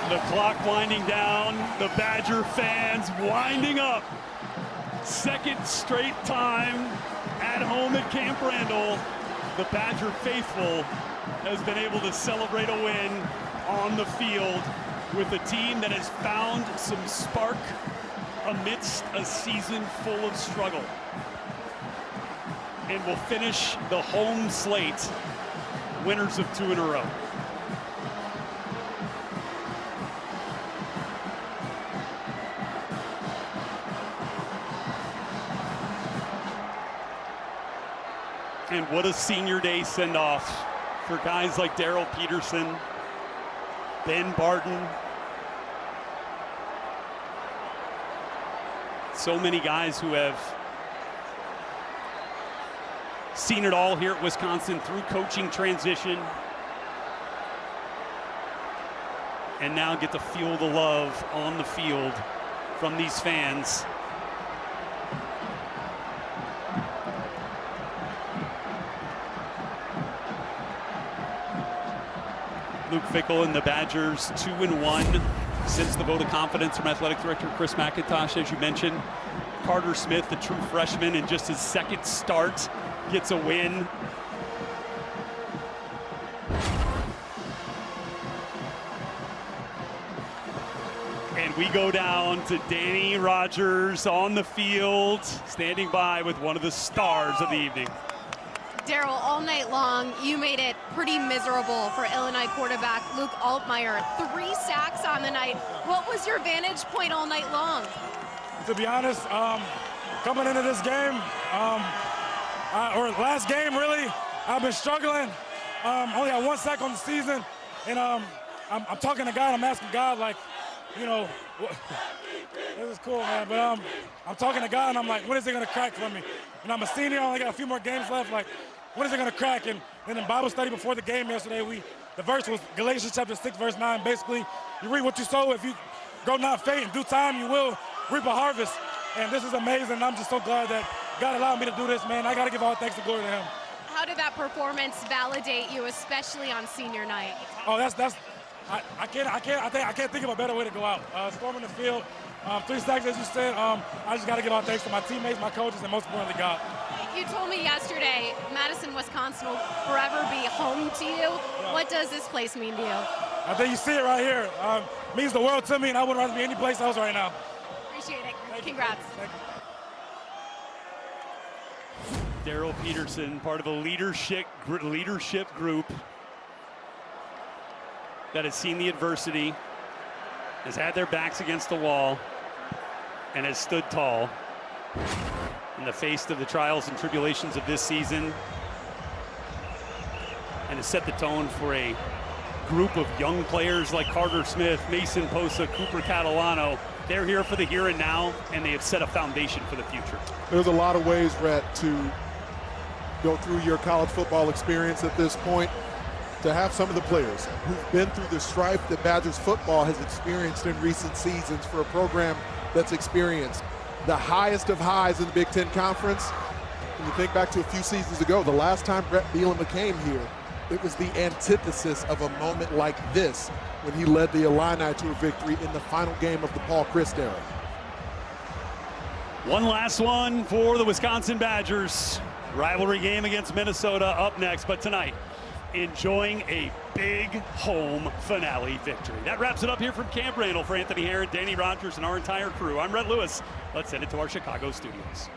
The clock winding down, the Badger fans winding up. Second straight time at home at Camp Randall. The Badger faithful has been able to celebrate a win on the field with a team that has found some spark amidst a season full of struggle. And will finish the home slate winners of 2 in a row. And what a senior day send-off for guys like Darrell Peterson, Ben Barton. So many guys who have seen it all here at Wisconsin through coaching transition. And now get to feel the love on the field from these fans. Luke Fickell and the Badgers 2-1 since the vote of confidence from athletic director Chris McIntosh, as you mentioned. Carter Smith, the true freshman, in just his second start, gets a win. And we go down to Danny Rogers on the field, standing by with one of the stars of the evening. Darrell, all night long, you made it pretty miserable for Illinois quarterback Luke Altmyer. 3 sacks on the night. What was your vantage point all night long? To be honest, coming into this game, or last game really, I've been struggling. Only had 1 sack on the season, and I'm talking to God. I'm asking God, like, you know, this is cool, man. But I'm talking to God, and I'm like, when is it gonna crack for me? And I'm a senior. I only got a few more games left. Like, when is it gonna crack? And then in Bible study before the game yesterday, the verse was Galatians chapter 6, verse 9. Basically, you reap what you sow. If you grow not faith, in due time you will reap a harvest. And this is amazing. I'm just so glad that God allowed me to do this, man. I got to give all thanks and glory to Him. How did that performance validate you, especially on senior night? Oh, I can't think of a better way to go out. Storming the field, 3 sacks, as you said. I just got to give all thanks to my teammates, my coaches, and most importantly, God. You told me yesterday Madison, Wisconsin will forever be home to you. Yeah. What does this place mean to you? I think you see it right here. It means the world to me, and I wouldn't rather be any place else right now. Appreciate it. Congrats. Thank you. Darrell Peterson, part of a leadership group that has seen the adversity, has had their backs against the wall, and has stood tall in the face of the trials and tribulations of this season, and has set the tone for a group of young players like Carter Smith, Mason Posa, Cooper Catalano. They're here for the here and now, and they have set a foundation for the future. There's a lot of ways, Rhett, to go through your college football experience at this point. To have some of the players who've been through the strife that Badgers football has experienced in recent seasons, for a program that's experienced the highest of highs in the Big Ten Conference. When you think back to a few seasons ago, the last time Bret Bielema came here, it was the antithesis of a moment like this when he led the Illini to a victory in the final game of the Paul Chryst era. One last one for the Wisconsin Badgers. Rivalry game against Minnesota up next, but tonight, enjoying a big home finale victory. That wraps it up here from Camp Randall. For Anthony Herron, Danny Rogers, and our entire crew, I'm Rhett Lewis. Let's send it to our Chicago studios.